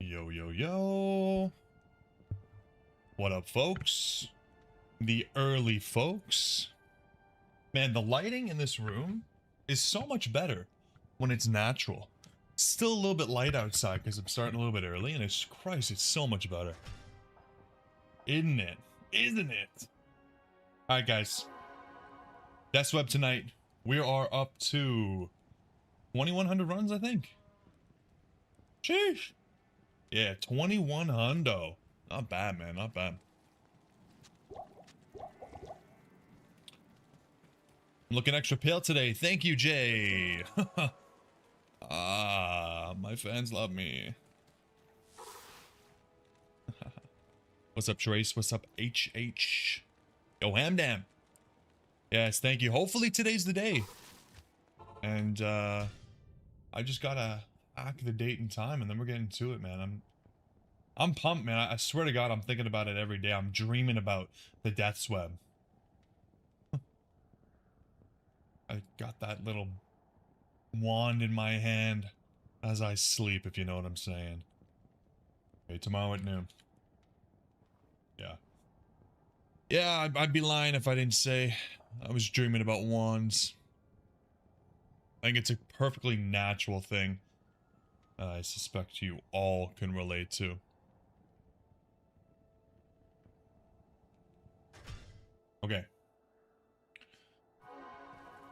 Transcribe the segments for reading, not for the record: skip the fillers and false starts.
Yo, yo, yo. What up, folks? The early folks. Man, the lighting in this room is so much better when it's natural. Still a little bit light outside because I'm starting a little bit early, and it's so much better. Isn't it? Isn't it? Alright, guys. Death Web tonight. We are up to 2,100 runs, I think. Sheesh. Yeah, 21 hundo. Not bad, man. Not bad. I'm looking extra pale today. Thank you, Jay. Ah, my fans love me. What's up, Trace? What's up, HH? Yo, Hamdam. Yes, thank you. Hopefully today's the day. And I just gotta hack the date and time, and then we're getting to it, man. I'm pumped, man. I swear to God, I'm thinking about it every day. I'm dreaming about the Death's Web. I got that little wand in my hand as I sleep, if you know what I'm saying. Okay, tomorrow at noon. Yeah. Yeah, I'd be lying if I didn't say I was dreaming about wands. I think it's a perfectly natural thing I suspect you all can relate to. Okay.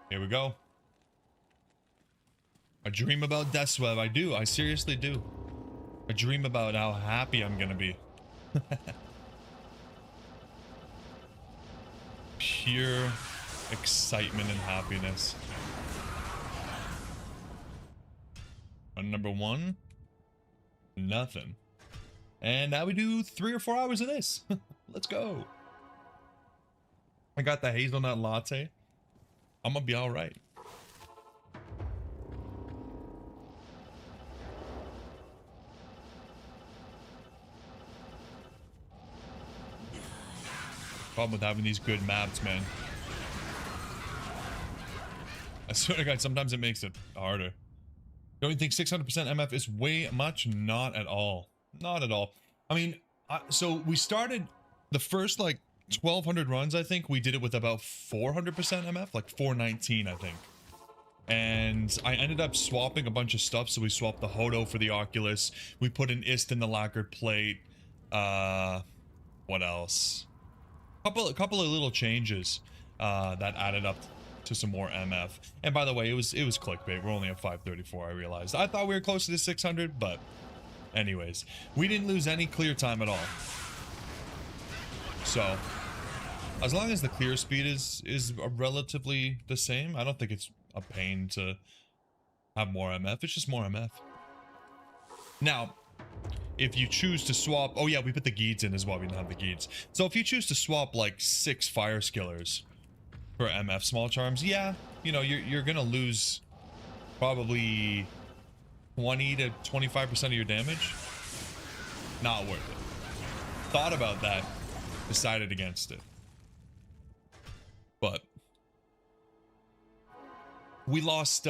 Here we go. I dream about Death's Web. I do. I seriously do. I dream about how happy I'm gonna be. Pure excitement and happiness. And number one, nothing. And now we do 3 or 4 hours of this. Let's go. I got the hazelnut latte. I'm gonna be all right. Problem with having these good maps, man. I swear to God, sometimes it makes it harder. Don't you think 600% MF is way much? Not at all. Not at all. I mean, so we started the first like 1,200 runs, I think. We did it with about 400% MF, like 419, I think. And I ended up swapping a bunch of stuff. So we swapped the Hodo for the Oculus. We put an Ist in the lacquered plate. What else? Couple of little changes that added up to some more MF. And by the way, it was clickbait. We're only at 534, I realized. I thought we were close to the 600, but anyways, we didn't lose any clear time at all. So as long as the clear speed is relatively the same, I don't think it's a pain to have more MF. It's just more MF. Now, if you choose to swap, oh yeah, we put the Geeds in as well. We didn't have the Geeds. So if you choose to swap like 6 Fire Skillers for MF Small Charms, yeah, you know, you're gonna lose probably 20 to 25% of your damage. Not worth it. Thought about that, decided against it. But we lost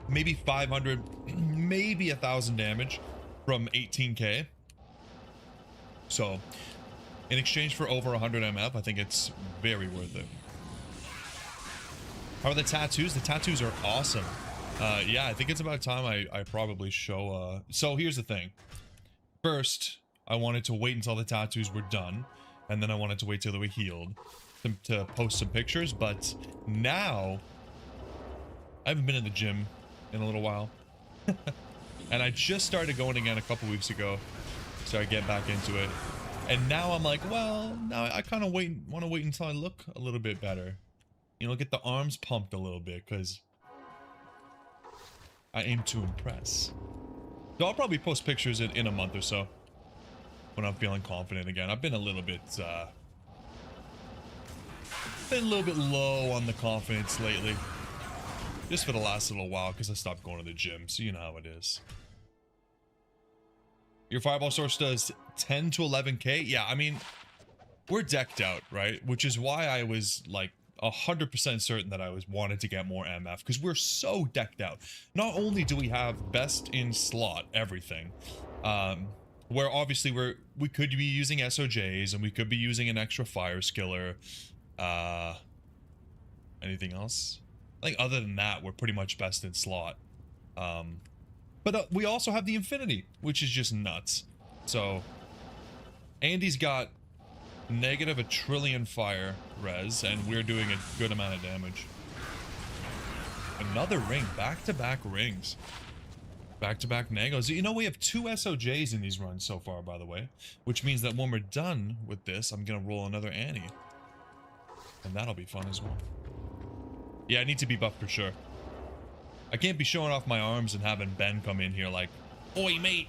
maybe 500, maybe 1,000 damage from 18k. So in exchange for over 100 MF, I think it's very worth it. How are the tattoos? The tattoos are awesome. Yeah, I think it's about time I probably show. So here's the thing. First, I wanted to wait until the tattoos were done, and then I wanted to wait till they were healed to post some pictures. But now, I haven't been in the gym in a little while. And I just started going again a couple weeks ago, so I get back into it. And now I'm like, well, now I kind of want to wait until I look a little bit better. You know, get the arms pumped a little bit, because I aim to impress. So I'll probably post pictures in a month or so when I'm feeling confident again. I've been a little bit low on the confidence lately. Just for the last little while, because I stopped going to the gym, so you know how it is. Your fireball source does 10 to 11k? Yeah, I mean, we're decked out, right? Which is why I was, like, 100% certain that I was wanted to get more MF because we're so decked out. Not only do we have best in slot everything, where obviously we could be using SOJs and we could be using an extra fire skiller. Anything else? I think other than that, we're pretty much best in slot. But we also have the Infinity, which is just nuts. So Andy's got negative 1 trillion fire res, and we're doing a good amount of damage. Another ring, back-to-back rings. Back-to-back Nagos. You know, we have 2 SOJs in these runs so far, by the way. Which means that when we're done with this, I'm gonna roll another Annie. And that'll be fun as well. Yeah, I need to be buffed for sure. I can't be showing off my arms and having Ben come in here like, "Oi, mate.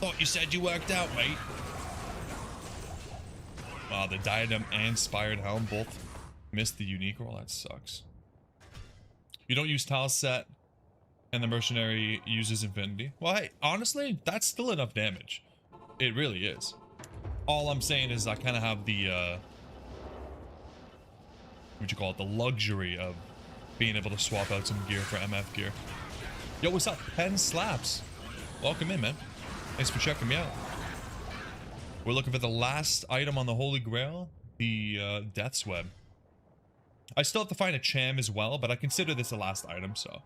Thought you said you worked out, mate." Wow, the Diadem and Spired Helm both missed the unique roll. That sucks. You don't use Tile Set, and the Mercenary uses Infinity. Well, hey, honestly, that's still enough damage. It really is. All I'm saying is I kind of have the, what'd you call it? The luxury of being able to swap out some gear for MF gear. Yo, what's up? Pen Slaps. Welcome in, man. Thanks for checking me out. We're looking for the last item on the Holy Grail, the Death's Web. I still have to find a Cham as well, but I consider this the last item, so.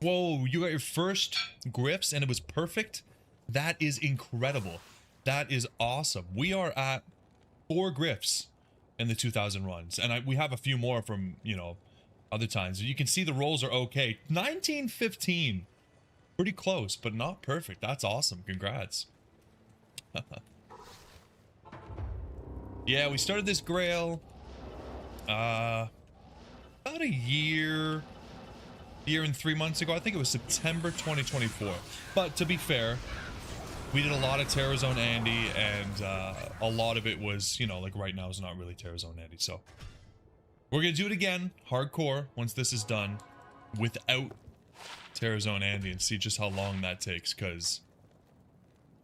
Whoa, you got your first Gryphs and it was perfect? That is incredible. That is awesome. We are at 4 Gryphs in the 2000 runs, and we have a few more from, you know, other times. You can see the rolls are okay. 1915. Pretty close, but not perfect. That's awesome. Congrats. Yeah, we started this Grail about a year and 3 months ago. I think it was September 2024. But to be fair, we did a lot of Terror Zone Andy, and a lot of it was, you know, like right now is not really Terror Zone Andy. So we're gonna do it again, hardcore, once this is done, without Terror Zone Andy, and see just how long that takes, because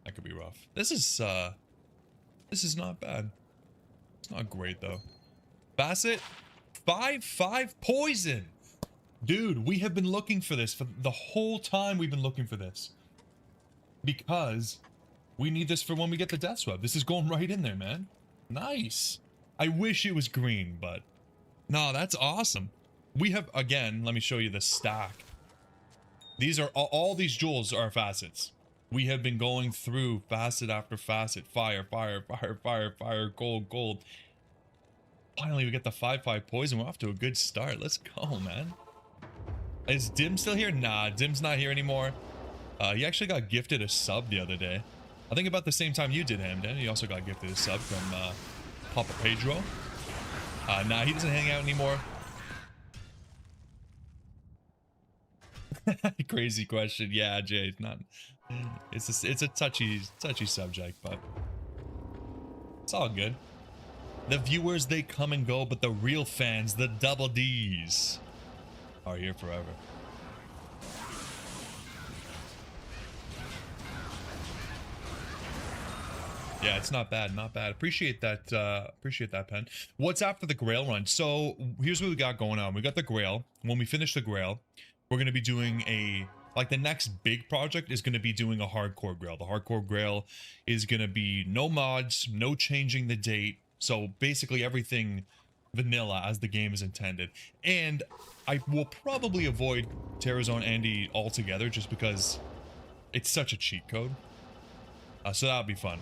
that could be rough. This is not bad. It's not great though. Bassett, 5/5 poison. Dude, we have been looking for this for the whole time. We've been looking for this because we need this for when we get the Death Web. This is going right in there, man. Nice. I wish it was green, but no, that's awesome. We have, again, let me show you the stack. These are all these jewels are facets. We have been going through facet after facet. Fire, fire, fire, fire, fire, gold, gold. Finally, we get the 5/5 poison. We're off to a good start. Let's go, man. Is Dim still here? Nah, Dim's not here anymore. He actually got gifted a sub the other day. I think about the same time you did, Hamden. He also got gifted a sub from Papa Pedro. Nah, he doesn't hang out anymore. Crazy question. Yeah, Jay, it's not. It's a touchy subject, but it's all good. The viewers, they come and go, but the real fans, the double Ds, are here forever. Yeah, it's not bad, not bad. Appreciate that, Pen. What's after the Grail run? So here's what we got going on. We got the Grail. When we finish the Grail, we're gonna be doing the next big project is gonna be doing a hardcore Grail. The hardcore Grail is gonna be no mods, no changing the date. So basically everything vanilla as the game is intended. And I will probably avoid Terror Zone Andy altogether just because it's such a cheat code. So that'll be fun.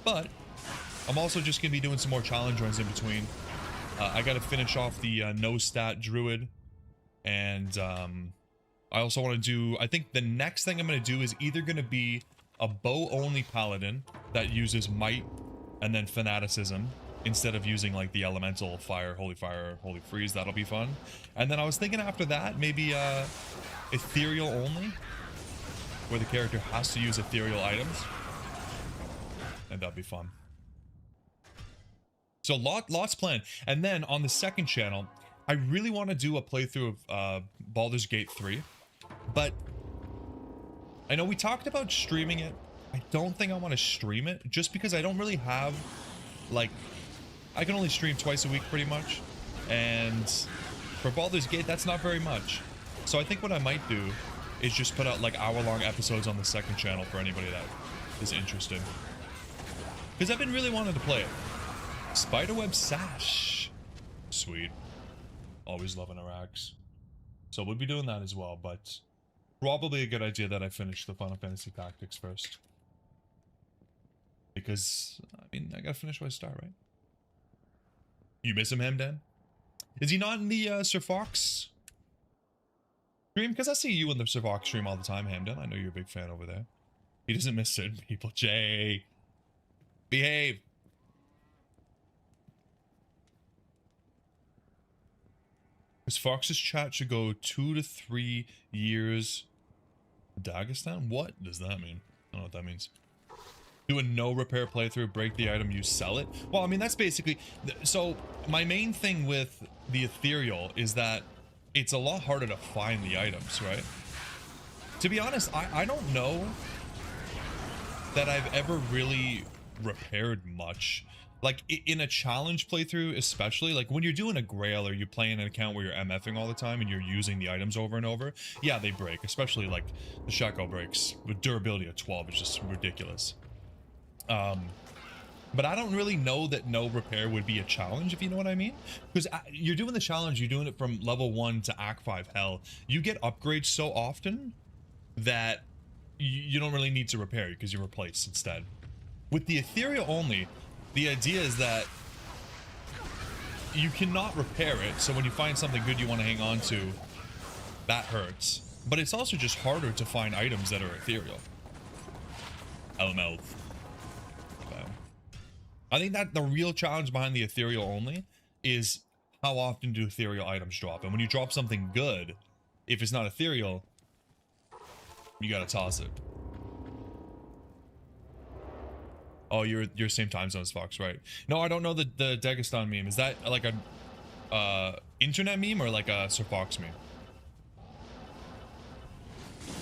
But I'm also just going to be doing some more challenge runs in between. I got to finish off the no stat druid. And I also want to do, I think the next thing I'm going to do is either going to be a bow only paladin that uses might and then fanaticism instead of using like the elemental fire, holy freeze. That'll be fun. And then I was thinking after that, maybe ethereal only, where the character has to use ethereal items. And that'd be fun. So lots planned. And then on the second channel, I really want to do a playthrough of Baldur's Gate 3. But I know we talked about streaming it. I don't think I want to stream it just because I don't really have like, I can only stream twice a week pretty much, and for Baldur's Gate, that's not very much. So I think what I might do is just put out like hour-long episodes on the second channel for anybody that is interested. Because I've been really wanting to play it. Spiderweb Sash. Sweet. Always loving Arax. So we'll be doing that as well, but probably a good idea that I finish the Final Fantasy Tactics first. Because, I mean, I gotta finish what I start, right? You miss him, Hamdan? Is he not in the Sir Fox stream? Because I see you in the Sir Fox stream all the time, Hamdan. I know you're a big fan over there. He doesn't miss certain people. Jay, behave. Because Fox's chat should go 2 to 3 years. Dagestan? What does that mean? I don't know what that means. Do a no repair playthrough, break the item, you sell it. Well, I mean, that's basically... So, my main thing with the Ethereal is that it's a lot harder to find the items, right? To be honest, I don't know that I've ever really repaired much. Like, in a challenge playthrough especially, like when you're doing a Grail or you're playing an account where you're MFing all the time and you're using the items over and over, yeah, they break. Especially, like, the Shaco breaks with durability of 12 is just ridiculous. But I don't really know that no repair would be a challenge, if you know what I mean. Because you're doing the challenge, you're doing it from level 1 to Act 5 hell. You get upgrades so often that you don't really need to repair because you replace instead. With the Ethereal only, the idea is that you cannot repair it, so when you find something good you want to hang on to, that hurts. But it's also just harder to find items that are ethereal. LML. I think that the real challenge behind the ethereal only is how often do ethereal items drop. And when you drop something good, if it's not ethereal, you gotta toss it. Oh, you're same time zone as Fox, right? No, I don't know the Dagestan meme. Is that like a internet meme or like a Sir Fox meme?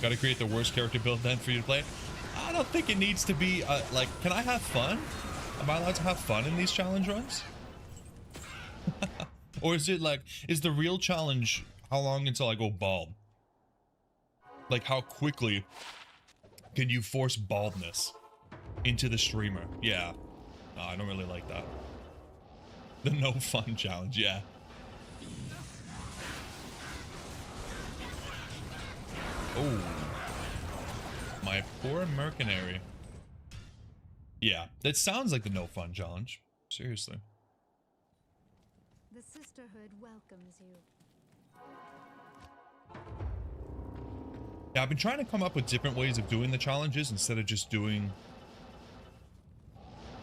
Gotta create the worst character build then for you to play. I don't think it needs to be like, can I have fun? Am I allowed to have fun in these challenge runs? Or is it like, is the real challenge how long until I go bald? Like how quickly can you force baldness into the streamer? Yeah. No, I don't really like that. The no fun challenge, yeah. Oh. My poor mercenary. Yeah, that sounds like the no fun challenge. Seriously. The sisterhood welcomes you. Yeah, I've been trying to come up with different ways of doing the challenges instead of just doing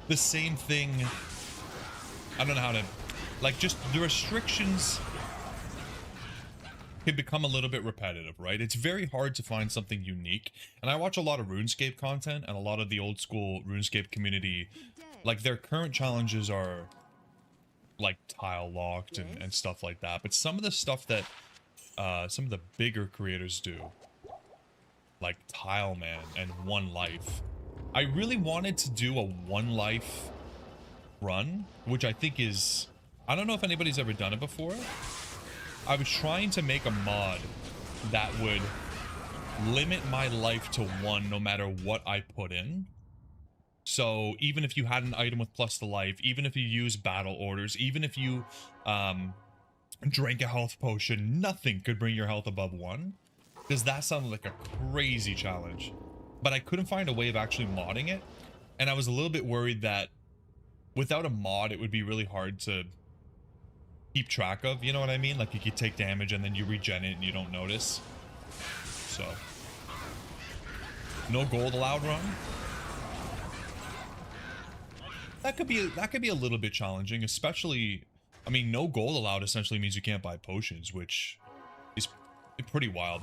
the same thing. I don't know how to, like, just the restrictions can become a little bit repetitive, right? It's very hard to find something unique. And I watch a lot of RuneScape content and a lot of the old school RuneScape community, like their current challenges are like tile locked and stuff like that. But some of the stuff that some of the bigger creators do, like Tile Man and One Life, I really wanted to do a One Life run, which I think is, I don't know if anybody's ever done it before. I was trying to make a mod that would limit my life to 1 no matter what I put in. So even if you had an item with plus the life, even if you use battle orders, even if you drank a health potion, nothing could bring your health above 1. Because that sounded like a crazy challenge. But I couldn't find a way of actually modding it. And I was a little bit worried that without a mod, it would be really hard to keep track of, you know what I mean? Like you could take damage and then you regen it and you don't notice. So no gold allowed run. That could be a little bit challenging, especially, I mean, no gold allowed essentially means you can't buy potions, which is pretty wild.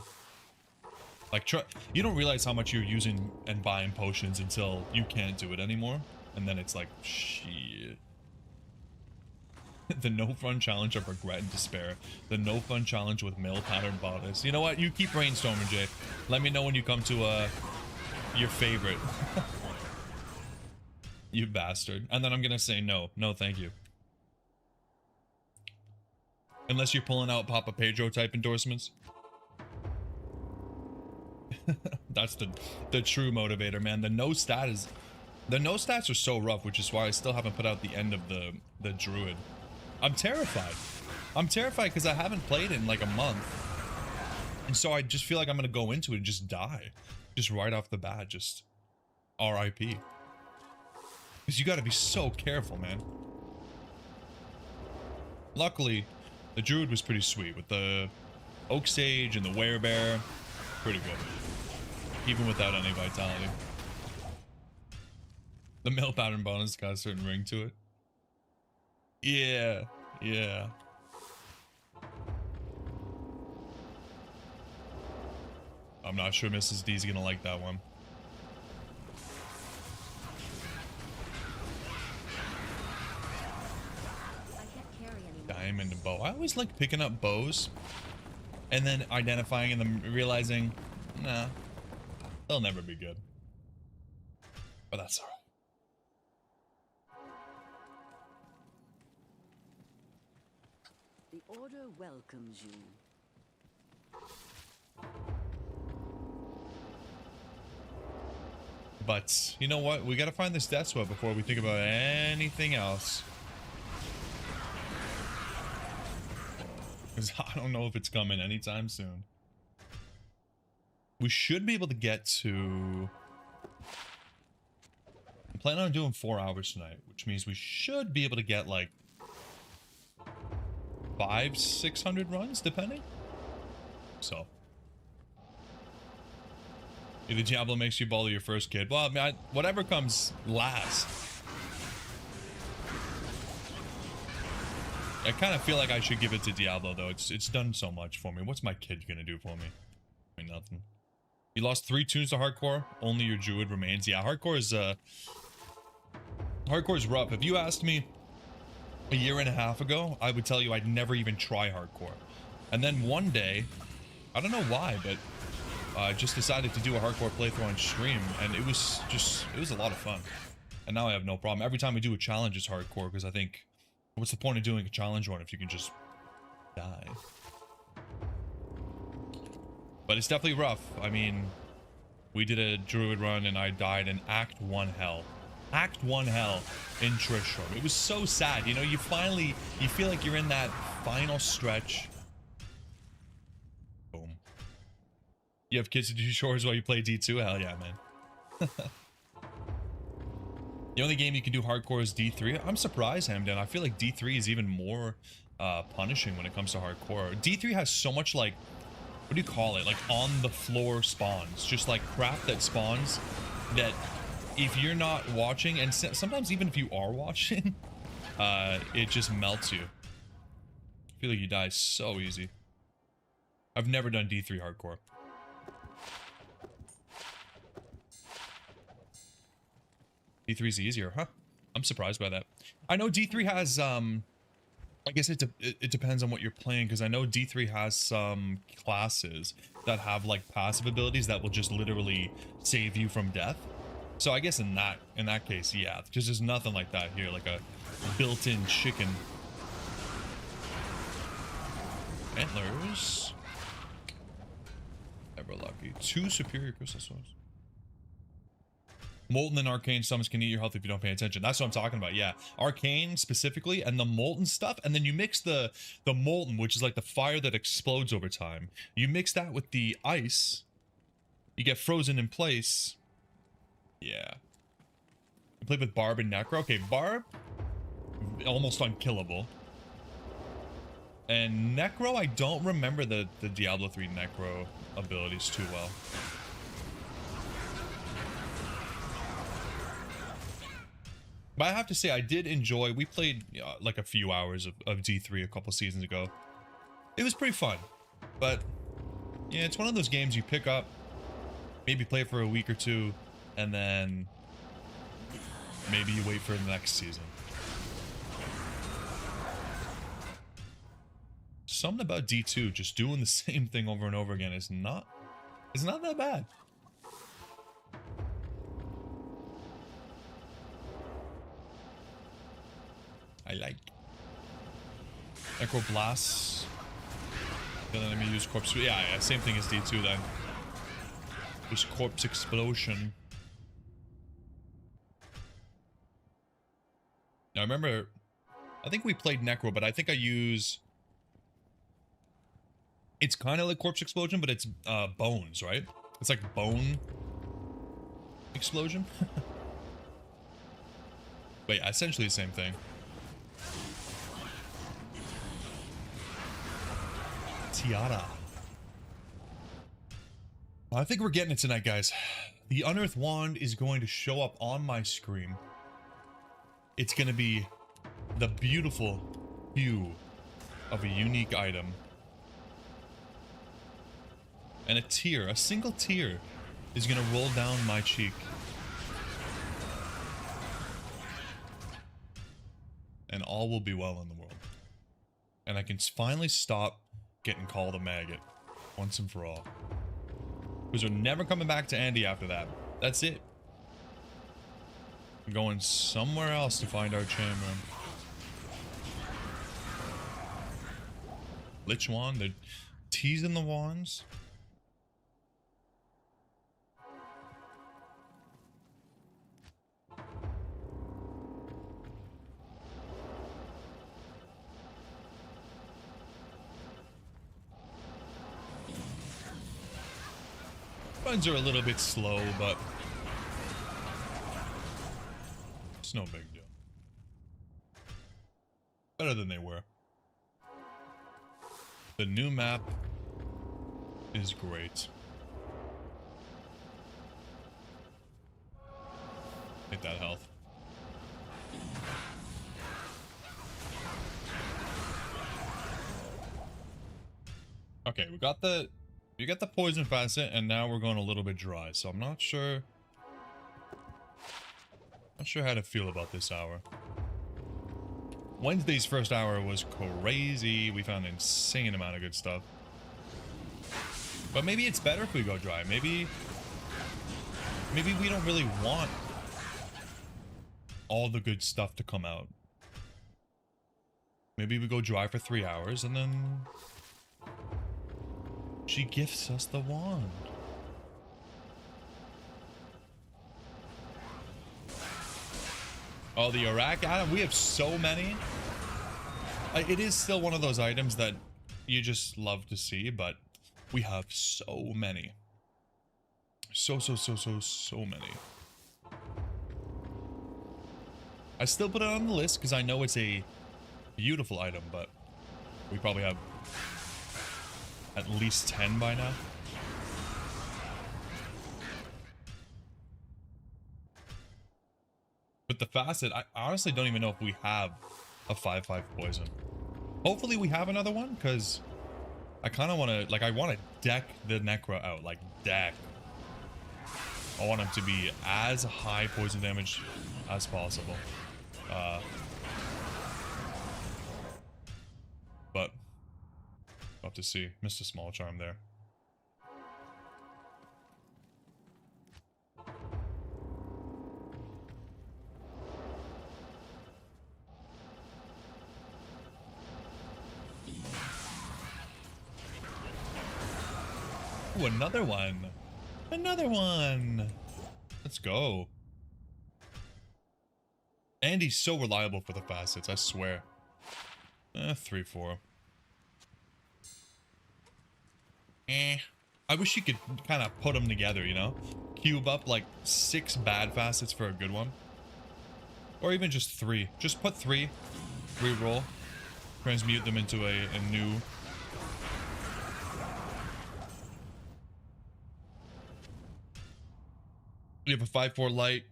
Like, you don't realize how much you're using and buying potions until you can't do it anymore, and then it's like, shit. The no fun challenge of regret and despair. The no fun challenge with mill pattern bodice. You know what? You keep brainstorming, Jay. Let me know when you come to your favorite. You bastard. And then I'm gonna say no. No, thank you. Unless you're pulling out Papa Pedro type endorsements. That's the true motivator, man. The no stats are so rough, which is why I still haven't put out the end of the druid. I'm terrified. I'm terrified because I haven't played in like a month. And so I just feel like I'm gonna go into it and just die. Just right off the bat, just RIP. Because you gotta be so careful, man. Luckily, the druid was pretty sweet with the oak sage and the werebear. Pretty good. Even without any vitality. The mill pattern bonus got a certain ring to it. Yeah, yeah. I'm not sure Mrs. D's gonna like that one. Diamond bow. I always like picking up bows and then identifying and then realizing, nah, they'll never be good. But that's alright. The Order welcomes you. But you know what? We gotta find this death sweat before we think about anything else. Because I don't know if it's coming anytime soon. We should be able to get to... I'm planning on doing 4 hours tonight, which means we should be able to get like 500-600 runs, depending. So. If the Diablo makes you ball your first kid, well, I mean, whatever comes last. I kind of feel like I should give it to Diablo, though. It's done so much for me. What's my kid gonna do for me? I mean, nothing. You lost 3 tunes to hardcore. Only your druid remains. Yeah, hardcore is rough. If you asked me a year and a half ago, I would tell you I'd never even try hardcore. And then one day, I don't know why, but I just decided to do a hardcore playthrough on stream, and it was a lot of fun. And now I have no problem. Every time we do a challenge, it's hardcore, because I think, what's the point of doing a challenge run if you can just die? But it's definitely rough. I mean, we did a druid run and I died in Act 1 hell. Act 1 hell in Tristram. It was so sad. You know, you feel like you're in that final stretch. Boom. You have kids to do chores while you play D2? Hell yeah, man. The only game you can do hardcore is D3. I'm surprised, Hamden. I feel like D3 is even more punishing when it comes to hardcore. D3 has so much, like, what do you call it? Like, on the floor spawns. Just like crap that spawns that if you're not watching, and sometimes even if you are watching, it just melts you. I feel like you die so easy. I've never done D3 hardcore. D3 is easier, huh? I'm surprised by that. I know D3 has, I guess it depends on what you're playing, because I know D3 has some classes that have like passive abilities that will just literally save you from death. So I guess in that case, yeah, because there's nothing like that here, like a built-in chicken. Antlers. Ever lucky. 2 superior crystal swords. Molten and arcane summons can eat your health if you don't pay attention. That's what I'm talking about. Yeah, arcane specifically, and the molten stuff, and then you mix the molten, which is like the fire that explodes over time. You mix that with the ice, you get frozen in place. Yeah. You play with Barb and Necro. Okay, Barb, almost unkillable. And Necro, I don't remember the Diablo 3 Necro abilities too well. But I have to say, I did enjoy, we played like a few hours of D3 a couple seasons ago. It was pretty fun. But, yeah, it's one of those games you pick up, maybe play for a week or two, and then maybe you wait for the next season. Something about D2, just doing the same thing over and over again is not that bad. I like. Necroblast. Then let me use corpse. Yeah, same thing as D2 then. Just corpse explosion. Now remember, I think we played Necro, but I think I use. It's kind of like corpse explosion, but it's bones, right? It's like bone explosion. But yeah, essentially the same thing. Tiara. I think we're getting it tonight, guys. The Unearthed Wand is going to show up on my screen. It's going to be the beautiful hue of a unique item. And a tear, a single tear, is going to roll down my cheek. And all will be well in the world. And I can finally stop getting called a maggot once and for all. Because we're never coming back to Andy after that. That's it. We're going somewhere else to find our chamber. Lich Wand, they're teasing the wands. Runs are a little bit slow, but it's no big deal. Better than they were. The new map is great. Hit that health. Okay, we got the poison facet, and now we're going a little bit dry, so I'm not sure how to feel about this hour. Wednesday's first hour was crazy. We found an insane amount of good stuff. But maybe it's better if we go dry. Maybe we don't really want all the good stuff to come out. Maybe we go dry for 3 hours and then she gifts us the wand. Oh, the Iraq item. We have so many. It is still one of those items that you just love to see, but we have so many. So many. I still put it on the list because I know it's a beautiful item, but we probably have at least 10 by now. With the facet, I honestly don't even know if we have a 5/5 poison. Hopefully we have another one, because I kind of want to, like, I want to deck the Necro out, like, deck. I want him to be as high poison damage as possible. But we'll have to see. Missed a small charm there. Ooh, another one. Another one. Let's go. Andy's so reliable for the facets, I swear. 3-4. I wish you could kind of put them together, you know? Cube up like 6 bad facets for a good one. Or even just 3. Just put 3. Reroll. Transmute them into a new... You have a 5/4 light,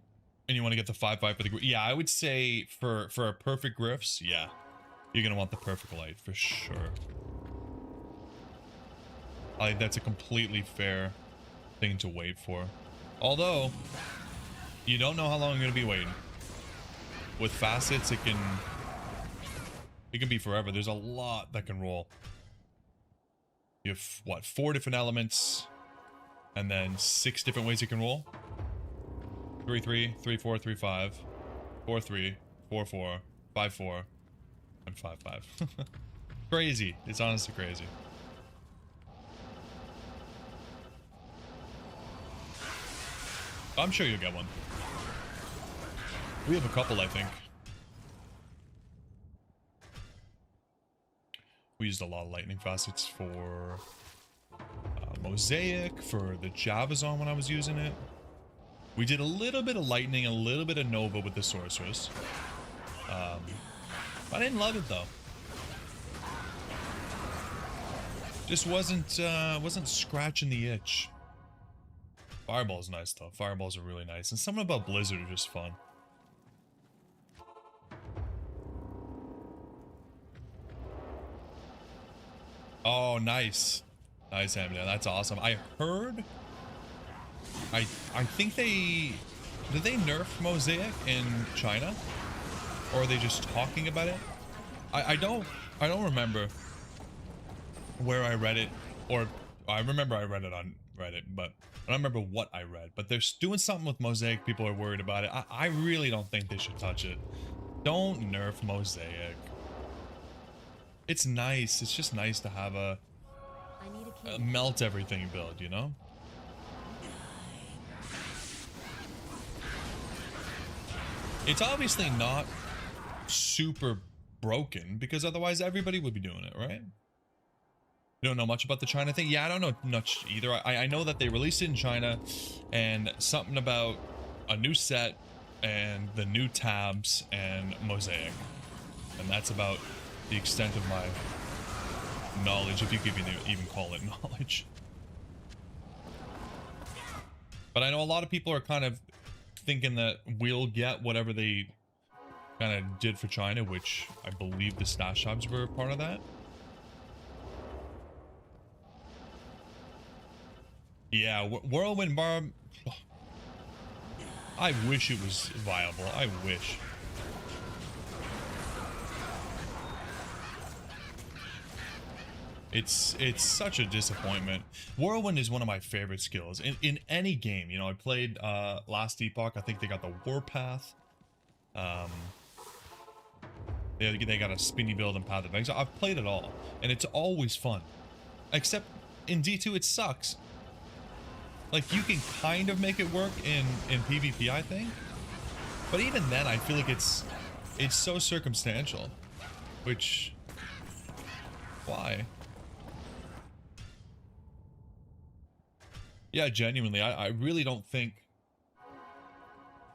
and you want to get the 5/5 for the... Yeah, I would say for a perfect Griffs, yeah. You're going to want the perfect light, for sure. I think that's a completely fair thing to wait for. Although, you don't know how long you're going to be waiting. With facets, it can be forever. There's a lot that can roll. You have, what, 4 different elements, and then 6 different ways you can roll? 3-3, 3-4, 3-5, 4-3, 4-4, 5-4, 0.55. Crazy. It's honestly crazy. I'm sure you'll get one. We have a couple, I think. We used a lot of lightning facets for Mosaic, for the Javazon when I was using it. We did a little bit of lightning, a little bit of Nova with the Sorceress. I didn't love it though. Just wasn't scratching the itch. Fireball's nice though. Fireballs are really nice, and something about Blizzard are just fun. Oh, nice. Nice, Hamden. That's awesome. I heard... I think they... Did they nerf Mosaic in China? Or are they just talking about it? I don't remember where I read it. Or... I remember I read it on Reddit, but I don't remember what I read. But they're doing something with Mosaic. People are worried about it. I really don't think they should touch it. Don't nerf Mosaic. It's nice. It's just nice to have a melt everything build, you know? It's obviously not super broken because otherwise everybody would be doing it, right? You don't know much about the China thing? Yeah, I don't know much either. I know that they released it in China and something about a new set and the new tabs and Mosaic. And that's about the extent of my knowledge, if you could even call it knowledge. But I know a lot of people are kind of thinking that we'll get whatever they kind of did for China, which I believe the stash shops were part of that. Yeah, Whirlwind Barb. I wish it was viable. I wish. It's such a disappointment. Whirlwind is one of my favorite skills in any game. You know, I played Last Epoch. I think they got the Warpath. They got a spinny build and Path of Exile. I've played it all, and it's always fun. Except in D2, it sucks. Like, you can kind of make it work in PvP, I think. But even then, I feel like it's so circumstantial. Which... Why? Yeah, genuinely, I really don't think...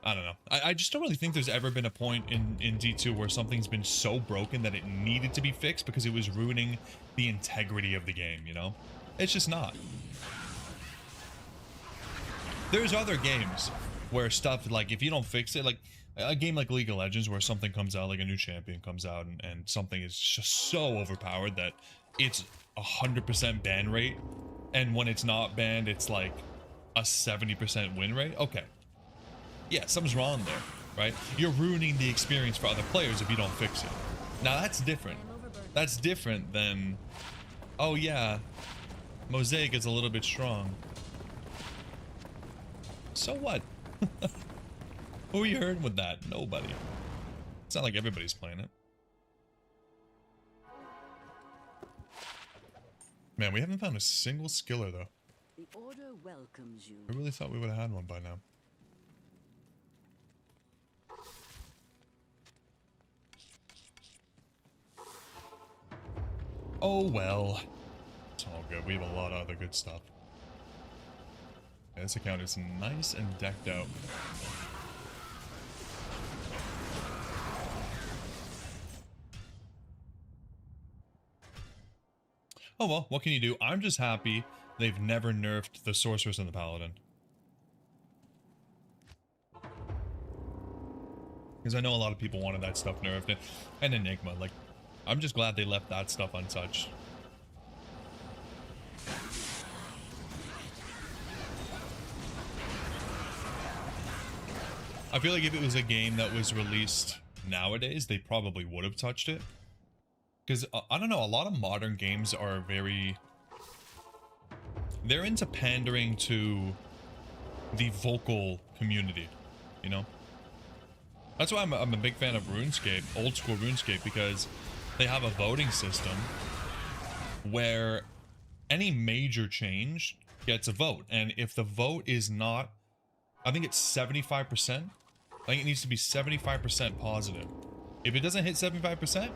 I don't know. I just don't really think there's ever been a point in D2 where something's been so broken that it needed to be fixed because it was ruining the integrity of the game, you know? It's just not. There's other games where stuff, like, if you don't fix it, like, a game like League of Legends where something comes out, like a new champion comes out, and something is just so overpowered that it's 100% ban rate, and when it's not banned, it's like a 70% win rate. Okay. Yeah, something's wrong there, right? You're ruining the experience for other players if you don't fix it. Now, that's different. That's different than, oh yeah, Mosaic is a little bit strong. So what? Who are you hurting with that? Nobody. It's not like everybody's playing it. Man, we haven't found a single skiller though. The order welcomes you. I really thought we would have had one by now. Oh well. It's all good. We have a lot of other good stuff. Yeah, this account is nice and decked out. Oh well, what can you do? I'm just happy they've never nerfed the Sorceress and the Paladin. Because I know a lot of people wanted that stuff nerfed. And Enigma, like, I'm just glad they left that stuff untouched. I feel like if it was a game that was released nowadays, they probably would have touched it. Because, I don't know, a lot of modern games are very... They're into pandering to the vocal community, you know? That's why I'm a big fan of RuneScape, old school RuneScape, because they have a voting system where any major change gets a vote. And if the vote is not, I think it's 75%. I think it needs to be 75% positive. If it doesn't hit 75%,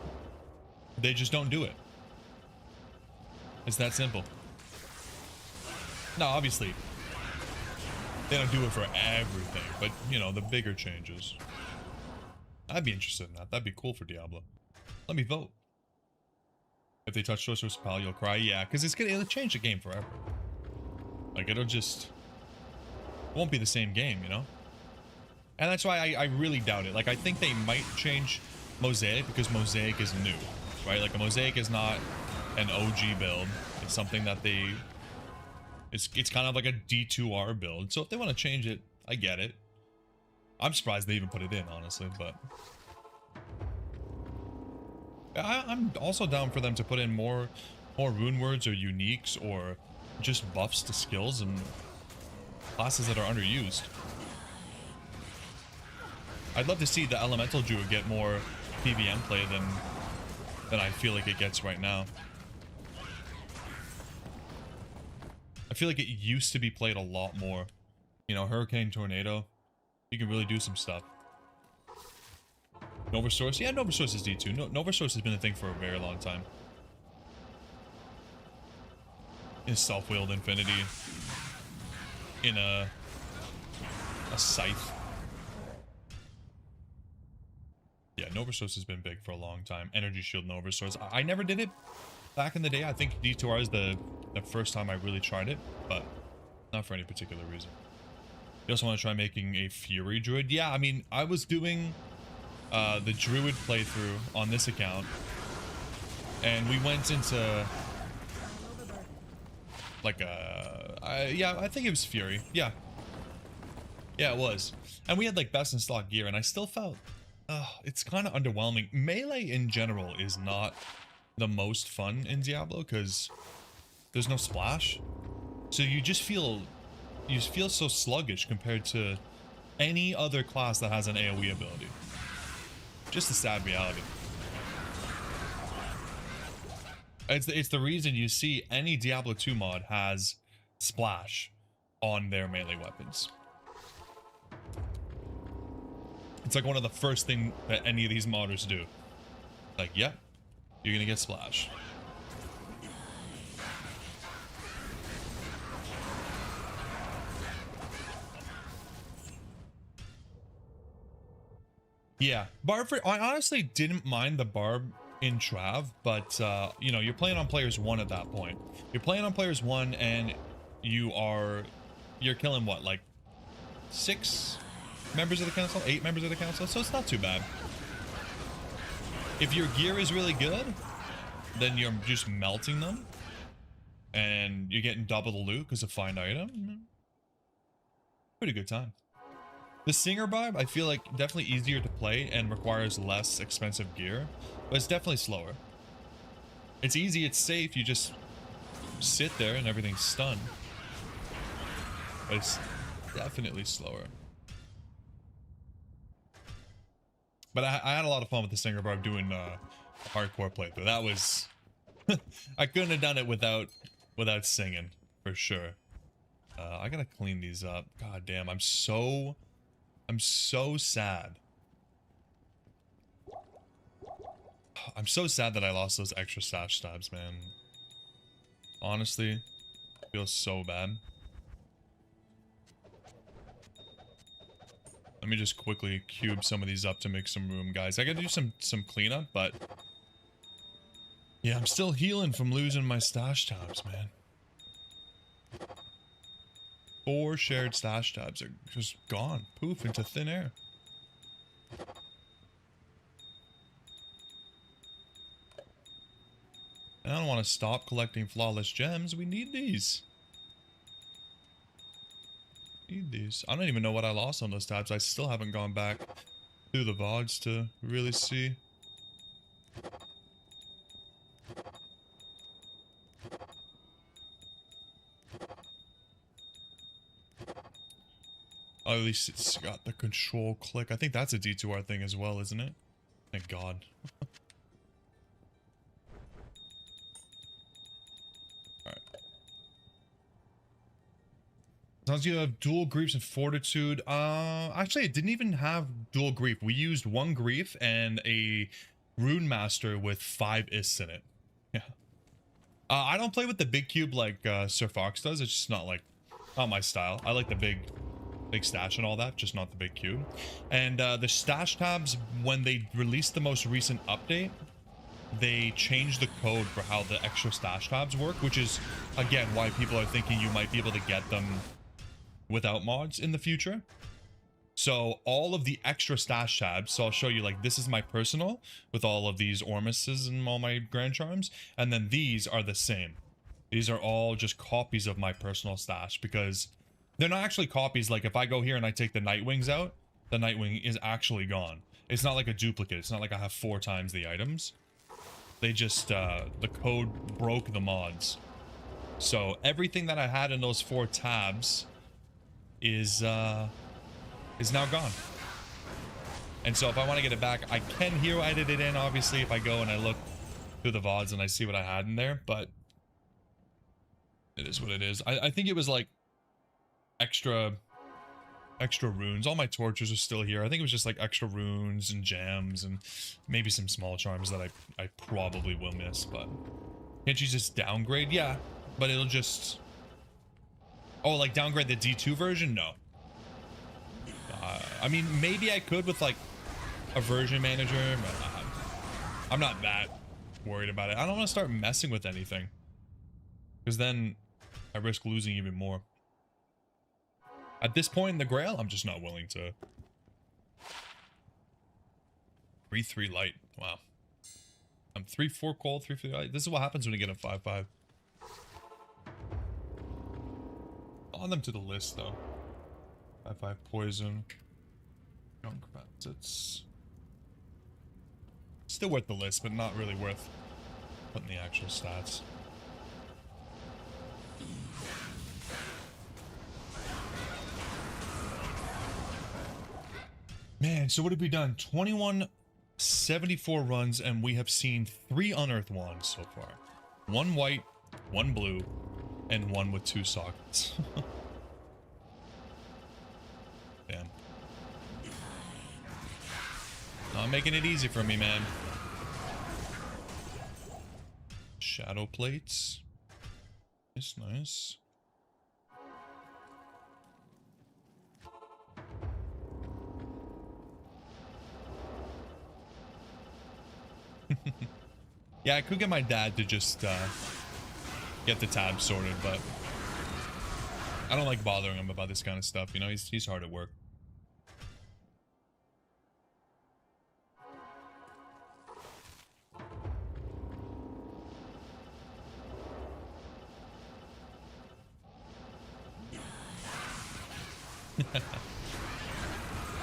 they just don't do it. It's that simple. Now, obviously, they don't do it for everything, but, you know, the bigger changes. I'd be interested in that. That'd be cool for Diablo. Let me vote. If they touch Sorcerer's Pal, you'll cry. Yeah, because it'll change the game forever. Like, it'll just... It won't be the same game, you know? And that's why I really doubt it. Like, I think they might change Mosaic because Mosaic is new, right? Like, a Mosaic is not an OG build. It's something that they... It's kind of like a D2R build. So if they want to change it, I get it. I'm surprised they even put it in, honestly, but... I'm also down for them to put in more rune words or uniques or just buffs to skills and classes that are underused. I'd love to see the Elemental Druid get more PVM play than I feel like it gets right now. I feel like it used to be played a lot more. You know, Hurricane, Tornado, you can really do some stuff. Nova Source? Yeah, Nova Source is D2. Nova Source has been a thing for a very long time. In self-willed Infinity. In a Scythe. Yeah, Nova Source has been big for a long time. Energy Shield Nova Source. I never did it back in the day. I think D2R is the first time I really tried it, but not for any particular reason. You also want to try making a Fury Druid? Yeah, I mean, I was doing the Druid playthrough on this account, and we went into like yeah, I think it was Fury. Yeah, it was, and we had like best in stock gear, and I still felt it's kind of underwhelming. Melee in general is not the most fun in Diablo because there's no splash, so you feel so sluggish compared to any other class that has an AoE ability. Just a sad reality. It's the reason you see any Diablo 2 mod has splash on their melee weapons. It's like one of the first things that any of these modders do. Like, yep, you're gonna get splash. Yeah, Barb, I honestly didn't mind the Barb in Trav, but, you know, you're playing on players 1 at that point. You're playing on players 1 and you're killing what, like 6 members of the council? 8 members of the council? So it's not too bad. If your gear is really good, then you're just melting them and you're getting double the loot because of find item. Pretty good time. The Singer Barb, I feel like definitely easier to play and requires less expensive gear, but it's definitely slower. It's easy, it's safe, you just sit there and everything's stunned. But it's definitely slower. But I had a lot of fun with the Singer Barb doing a hardcore playthrough. That was... I couldn't have done it without singing, for sure. I gotta clean these up. God damn, I'm so sad. I'm so sad that I lost those extra stash stabs, man. Honestly, I feel so bad. Let me just quickly cube some of these up to make some room, guys. I gotta do some cleanup, but yeah, I'm still healing from losing my stash tabs, man. 4 shared stash tabs are just gone, poof, into thin air. And I don't want to stop collecting flawless gems. We need these. I don't even know what I lost on those tabs. I still haven't gone back through the VODs to really see. Oh, at least it's got the control click. I think that's a D2R thing as well, isn't it? Thank God. As long as you have dual griefs and fortitude. Actually, it didn't even have dual grief. We used one grief and a rune master with 5 ists in it. Yeah. I don't play with the big cube like Sir Fox does. It's just not my style. I like the big stash and all that, just not the big cube. And the stash tabs, when they released the most recent update, they changed the code for how the extra stash tabs work, which is again why people are thinking you might be able to get them without mods in the future. So all of the extra stash tabs, so I'll show you, like, this is my personal with all of these Ormuses and all my Grand Charms, and then these are the same. These are all just copies of my personal stash, because they're not actually copies. Like, if I go here and I take the Nightwings out, the Nightwing is actually gone. It's not like a duplicate. It's not like I have 4 times the items. They just, the code broke the mods. So everything that I had in those 4 tabs is now gone. And so if I want to get it back, I can hero edit it in, obviously, if I go and I look through the VODs and I see what I had in there, but it is what it is. I think it was like extra runes. All my tortures are still here. I think it was just like extra runes and gems and maybe some small charms that I probably will miss, but can't you just downgrade? Yeah, but it'll just, oh, like downgrade the D2 version? No. I mean, maybe I could with like a version manager, but I'm not that worried about it. I don't want to start messing with anything, because then I risk losing even more. At this point in the Grail, I'm just not willing to. 3-3 light. Wow. I'm 3-4 cold, 3-3 light. This is what happens when you get a 5-5. On them to the list, though. 5-5 poison. Junk facets. Still worth the list, but not really worth putting the actual stats. Man, so what have we done? 2174 runs, and we have seen 3 unearthed wands so far. 1 white, 1 blue, and 1 with 2 sockets. Damn. Not making it easy for me, man. Shadow plates. It's nice. Yeah, I could get my dad to just get the tabs sorted, but I don't like bothering him about this kind of stuff. You know, he's hard at work.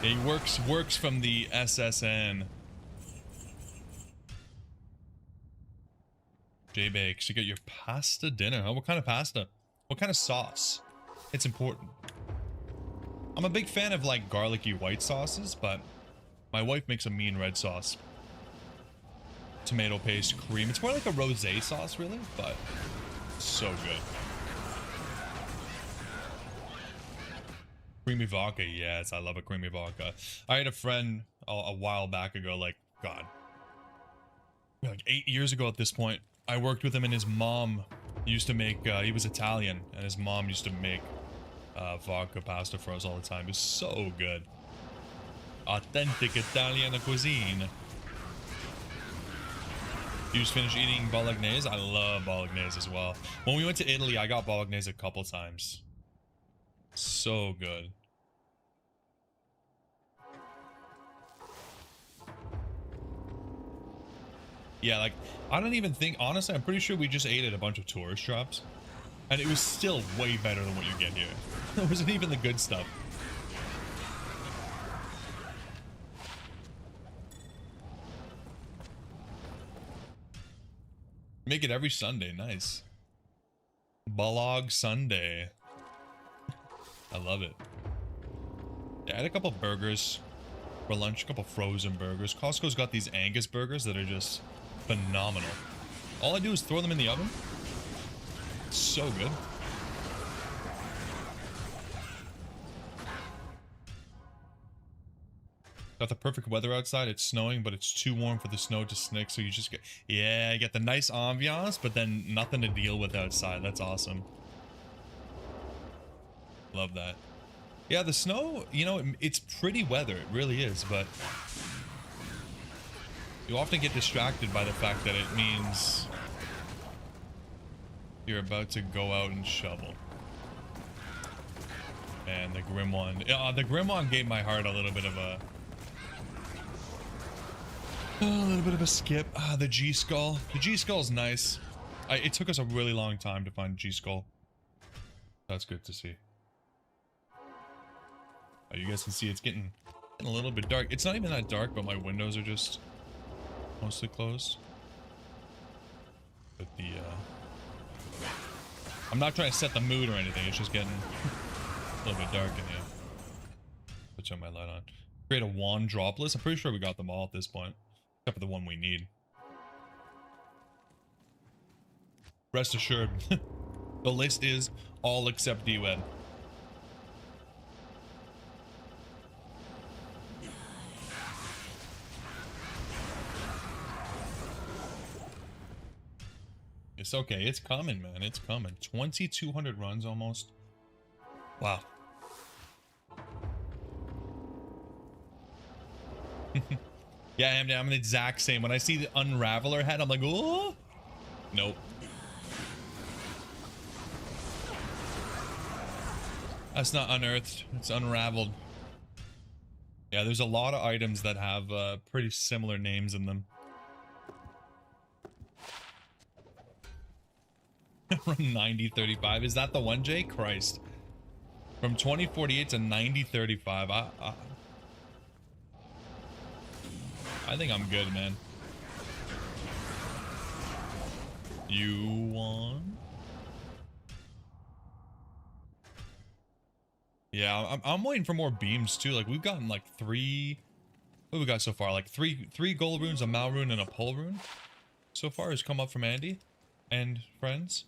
He works from the SSN. J-Bakes, you got your pasta dinner, huh? What kind of pasta? What kind of sauce? It's important. I'm a big fan of like garlicky white sauces, but my wife makes a mean red sauce. Tomato paste, cream. It's more like a rosé sauce, really, but so good. Creamy vodka, yes, I love a creamy vodka. I had a friend a while back ago, like, God, like 8 years ago at this point. I worked with him, and his mom used to make, he was Italian, and his mom used to make vodka pasta for us all the time. It was so good. Authentic Italian cuisine. You just finished eating bolognese? I love bolognese as well. When we went to Italy, I got bolognese a couple times. So good. Yeah, like, I don't even think, honestly, I'm pretty sure we just ate at a bunch of tourist shops, and it was still way better than what you get here. It wasn't even the good stuff. Make it every Sunday, nice. Balog Sunday. I love it. Yeah, I had a couple burgers for lunch, a couple frozen burgers. Costco's got these Angus burgers that are just phenomenal. All I do is throw them in the oven. It's so good. Got the perfect weather outside. It's snowing, but it's too warm for the snow to snick. So you just get, yeah, you get the nice ambiance, but then nothing to deal with outside. That's awesome. Love that. Yeah, the snow, you know, it's pretty weather. It really is, but you often get distracted by the fact that it means you're about to go out and shovel. And the Grimoire gave my heart a little bit of a skip. The G Skull. The G Skull's nice. It took us a really long time to find G Skull. That's good to see. You guys can see it's getting a little bit dark. It's not even that dark, but my windows are just mostly closed. But I'm not trying to set the mood or anything. It's just getting a little bit dark in here. Let's turn my light on. Create a wand drop list. I'm pretty sure we got them all at this point, except for the one we need. Rest assured, the list is all except D-Web. It's okay. It's coming, man. It's coming. 2,200 runs almost. Wow. Yeah, I'm the exact same. When I see the Unraveler head, I'm like, oh! Nope. That's not unearthed. It's unraveled. Yeah, there's a lot of items that have pretty similar names in them. From 9035. Is that the one, Jay? Christ. From 2048 to 9035. I think I'm good, man. You won? Yeah, I'm waiting for more beams too. Like we've gotten like 3. What have we got so far? Like three gold runes, a mal rune, and a pole rune. So far has come up from Andy and friends.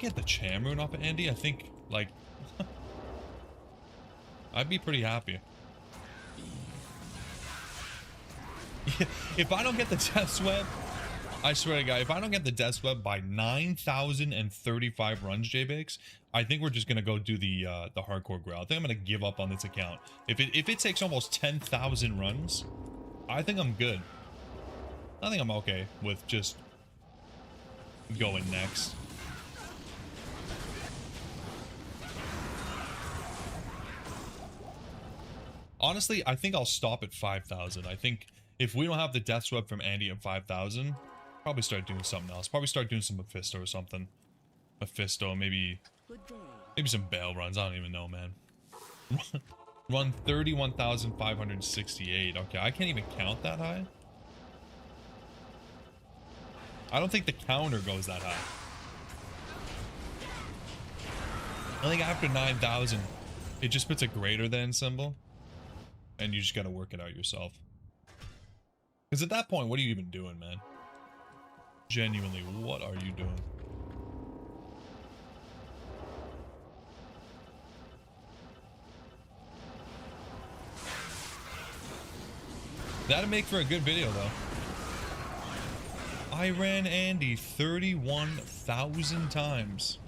Get the Cham rune off of Andy. I think like I'd be pretty happy. If I don't get the Death Web, I swear to God, if I don't get the Death Web by 9,035 runs, J-Bakes, I think we're just gonna go do the hardcore grail. I think I'm gonna give up on this account. If it takes almost 10,000 runs, I think I'm good. I think I'm okay with just going next. Honestly, I think I'll stop at 5,000. I think if we don't have the Death Web from Andy at 5,000, probably start doing something else. Probably start doing some Mephisto or something. Mephisto, maybe some Bale runs. I don't even know, man. Run 31,568. Okay, I can't even count that high. I don't think the counter goes that high. I think after 9,000, it just puts a greater than symbol. And you just gotta work it out yourself. Because at that point, what are you even doing, man? Genuinely, what are you doing? That'd make for a good video, though. I ran Andy 31,000 times.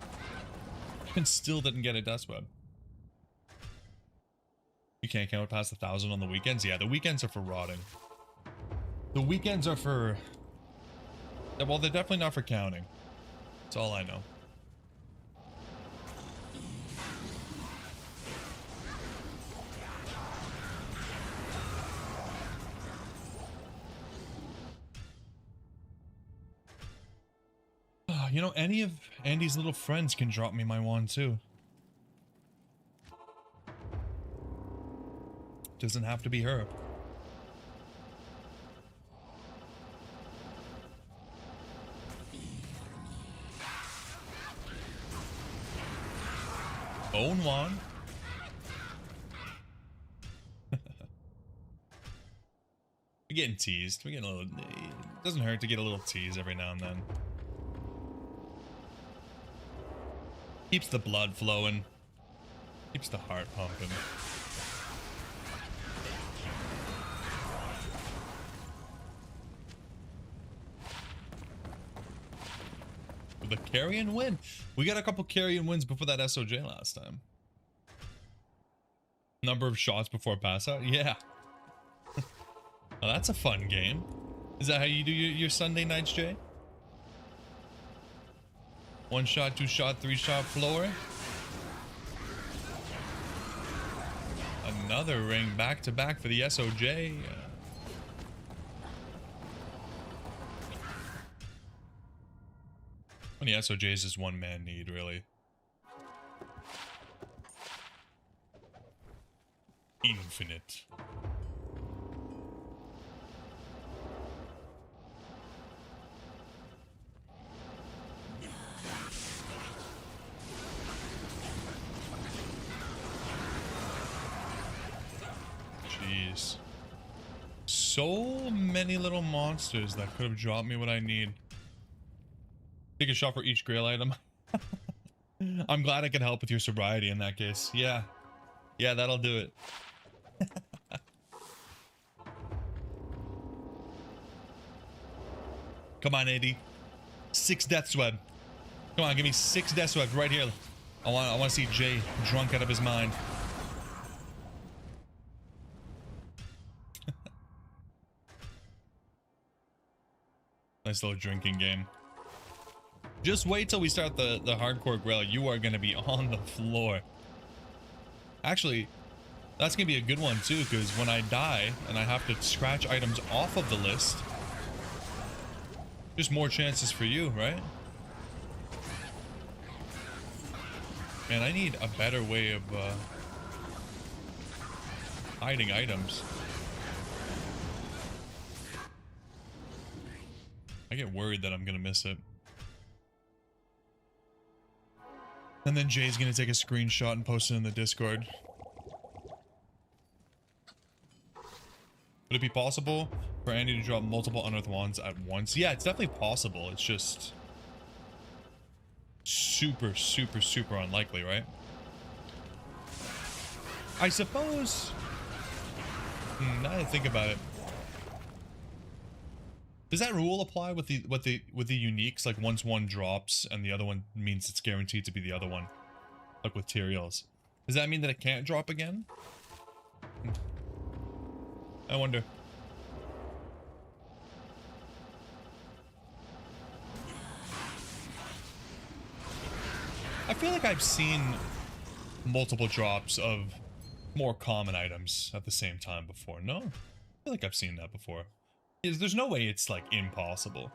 And still didn't get a Death Web. You can't count past 1,000 on the weekends? Yeah, the weekends are for rotting. The weekends are for... Well, they're definitely not for counting. That's all I know. You know, any of Andy's little friends can drop me my wand too. Doesn't have to be her. Own wand. We're getting teased. We're getting a little... It doesn't hurt to get a little tease every now and then. Keeps the blood flowing. Keeps the heart pumping. with a carrion win. We got a couple carrion wins before that SOJ last time. Number of shots before pass out? Yeah. Well, that's a fun game. Is that how you do your Sunday nights, Jay? 1 shot, 2 shot, 3 shot floor. Another ring back to back for the SOJ. How many SOJs does one man need, really? Infinite. Jeez. So many little monsters that could have dropped me what I need. Take a shot for each grail item. I'm glad I could help with your sobriety in that case. Yeah. Yeah, that'll do it. Come on, Andy. 6 death web. Come on, give me 6 death webs right here. I want to see Jay drunk out of his mind. Nice little drinking game. Just wait till we start the hardcore grail. You are going to be on the floor. Actually, that's going to be a good one too, because when I die and I have to scratch items off of the list, just more chances for you, right? Man, I need a better way of hiding items. I get worried that I'm going to miss it. And then Jay's gonna take a screenshot and post it in the Discord. Would it be possible for Andy to drop multiple unearthed wands at once? Yeah, it's definitely possible. It's just super, super, super unlikely, right? I suppose. Now that I think about it, does that rule apply with the uniques? Like once one drops and the other one means it's guaranteed to be the other one, like with Tyrael's. Does that mean that it can't drop again? I wonder. I feel like I've seen multiple drops of more common items at the same time before. No? I feel like I've seen that before. There's no way it's like impossible.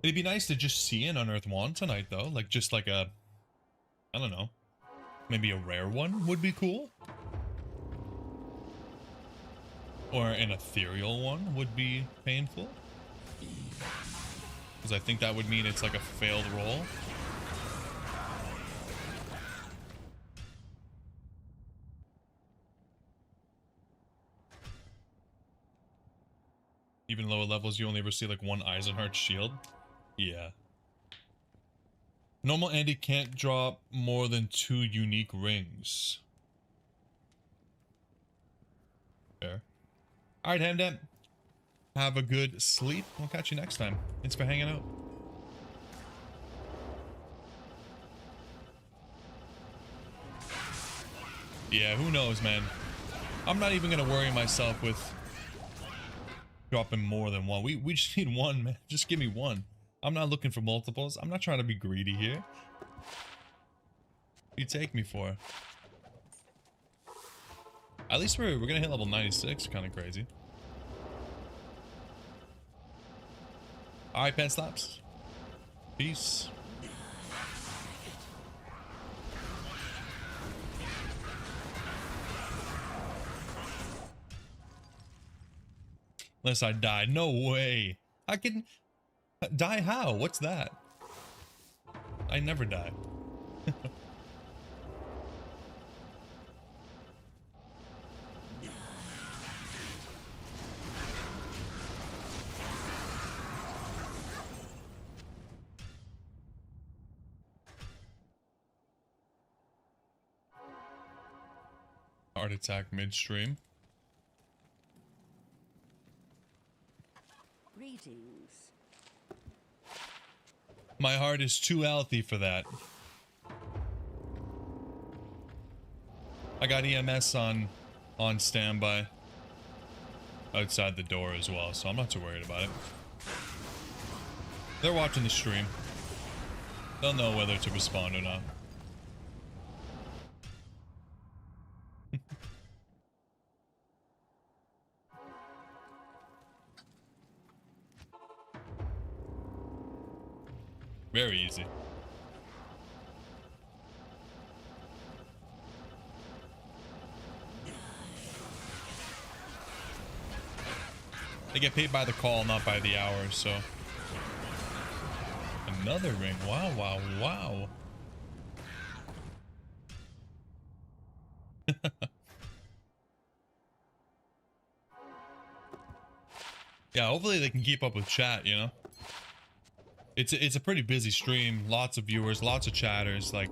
It'd be nice to just see an unearthed wand tonight though, like just like a, I don't know, maybe a rare one would be cool. Or an ethereal one would be painful. Because I think that would mean it's like a failed roll. Even lower levels, you only ever see like one Eisenheart shield. Yeah. Normal Andy can't drop more than 2 unique rings. Fair. Alright, Hamden. Have a good sleep. We'll catch you next time. Thanks for hanging out. Yeah, who knows, man. I'm not even gonna worry myself with dropping more than 1. We just need 1, man. Just give me 1. I'm not looking for multiples. I'm not trying to be greedy here. What do you take me for? At least we're gonna hit level 96. Kind of crazy. Alright, pen slaps. Peace. Unless I die. No way. I can die how? What's that? I never die. Heart attack midstream. Greetings. My heart is too healthy for that. I got EMS on standby outside the door as well, so I'm not too worried about it. They're watching the stream. They'll know whether to respond or not. Very easy. They get paid by the call, not by the hour, so. Another ring. Wow, wow, wow. Yeah, hopefully they can keep up with chat, you know? It's a pretty busy stream. Lots of viewers, lots of chatters. Like,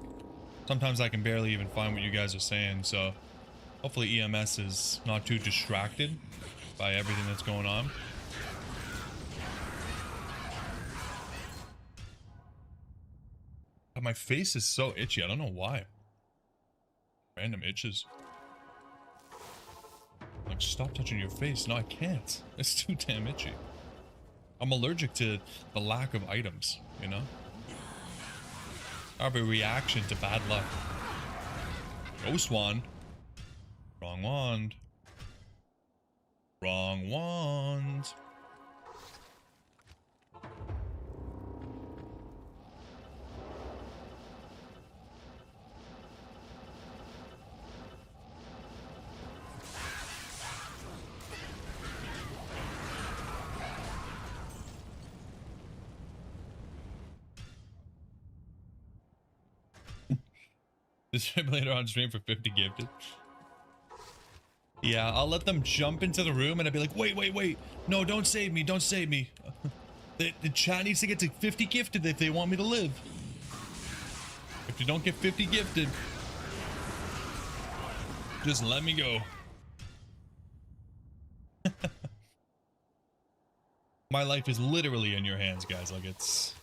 sometimes I can barely even find what you guys are saying, so hopefully EMS is not too distracted by everything that's going on. But my face is so itchy. I don't know why. Random itches. Like, stop touching your face. No, I can't. It's too damn itchy. I'm allergic to the lack of items, you know? I have a reaction to bad luck. Ghost wand. Wrong wand. Wrong wand. Defibrillator on stream for 50 gifted. Yeah, I'll let them jump into the room and I'll be like, wait, wait, wait. No, don't save me. Don't save me. The chat needs to get to 50 gifted if they want me to live. If you don't get 50 gifted, just let me go. My life is literally in your hands, guys. Like, it's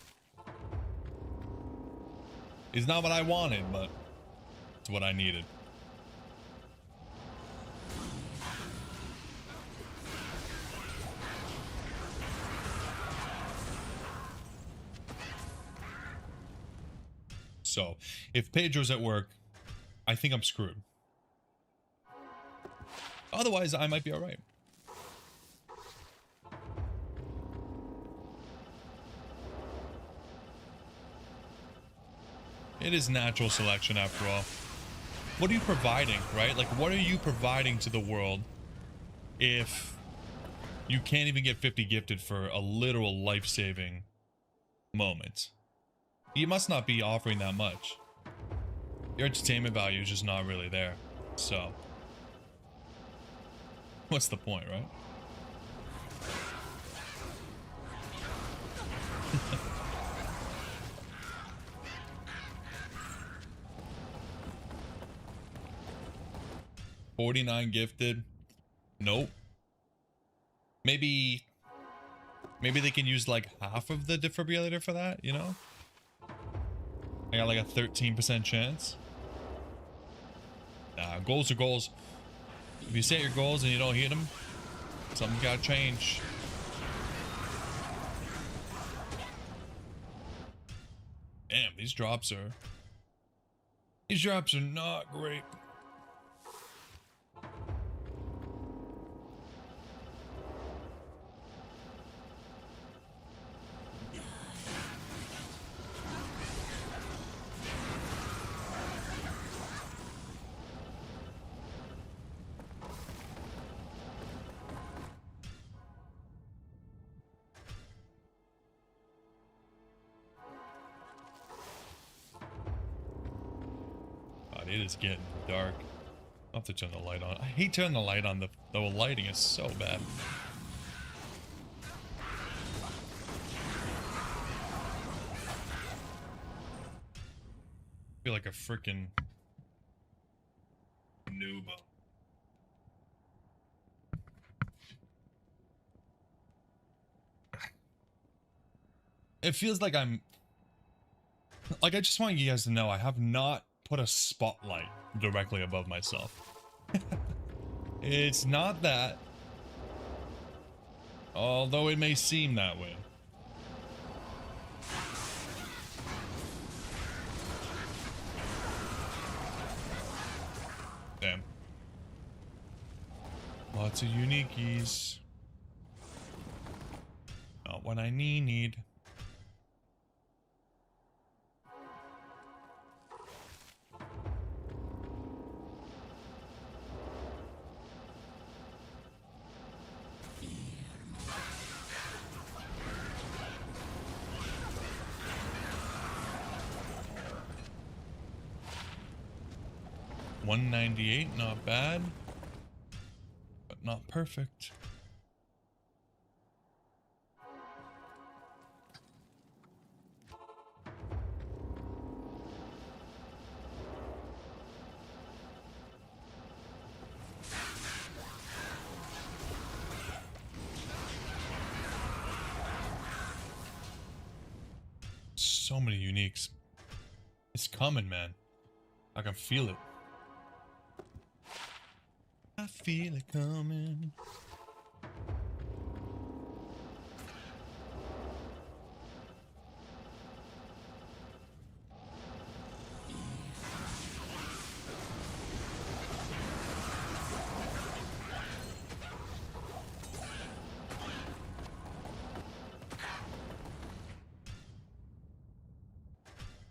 not what I wanted, but it's what I needed. So, if Pedro's at work, I think I'm screwed. Otherwise, I might be alright. It is natural selection after all. What are you providing, right? Like, what are you providing to the world if you can't even get 50 gifted for a literal life-saving moment? You must not be offering that much. Your entertainment value is just not really there. So, what's the point, right? $49 gifted. Nope. Maybe they can use like half of the defibrillator for that, you know? I got like a 13% chance. Nah, goals are goals. If you set your goals and you don't hit them, something's gotta change. Damn, these drops are not great. It is getting dark. I'll have to turn the light on. I hate turning the light on. The lighting is so bad. I feel like a freaking noob. it feels like I'm like, I just want you guys to know I have not put a spotlight directly above myself. It's not that, although it may seem that way. Damn. Lots of unikies. Not what I need. $198, not bad, but not perfect. So many uniques. It's coming, man. I can feel it. I feel it coming.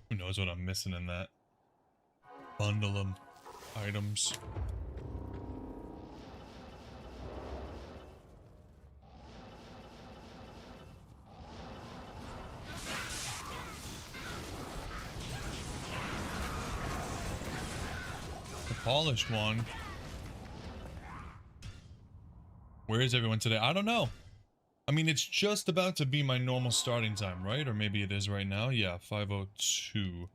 Who knows what I'm missing in that? Bundle of items. The polished one. Where is everyone today? I don't know. I mean, it's just about to be my normal starting time, right? Or maybe it is right now. Yeah, 5:02.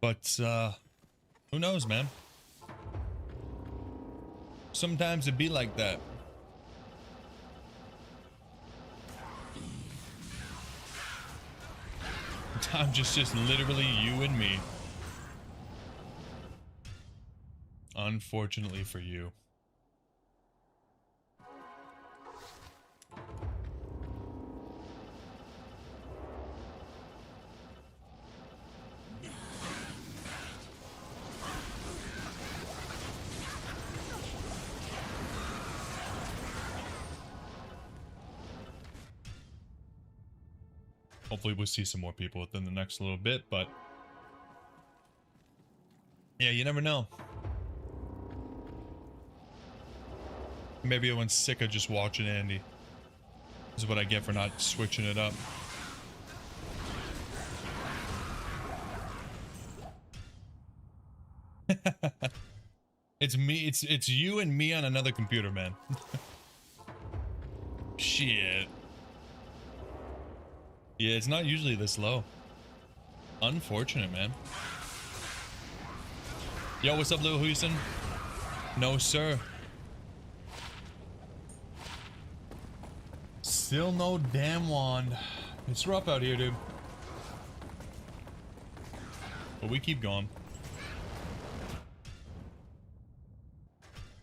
But, who knows, man? Sometimes it be like that. Time just literally you and me. Unfortunately for you. Hopefully we'll see some more people within the next little bit, but yeah, you never know. Maybe everyone's sick of just watching Andy. This is what I get for not switching it up. It's me, it's you and me on another computer, man. Shit. Yeah, it's not usually this low. Unfortunate, man. Yo, what's up, Lil Houston? No, sir. Still no damn wand. It's rough out here, dude. But we keep going.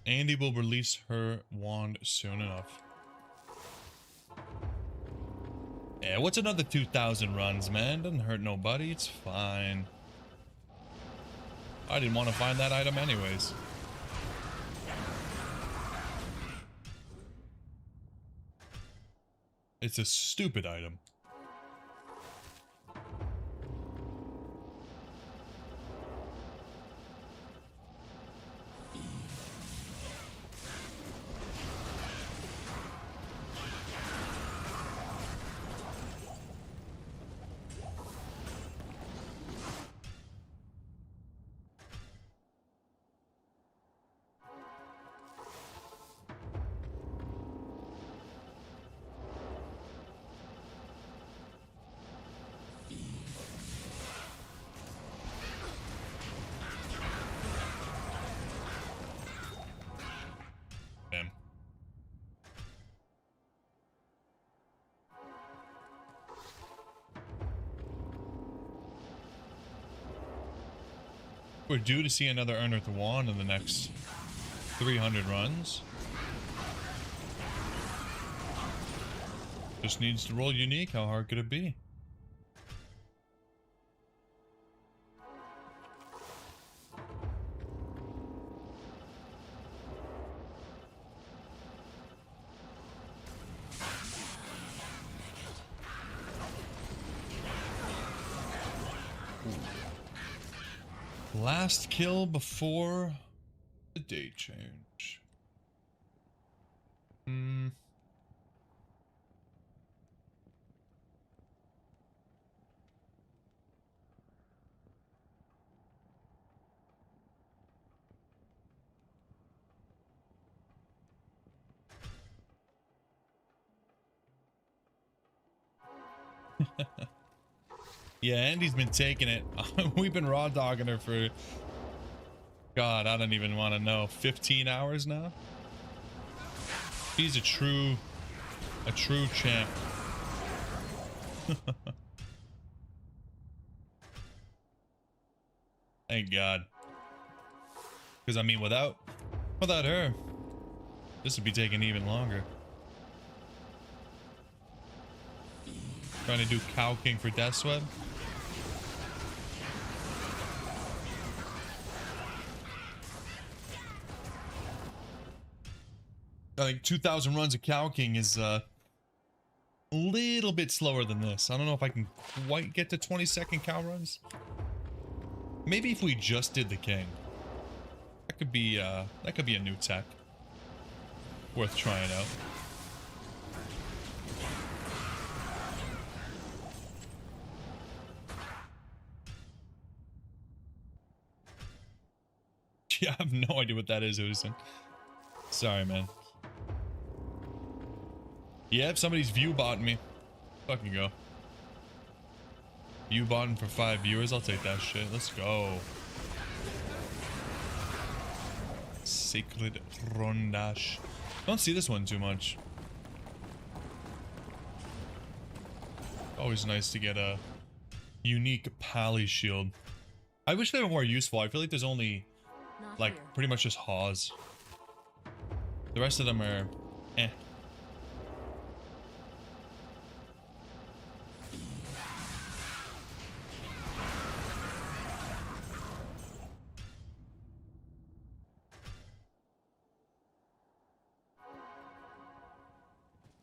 Andy will release her wand soon enough. Yeah, what's another 2,000 runs, man? Doesn't hurt nobody. It's fine. I didn't want to find that item anyways. It's a stupid item. We're due to see another Unearthed Wand in the next 300 runs. Just needs to roll unique. How hard could it be? Last kill before the day change. Yeah, Andy's been taking it. We've been raw dogging her for, God, I don't even want to know, 15 hours now. She's a true champ. Thank God. Because I mean, without her, this would be taking even longer. Trying to do Cow King for Death Sweat. I think 2,000 runs of Cow King is a little bit slower than this. I don't know if I can quite get to 20-second cow runs. Maybe if we just did the King. That could be a new tech. Worth trying out. Yeah, I have no idea what that is, Udison. Sorry, man. Yeah, if somebody's view botting me, fucking go. View botting for 5 viewers, I'll take that shit. Let's go. Sacred Rondash. Don't see this one too much. Always nice to get a unique pally shield. I wish they were more useful. I feel like there's only like pretty much just Haws. The rest of them are eh.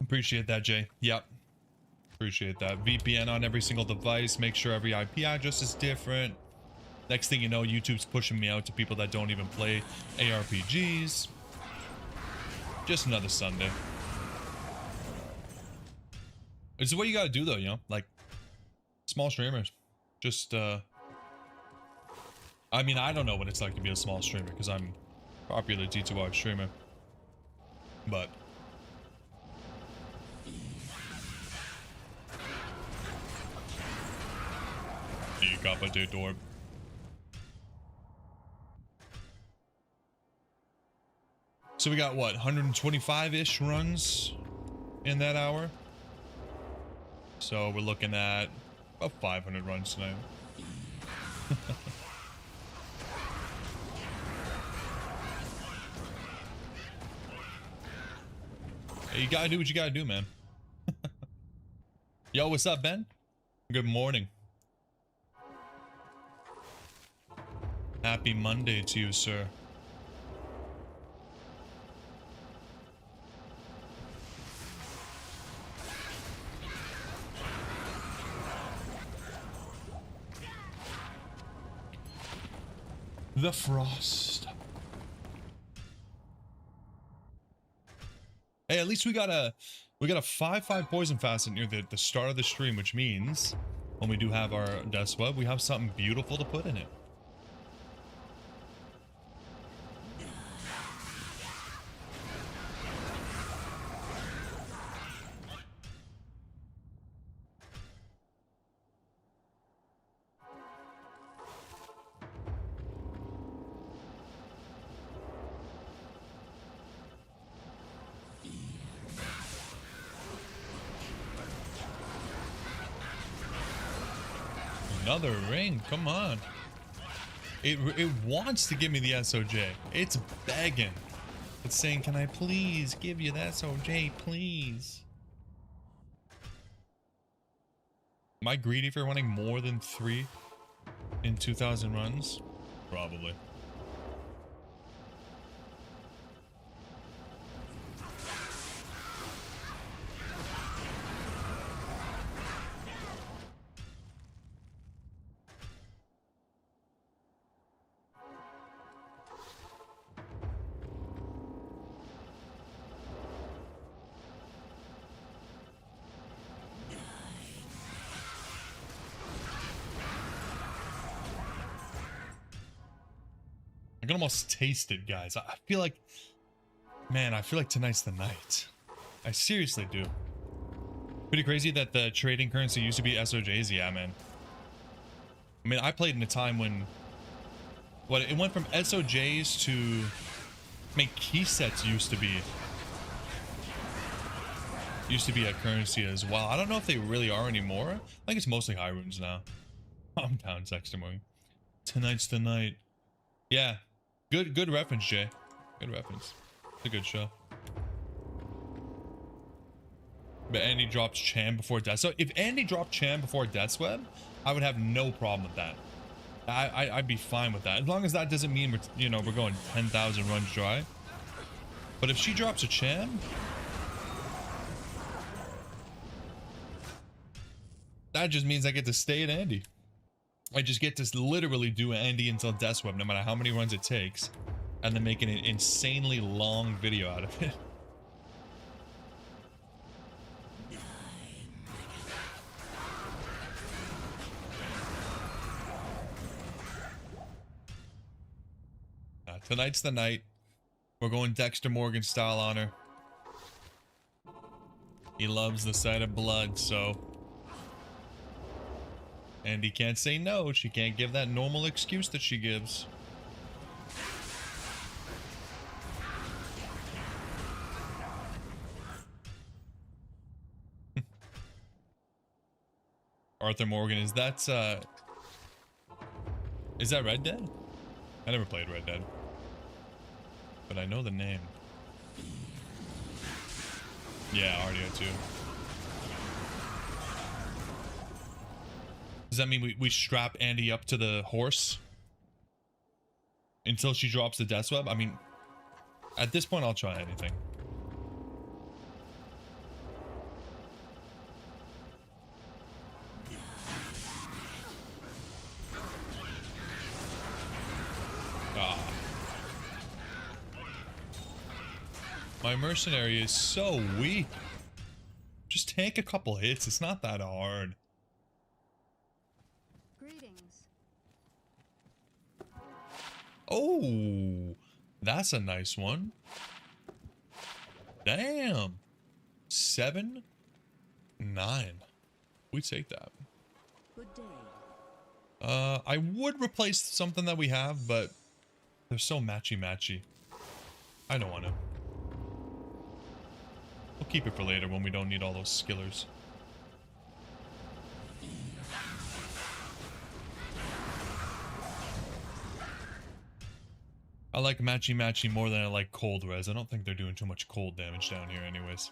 Appreciate that, Jay. Yep. Appreciate that. VPN on every single device. Make sure every IP address is different. Next thing you know, YouTube's pushing me out to people that don't even play ARPGs. Just another Sunday. It's what you gotta do though, you know? Like, small streamers. Just, I mean, I don't know what it's like to be a small streamer because I'm a popular D2R streamer. But... Decapitator. So we got what, 125-ish runs in that hour? So we're looking at about 500 runs tonight. Hey, you gotta do what you gotta do, man. Yo, what's up, Ben? Good morning. Happy Monday to you, sir. The frost. Hey, at least we got a 5/5 poison facet near the start of the stream, which means when we do have our death web, we have something beautiful to put in it. Another ring, come on. It wants to give me the SOJ. It's begging. It's saying, can I please give you the SOJ, please? Am I greedy for running more than 3 in 2,000 runs? Probably. I can almost taste it, guys. I feel like, man, I feel like tonight's the night. I seriously do. Pretty crazy that the trading currency used to be SOJs. Yeah, man. I mean, I played in a time when, what, it went from SOJs to, I mean, key sets used to be a currency as well. I don't know if they really are anymore. I think it's mostly high runes now. I'm down, Sexton. Tonight's the night. Yeah. Good reference, Jay. Good reference. It's a good show. But Andy drops Cham before Death. So if Andy dropped Cham before Death's Web, I would have no problem with that. I'd be fine with that. As long as that doesn't mean we're going 10,000 runs dry. But if she drops a Cham, that just means I get to stay at Andy. I just get to literally do Andy until Death's Web, no matter how many runs it takes, and then make an insanely long video out of it. Tonight's the night. We're going Dexter Morgan style on her. He loves the sight of blood, so... And he can't say no. She can't give that normal excuse that she gives. Arthur Morgan, is that Red Dead? I never played Red Dead, but I know the name. Yeah, RDO 2. Does that mean we strap Andy up to the horse until she drops the Death Web? I mean, at this point, I'll try anything. My mercenary is so weak. Just tank a couple hits. It's not that hard. Greetings. Oh, that's a nice one. Damn. 7, 9. We take that. Good day. I would replace something that we have, but they're so matchy-matchy. I don't want to. We'll keep it for later when we don't need all those skillers. I like matchy-matchy more than I like cold res. I don't think they're doing too much cold damage down here anyways.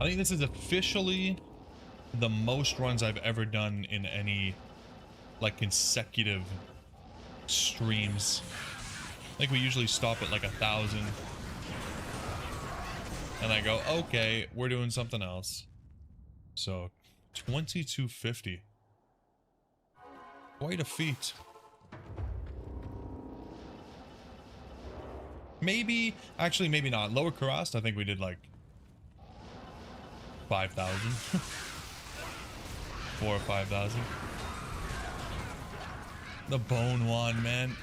I think this is officially the most runs I've ever done in any, like, consecutive streams. I think we usually stop at like 1,000. And I go, okay, we're doing something else. So, 2250. Quite a feat. Maybe, actually maybe not. Lower Karast, I think we did like 5,000. 4 or 5,000. The bone one, man.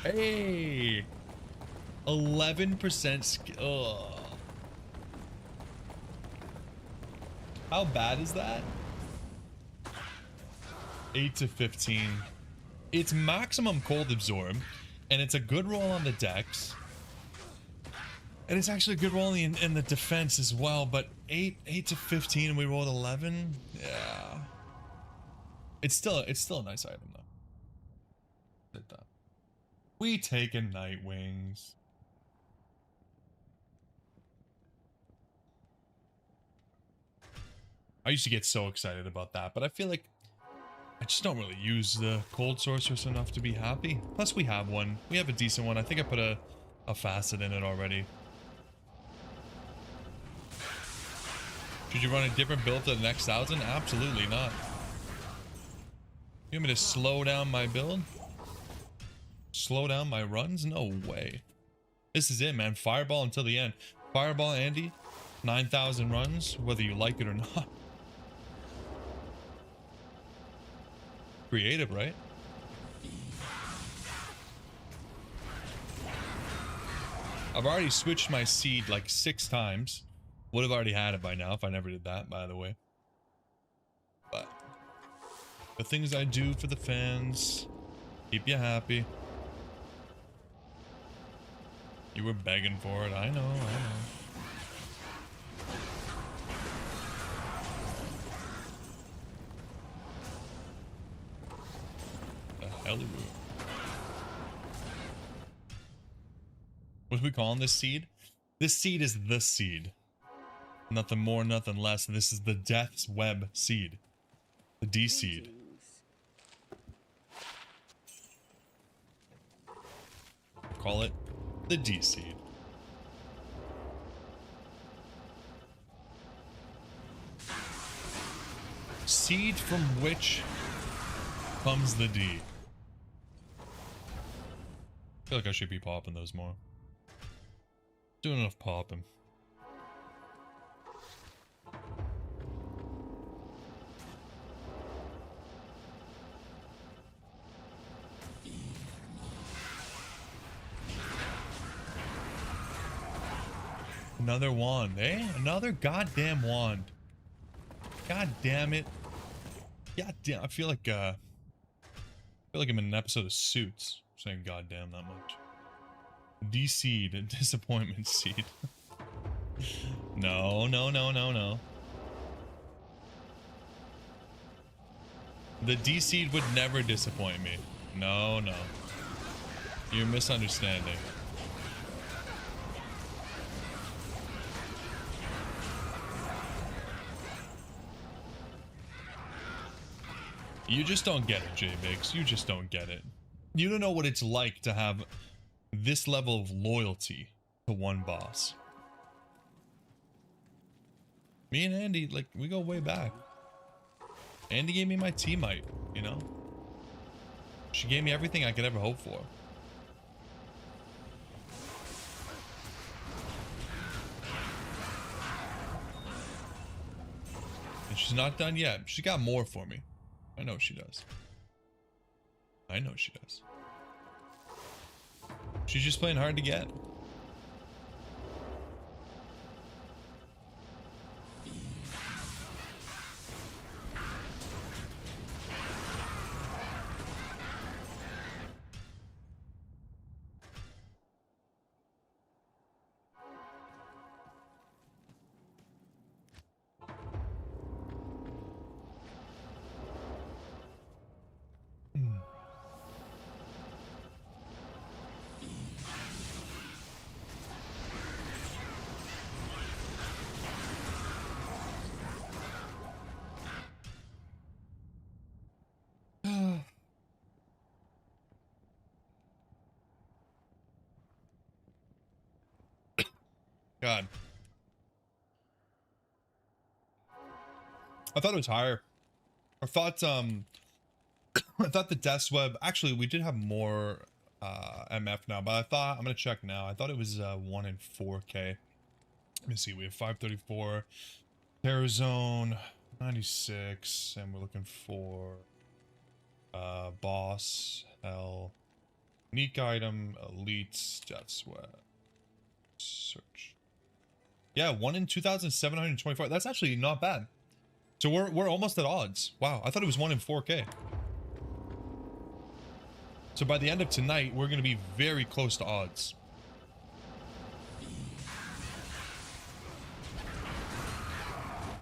Hey, 11% skill. How bad is that? 8 to 15. It's maximum cold absorb, and it's a good roll on the dex. And it's actually a good roll in the defense as well, but 8 to 15 and we rolled 11? Yeah. It's still a nice item though. We taking night wings. I used to get so excited about that, but I feel like I just don't really use the cold sorceress enough to be happy. Plus we have one. We have a decent one. I think I put a facet in it already. Should you run a different build to the next 1,000? Absolutely not. You want me to slow down my build? Slow down my runs? No way. This is it, man. Fireball until the end. Fireball, Andy. 9,000 runs, whether you like it or not. Creative, right? I've already switched my seed like 6 times. Would have already had it by now if I never did that, by the way. But the things I do for the fans keep you happy. You were begging for it. I know, I know. The hell are we? What are we calling this seed? This seed is the seed. Nothing more, nothing less. This is the Death's Web seed. The D seed. Call it the D seed. Seed from which comes the D. I feel like I should be popping those more. Doing enough popping. Another wand, eh? Another goddamn wand. God damn it. God damn, I feel like I'm in an episode of Suits saying goddamn that much. D seed, disappointment seed. No, no, no, no, no. The D seed would never disappoint me. No, no. You're misunderstanding. You just don't get it, J-Biggs. You just don't get it. You don't know what it's like to have this level of loyalty to one boss. Me and Andy, like, we go way back. Andy gave me my T-Mite, you know? She gave me everything I could ever hope for. And she's not done yet. She got more for me. I know she does. I know she does. She's just playing hard to get. God. I thought it was higher. I thought I thought the Death's Web, actually we did have more MF now, but I thought, I'm gonna check now. I thought it was 1 in 4K. Let me see, we have 534, Terror Zone 96, and we're looking for boss, hell, unique item, elite, Death's Web. Search. Yeah, 1 in 2,724. That's actually not bad. So we're almost at odds. Wow, I thought it was 1 in 4K. So by the end of tonight, we're going to be very close to odds.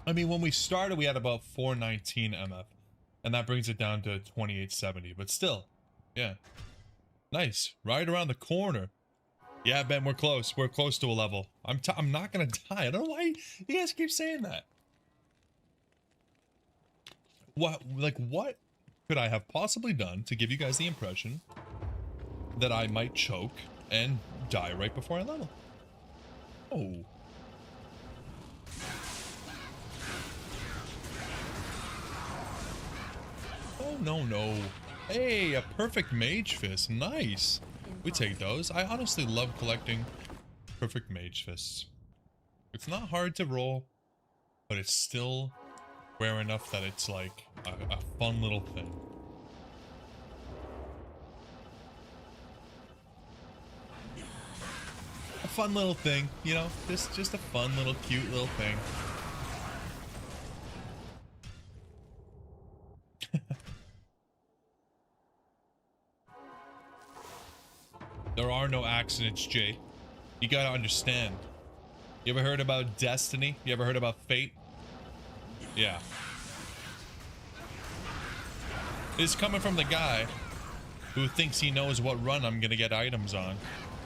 I mean, when we started, we had about 419 MF. And that brings it down to 2870. But still, yeah. Nice. Right around the corner. Yeah, Ben, we're close. We're close to a level. I'm not going to die. I don't know why you guys keep saying that. What could I have possibly done to give you guys the impression that I might choke and die right before I level? Oh. Oh, no. Hey, a perfect mage fist. Nice. We take those. I honestly love collecting perfect mage fists. It's not hard to roll, but it's still rare enough that it's like a fun little thing. A fun little thing, you know, just a fun little cute little thing. There are no accidents, Jay. You gotta understand. You ever heard about destiny? You ever heard about fate? Yeah. It's coming from the guy who thinks he knows what run I'm gonna get items on.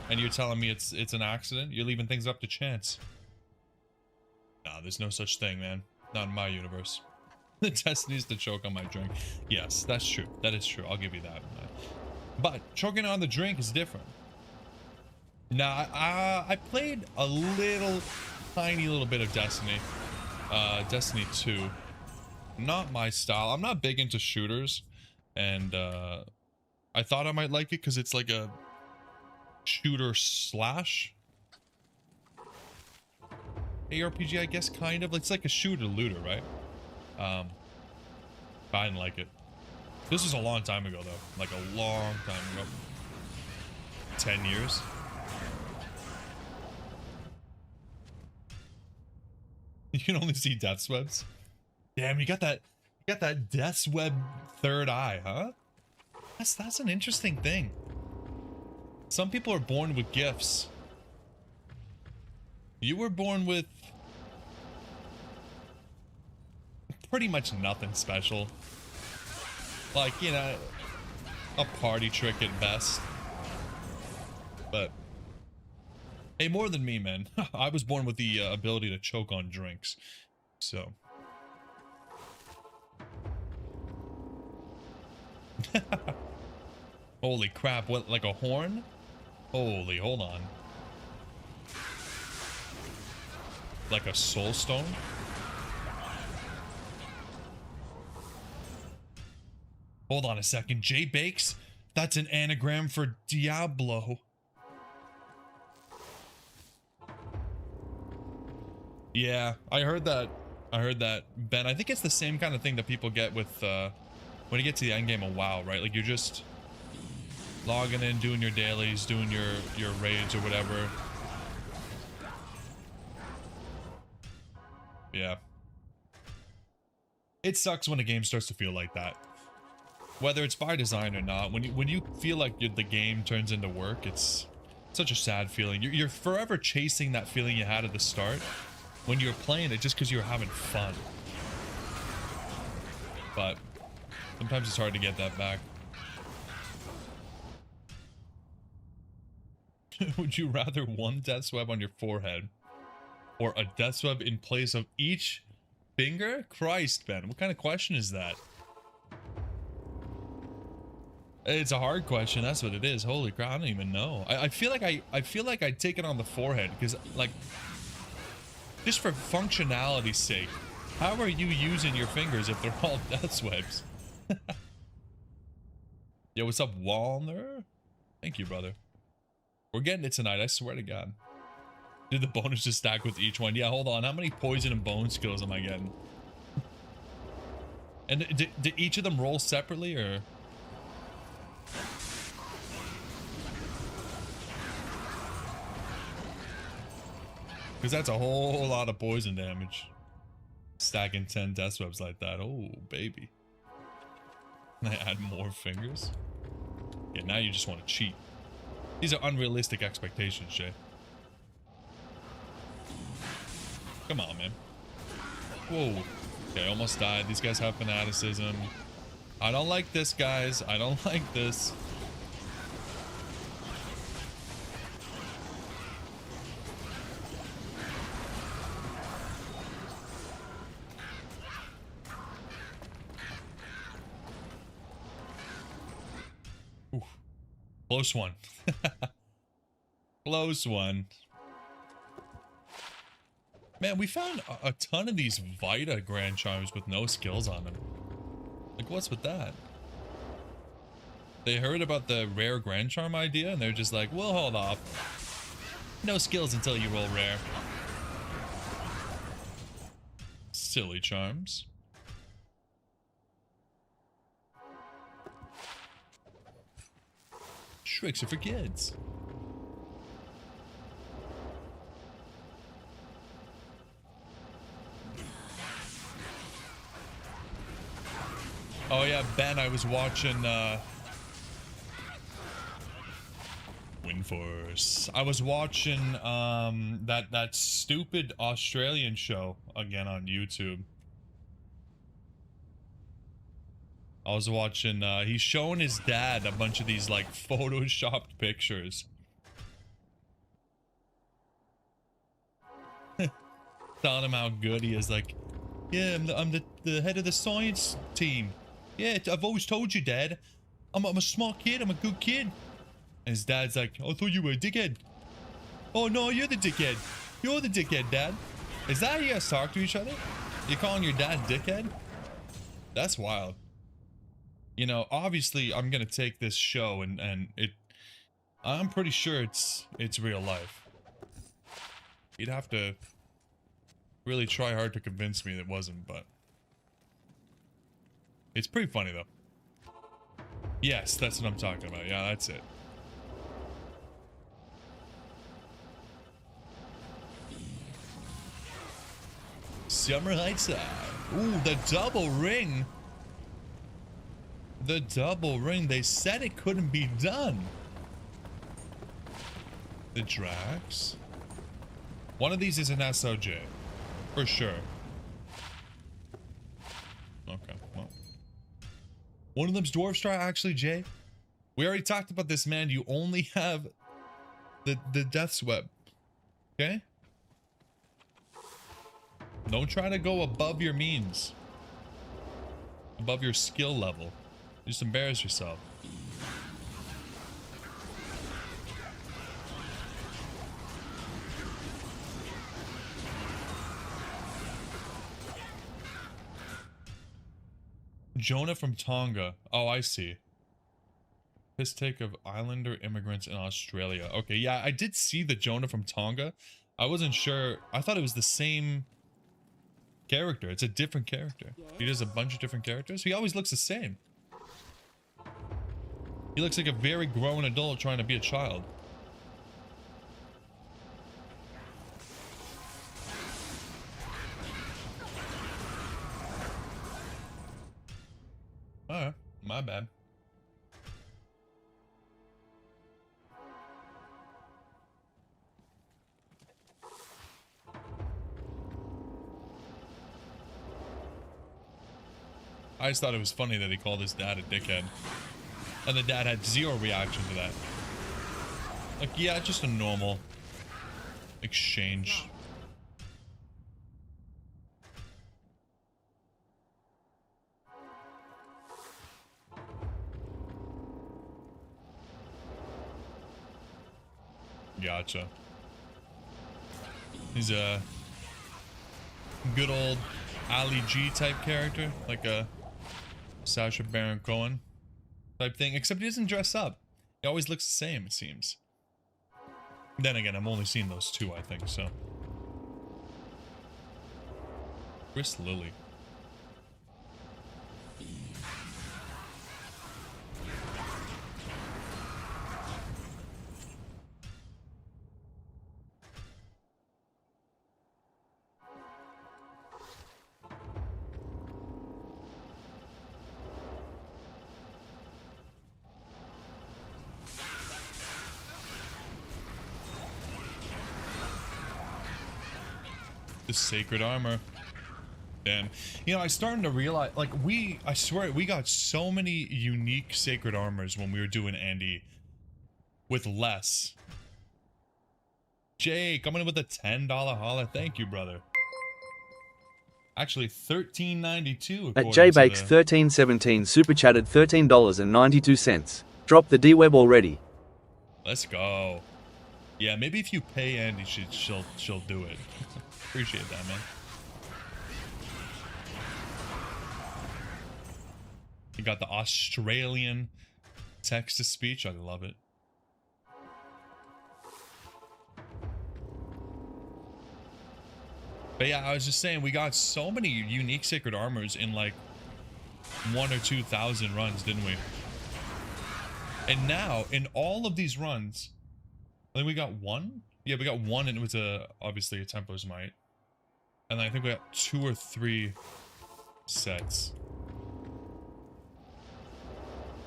And you're telling me it's an accident? You're leaving things up to chance. Nah, there's no such thing, man. Not in my universe. The destiny's to choke on my drink. Yes, that's true. That is true. I'll give you that. But choking on the drink is different. Now, I played a tiny little bit of Destiny. Destiny 2. Not my style. I'm not big into shooters. And I thought I might like it because it's like a shooter slash ARPG, I guess, kind of. It's like a shooter looter, right? But I didn't like it. This was a long time ago, though. Like a long time ago. 10 years. You can only see death's webs. Damn, you got that death's web third eye, huh? That's an interesting thing. Some people are born with gifts. You were born with pretty much nothing special. Like, you know, a party trick at best. But hey, more than me, man. I was born with the ability to choke on drinks. So. Holy crap, what, like a horn? Holy, hold on. Like a soul stone? Hold on a second. J Bakes? That's an anagram for Diablo. Yeah, I heard that. Ben, I think it's the same kind of thing that people get with when you get to the end game of WoW, right? Like you're just logging in, doing your dailies, doing your raids or whatever. Yeah. It sucks when a game starts to feel like that. Whether it's by design or not, when you feel like the game turns into work, it's such a sad feeling. You're forever chasing that feeling you had at the start when you're playing it just because you're having fun. But sometimes it's hard to get that back. Would you rather one death web on your forehead or a death web in place of each finger? Christ, Ben, what kind of question is that? It's a hard question. That's what it is. Holy crap, I don't even know. I feel like I'd take it on the forehead because, like, just for functionality's sake, how are you using your fingers if they're all death webs? Yo, what's up, Walner? Thank you, brother. We're getting it tonight, I swear to God. Did the bonus just stack with each one? Yeah, hold on. How many poison and bone skills am I getting? And did each of them roll separately, or? Because that's a whole lot of poison damage. stacking 10 death webs like that. Oh, baby. They add more fingers? Yeah, now you just want to cheat. These are unrealistic expectations, Jay. Come on, man. Whoa. Okay, almost died. These guys have fanaticism. I don't like this, guys. I don't like this. Ooh. Close one. Close one. Man, we found a ton of these Vita Grand Charms with no skills on them. Like, what's with that? They heard about the rare Grand Charm idea, and they're just like, we'll hold off. No skills until you roll rare. Silly charms. Tricks are for kids. Oh yeah, Ben, I was watching Windforce. I was watching that stupid Australian show again on YouTube. I was watching he's showing his dad a bunch of these like photoshopped pictures. Telling him how good he is, like, yeah, I'm the head of the science team. Yeah, I've always told you, Dad. I'm a smart kid. I'm a good kid. And his dad's like, I thought you were a dickhead. Oh, no, you're the dickhead. You're the dickhead, Dad. Is that how you guys talk to each other? You calling your dad dickhead? That's wild. You know, obviously, I'm going to take this show and I'm pretty sure it's real life. You'd have to really try hard to convince me that it wasn't, but it's pretty funny though. Yes, that's what I'm talking about. Yeah, that's it. Summer Heights Side. Ooh, the double ring. The double ring. They said it couldn't be done. The Drax. One of these is an SOJ. For sure. Okay, well. One of them's Dwarf Star, actually, Jay. We already talked about this, man. You only have the Death's Web. Okay? Don't try to go above your means. Above your skill level. Just embarrass yourself. Jonah from Tonga. Oh, I see. Piss take of Islander immigrants in Australia. Okay, yeah, I did see the Jonah from Tonga. I wasn't sure. I thought it was the same character. It's a different character. He does a bunch of different characters. He always looks the same. He looks like a very grown adult trying to be a child. Alright, my bad. I just thought it was funny that he called his dad a dickhead. And the dad had zero reaction to that. Like, yeah, just a normal exchange. Gotcha. He's a good old Ali G type character, like a Sacha Baron Cohen type thing, except he doesn't dress up. He always looks the same, it seems. Then again, I'm only seeing those two, I think, so. Chris Lilly. The sacred armor. Damn. You know, I starting to realize, like, I swear, we got so many unique sacred armors when we were doing Andy with less. Jay, coming in with a $10 holla. Thank you, brother. Actually, $13.92. At JBakes1317 super chatted $13.92. Drop the D-Web already. Let's go. Yeah, maybe if you pay Andy, she'll do it. Appreciate that, man. You got the Australian text-to-speech. I love it. But yeah, I was just saying, we got so many unique sacred armors in like 1,000 or 2,000 runs, didn't we? And now, in all of these runs, I think we got one? Yeah, we got one, and it was obviously a Templar's Might. And then I think we got 2 or 3 sets.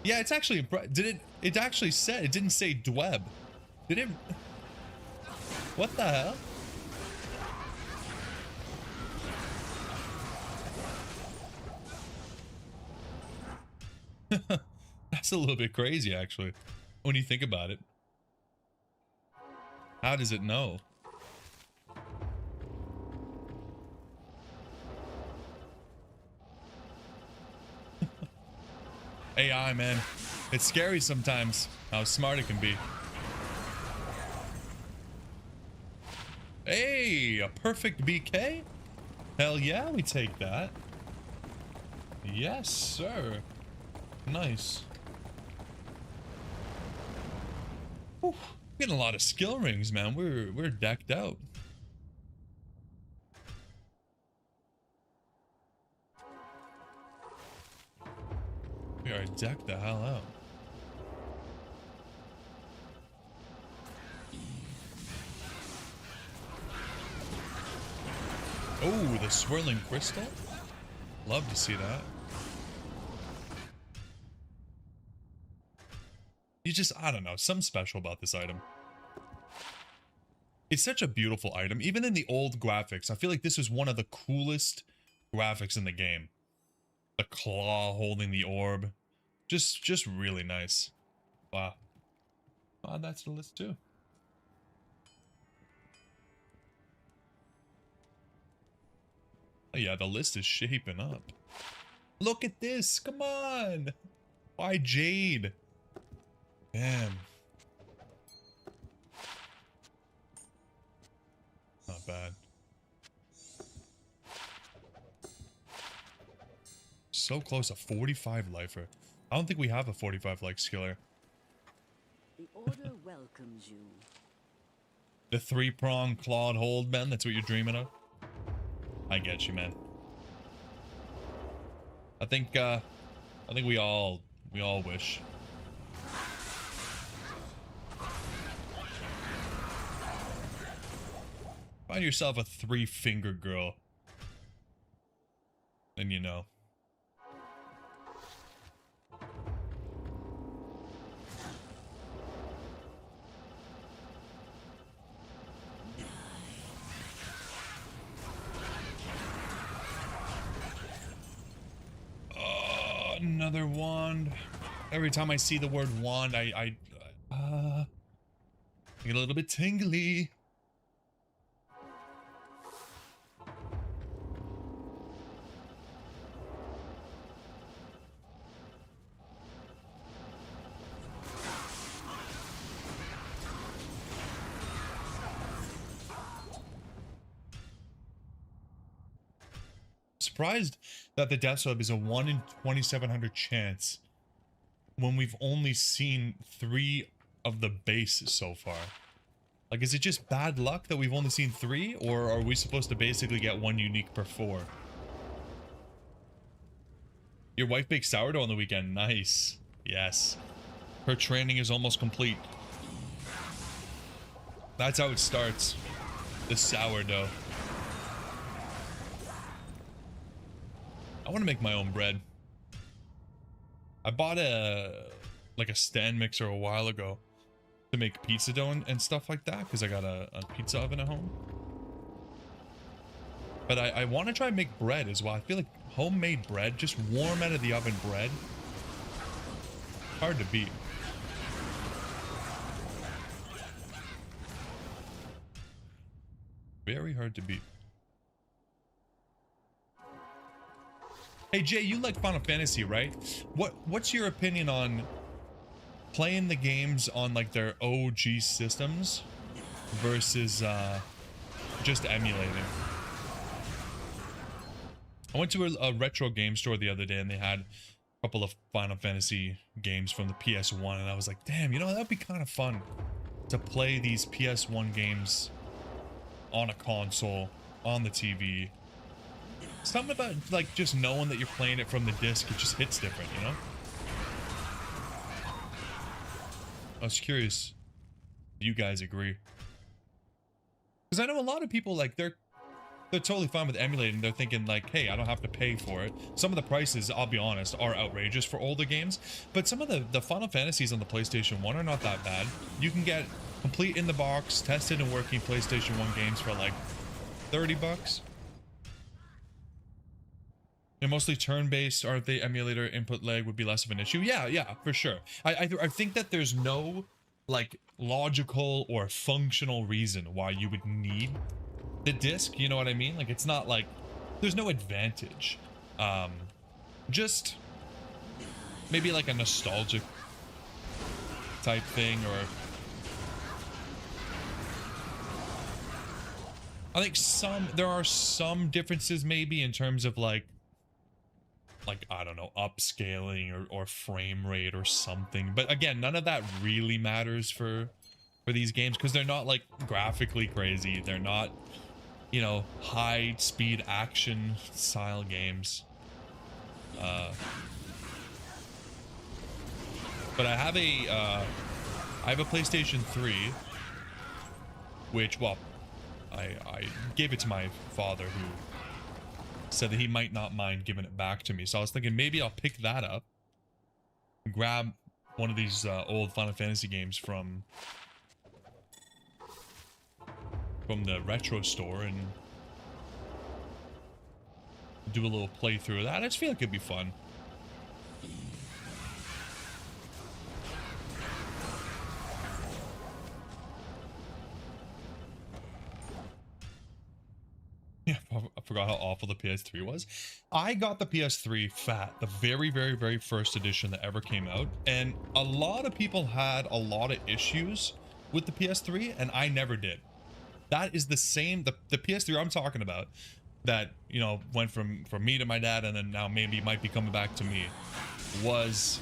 Yeah, it's actually, it actually said, it didn't say Dweb. Did it? What the hell? That's a little bit crazy, actually, when you think about it. How does it know? AI, man. It's scary sometimes how smart it can be. Hey, a perfect BK? Hell yeah, we take that. Yes, sir. Nice. Whew, getting a lot of skill rings, man. We're decked out. We are decked the hell out. Oh, the swirling crystal. Love to see that. I don't know, something special about this item. It's such a beautiful item. Even in the old graphics, I feel like this is one of the coolest graphics in the game. The claw holding the orb. Just really nice. Wow. Oh, that's the list too. Oh yeah, the list is shaping up. Look at this, come on! Why Jade? Damn. Not bad. So close, a 45 lifer. I don't think we have a 45 like skiller. The order welcomes you. The 3-prong clawed hold, man. That's what you're dreaming of. I get you, man. I think we all wish. Find yourself a 3-finger girl. And you know. Another wand. Every time I see the word wand, I get a little bit tingly. Surprised that the death sub is a 1 in 2,700 chance when we've only seen 3 of the base so far. Like, is it just bad luck that we've only seen 3, or are we supposed to basically get 1 unique per 4? Your wife baked sourdough on the weekend. Nice. Yes. Her training is almost complete. That's how it starts. The sourdough. I want to make my own bread. I bought a stand mixer a while ago to make pizza dough and stuff like that, because I got a pizza oven at home. But I want to try and make bread as well. I feel like homemade bread, just warm out of the oven bread, hard to beat. Very hard to beat. Hey Jay, you like Final Fantasy, right? What's your opinion on playing the games on like their OG systems versus just emulating? I went to a retro game store the other day and they had a couple of Final Fantasy games from the PS1 and I was like, damn, you know, that'd be kind of fun to play these PS1 games on a console, on the TV. Something about like just knowing that you're playing it from the disc, it just hits different, you know? I was curious if you guys agree. Because I know a lot of people, like, they're totally fine with emulating. They're thinking like, hey, I don't have to pay for it. Some of the prices, I'll be honest, are outrageous for older games. But some of the Final Fantasies on the PlayStation 1 are not that bad. You can get complete in the box, tested and working PlayStation 1 games for like 30 bucks. They're mostly turn-based, aren't they? Emulator input lag would be less of an issue. Yeah, for sure. I think that there's no like logical or functional reason why you would need the disc, you know what I mean? Like, it's not like there's no advantage. Just maybe like a nostalgic type thing, or I think there are some differences maybe in terms of like I don't know, upscaling or frame rate or something. But again, none of that really matters for these games because they're not like graphically crazy. They're not, you know, high speed action style games. But I have a PlayStation 3, which, well, I gave it to my father, who said that he might not mind giving it back to me. So I was thinking maybe I'll pick that up, grab one of these old Final Fantasy games from the retro store and do a little playthrough of that. I just feel like it'd be fun. Yeah, I forgot how awful the PS3 was. I got the PS3 fat, the very, very, very first edition that ever came out. And a lot of people had a lot of issues with the PS3, and I never did. That is the same, the PS3 I'm talking about, that, you know, went from me to my dad and then now maybe might be coming back to me, was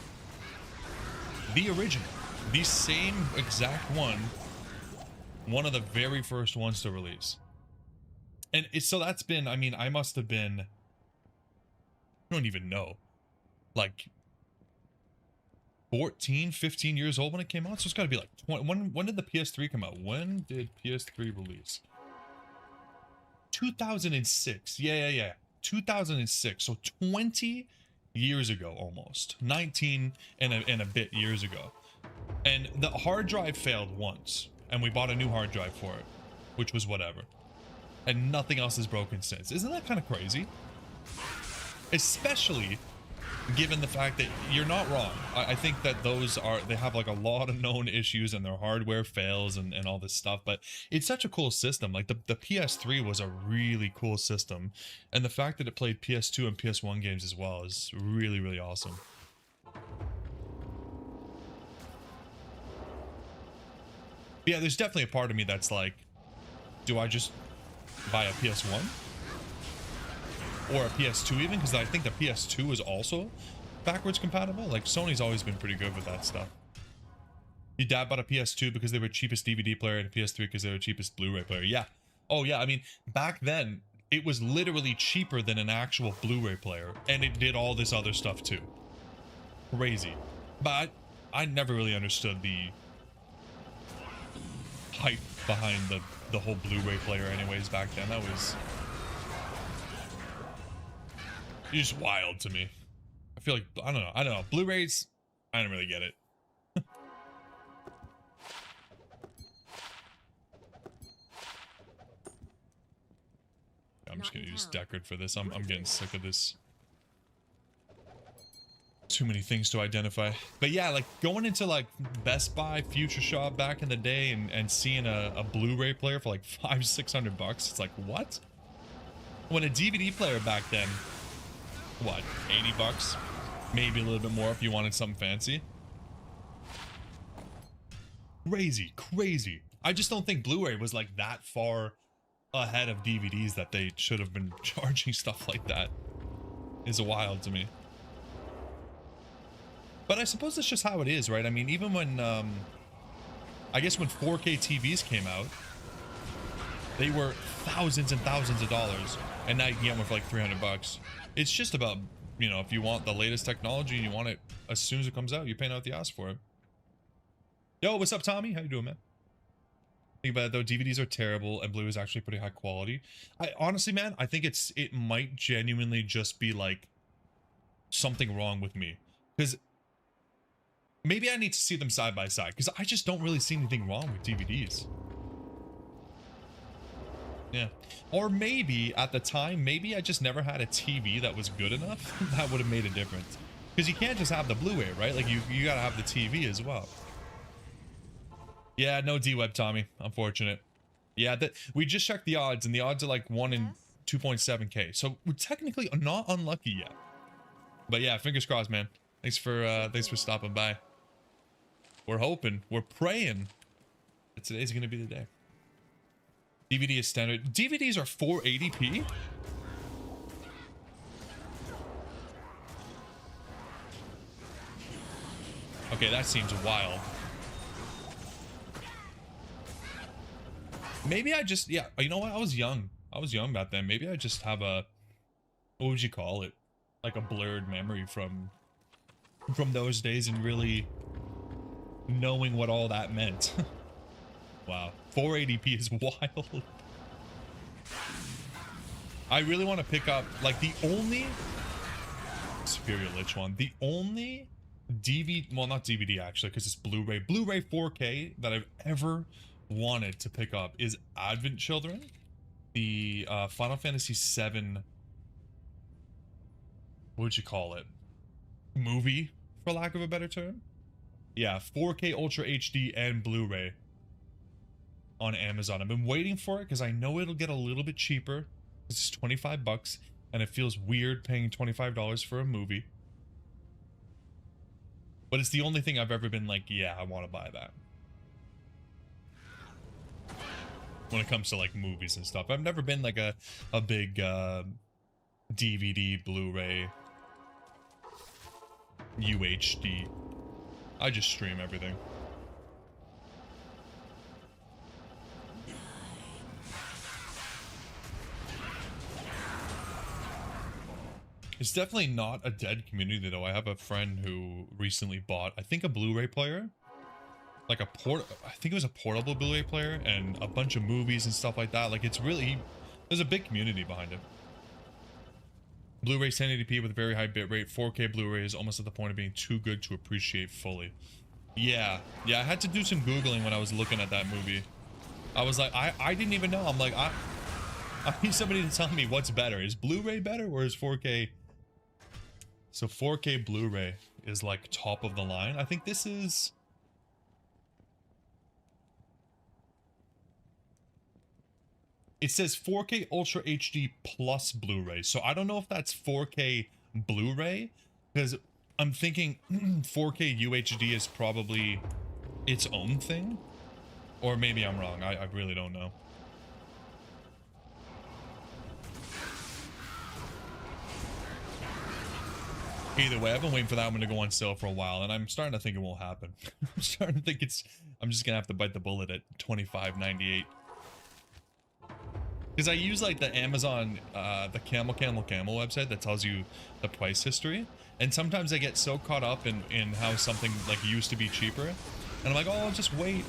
the original. The same exact one of the very first ones to release. And so that's been, I mean, I must have been, I don't even know, like 14, 15 years old when it came out. So it's got to be like 20. When did the PS3 come out? When did PS3 release? 2006. Yeah. 2006. So 20 years ago, almost 19 and a bit years ago. And the hard drive failed once, and we bought a new hard drive for it, which was whatever. And nothing else is broken since. Isn't that kind of crazy? Especially given the fact that you're not wrong. I think that they have like a lot of known issues and their hardware fails and all this stuff, but it's such a cool system. Like the PS3 was a really cool system, and the fact that it played PS2 and PS1 games as well is really, really awesome. But yeah, there's definitely a part of me that's like, do I just buy a PS1 or a PS2 even, because I think the PS2 is also backwards compatible. Like, Sony's always been pretty good with that stuff. Your dad bought a PS2 because they were cheapest DVD player, and a PS3 because they were cheapest Blu-ray player. Yeah. Oh yeah, I mean, back then it was literally cheaper than an actual Blu-ray player, and it did all this other stuff too. Crazy. But I never really understood the hype behind the whole Blu-ray player anyways back then. That was just wild to me. I feel like, I don't know. Blu-rays, I don't really get it. I'm just Not gonna in use town. Deckard for this. I'm getting sick of this. Too many things to identify. But yeah, like going into like Best Buy, Future Shop back in the day and seeing a Blu-ray player for like $500-600, it's like, what? When a DVD player back then, what, $80? Maybe a little bit more if you wanted something fancy. Crazy, crazy. I just don't think Blu-ray was like that far ahead of DVDs that they should have been charging stuff like that. Is wild to me. But I suppose that's just how it is, right? I mean, even when, I guess when 4K TVs came out, they were thousands and thousands of dollars, and now you can get one for like $300. It's just about, you know, if you want the latest technology and you want it as soon as it comes out, you're paying out the ass for it. Yo, what's up, Tommy? How you doing, man? Think about it though, DVDs are terrible and Blu is actually pretty high quality. I honestly, man, I think it might genuinely just be like something wrong with me, because maybe I need to see them side by side, because I just don't really see anything wrong with DVDs. Yeah. Or maybe at the time, maybe I just never had a TV that was good enough that would have made a difference. Because you can't just have the Blu-ray, right? Like you gotta have the TV as well. Yeah, no D-Web, Tommy. Unfortunate. Yeah, we just checked the odds, and the odds are like 1 in 2.7K. So we're technically not unlucky yet. But yeah, fingers crossed, man. Thanks for stopping by. We're hoping, we're praying that today's gonna be the day. DVD is standard. DVDs are 480p. Okay, that seems wild. Maybe I just, yeah, you know what? I was young back then. Maybe I just have a, what would you call it? Like a blurred memory from those days and really knowing what all that meant. Wow, 480p is wild. I really want to pick up, like, the only Superior Lich one, the only DVD, well, not DVD actually, because it's Blu-ray 4K that I've ever wanted to pick up is Advent Children, the Final Fantasy VII, what would you call it, movie, for lack of a better term. Yeah, 4K Ultra HD and Blu-ray on Amazon. I've been waiting for it because I know it'll get a little bit cheaper. It's $25 and it feels weird paying $25 for a movie. But it's the only thing I've ever been like, yeah, I want to buy that. When it comes to like movies and stuff. I've never been like a big DVD, Blu-ray, UHD. I just stream everything. It's definitely not a dead community though. I have a friend who recently bought, I think, a Blu-ray player. Like I think it was a portable Blu-ray player and a bunch of movies and stuff like that. Like it's really, there's a big community behind it. Blu-ray 1080p with very high bitrate. 4K Blu-ray is almost at the point of being too good to appreciate fully. Yeah, I had to do some Googling when I was looking at that movie. I was like, I didn't even know. I'm like, I need somebody to tell me what's better. Is Blu-ray better or is 4K? So 4K Blu-ray is like top of the line. I think this is... It says 4K Ultra HD plus Blu-ray. So I don't know if that's 4K Blu-ray, because I'm thinking 4K UHD is probably its own thing. Or maybe I'm wrong. I really don't know. Either way, I've been waiting for that one to go on sale for a while, and I'm starting to think it won't happen. I'm starting to think I'm just gonna have to bite the bullet at $25.98. Because I use like the Amazon, the Camel website that tells you the price history. And sometimes I get so caught up in how something like used to be cheaper. And I'm like, oh, I'll just wait.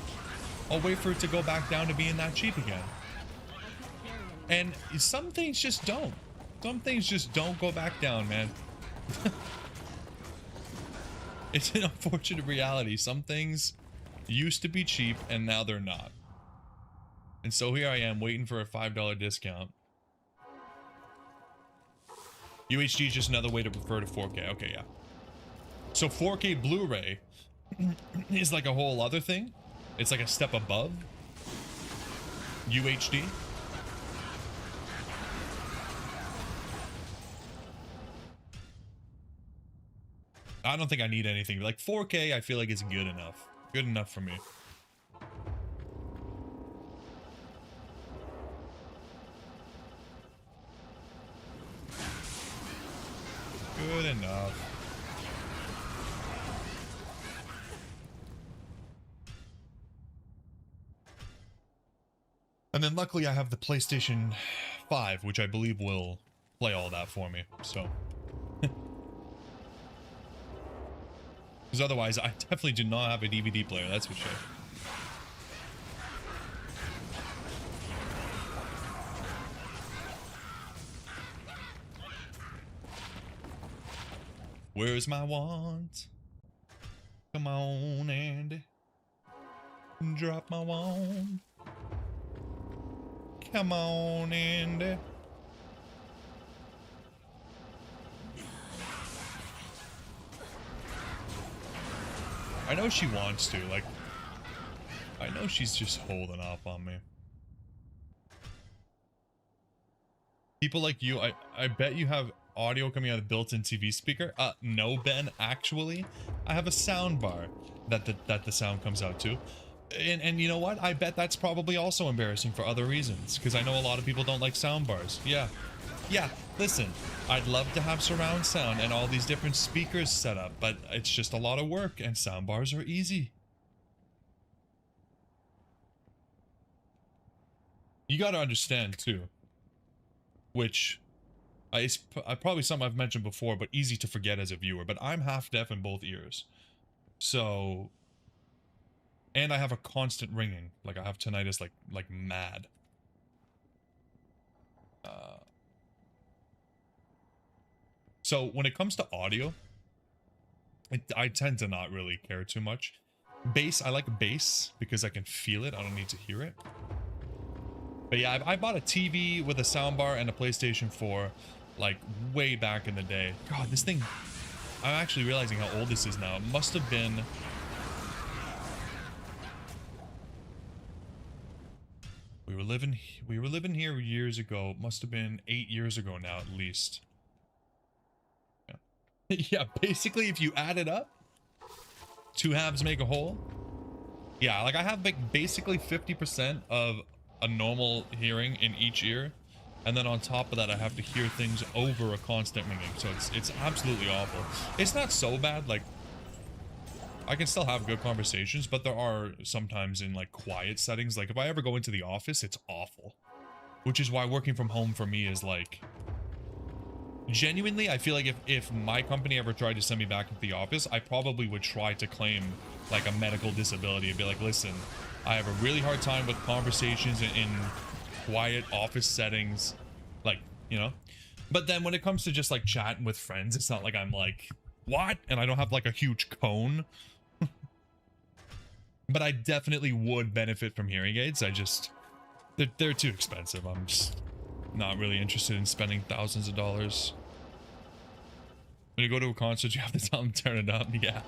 I'll wait for it to go back down to being that cheap again. And some things just don't. Some things just don't go back down, man. It's an unfortunate reality. Some things used to be cheap and now they're not. And so here I am waiting for a $5 discount. UHD is just another way to refer to 4K. Okay, yeah. So 4K Blu-ray is like a whole other thing. It's like a step above UHD. I don't think I need anything. Like 4K, I feel like it's good enough. Good enough for me. Good enough. And then luckily I have the PlayStation 5, which I believe will play all that for me. So. Because otherwise, I definitely do not have a DVD player, that's for sure. Where's my wand? Come on, Andy. Drop my wand. Come on, Andy. I know she wants to, like, I know she's just holding up on me. People like you, I bet you have audio coming out of the built-in TV speaker. No, Ben, actually, I have a sound bar that the sound comes out to. And you know what? I bet that's probably also embarrassing for other reasons, because I know a lot of people don't like sound bars. Yeah. Yeah, listen, I'd love to have surround sound and all these different speakers set up, but it's just a lot of work, and sound bars are easy. You gotta understand, too, which is probably something I've mentioned before, but easy to forget as a viewer, but I'm half deaf in both ears. So, and I have a constant ringing, like I have tinnitus like mad. So when it comes to audio, I tend to not really care too much. Bass, I like bass because I can feel it. I don't need to hear it. But yeah, I bought a TV with a soundbar and a PlayStation 4 like way back in the day. God, this thing, I'm actually realizing how old this is now. It must have been... We were living here years ago. It must have been 8 years ago now, at least. Yeah, basically, if you add it up, two halves make a whole. Yeah, like I have like basically 50% of a normal hearing in each ear, and then on top of that, I have to hear things over a constant ringing. So it's absolutely awful. It's not so bad. Like I can still have good conversations, but there are sometimes in like quiet settings. Like if I ever go into the office, it's awful. Which is why working from home for me is like... Genuinely, I feel like if my company ever tried to send me back into the office, I probably would try to claim like a medical disability and be like, listen, I have a really hard time with conversations in quiet office settings, like, you know. But then when it comes to just like chatting with friends, it's not like I'm like, what? And I don't have like a huge cone. But I definitely would benefit from hearing aids. I just, they're too expensive. I'm just not really interested in spending thousands of dollars. When you go to a concert, you have to tell them to turn it up. Yeah.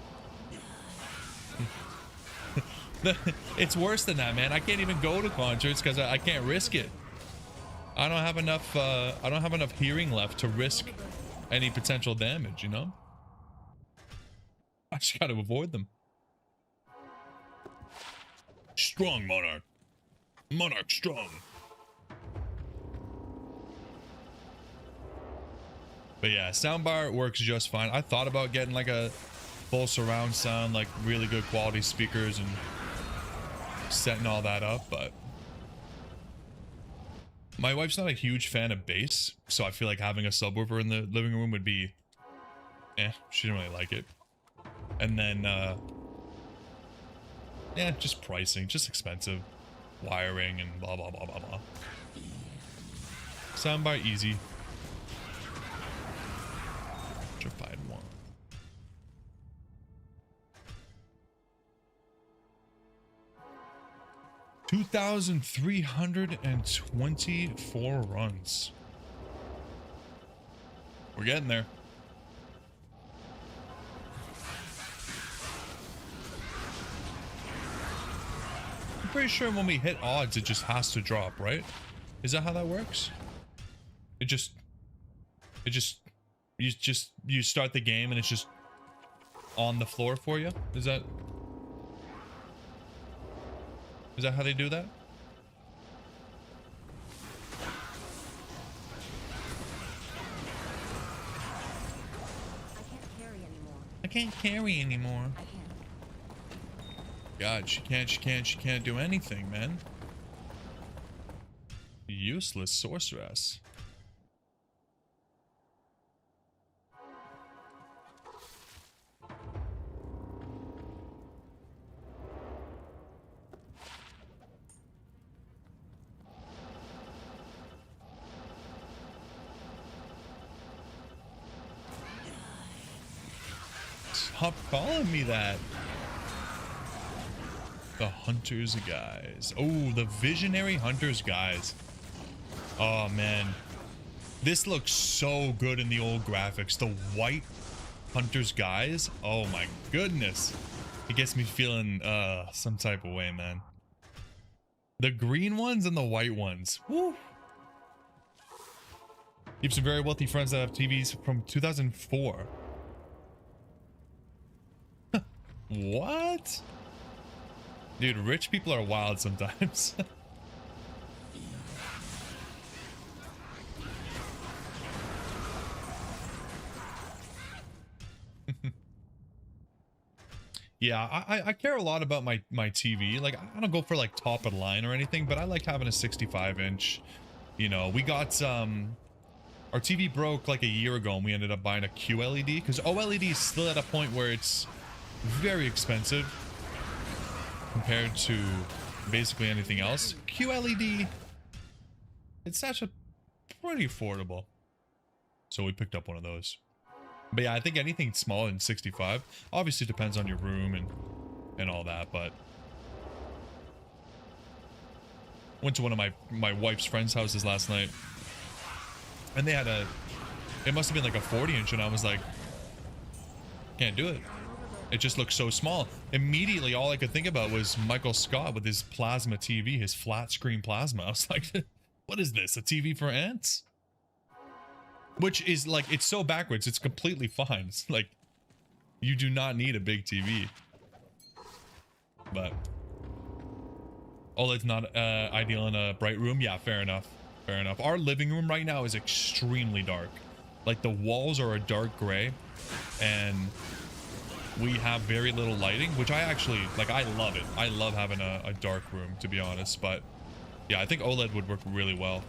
It's worse than that, man. I can't even go to concerts because I can't risk it. I don't have enough hearing left to risk any potential damage, you know? I just got to avoid them. Strong, Monarch. Monarch strong. But yeah, soundbar works just fine. I thought about getting like a full surround sound, like really good quality speakers and setting all that up, but my wife's not a huge fan of bass, so I feel like having a subwoofer in the living room would be she didn't really like it. And then yeah, just pricing, just expensive wiring and blah blah blah blah blah. Soundbar easy. Petrified one. $2,324 runs. We're getting there. I'm pretty sure when we hit odds, it just has to drop, right? Is that how that works? You start the game and it's just on the floor for you? Is that how they do that? I can't carry anymore. I can't. God, she can't do anything, man. Useless sorceress. Stop calling me that. The Hunters guys. Oh, the Visionary Hunters guys. Oh, man. This looks so good in the old graphics. The white Hunters guys. Oh, my goodness. It gets me feeling some type of way, man. The green ones and the white ones. Woo. You have some very wealthy friends that have TVs from 2004. What? Dude, rich people are wild sometimes. Yeah, I care a lot about my TV. Like, I don't go for like top of the line or anything, but I like having a 65-inch. You know, we got our TV broke like a year ago and we ended up buying a QLED because OLED is still at a point where it's very expensive compared to basically anything else. QLED, it's actually pretty affordable. So we picked up one of those. But yeah, I think anything smaller than 65 obviously depends on your room and all that, but went to one of my wife's friends' houses last night and they had it must have been like a 40-inch and I was like, can't do it. It just looks so small. Immediately, all I could think about was Michael Scott with his plasma TV, his flat screen plasma. I was like, what is this? A TV for ants? Which is like, it's so backwards. It's completely fine. It's like, you do not need a big TV. But OLED's not ideal in a bright room. Yeah, fair enough. Fair enough. Our living room right now is extremely dark. Like the walls are a dark gray and we have very little lighting, which I actually, like, I love it. I love having a dark room, to be honest. But yeah, I think OLED would work really well.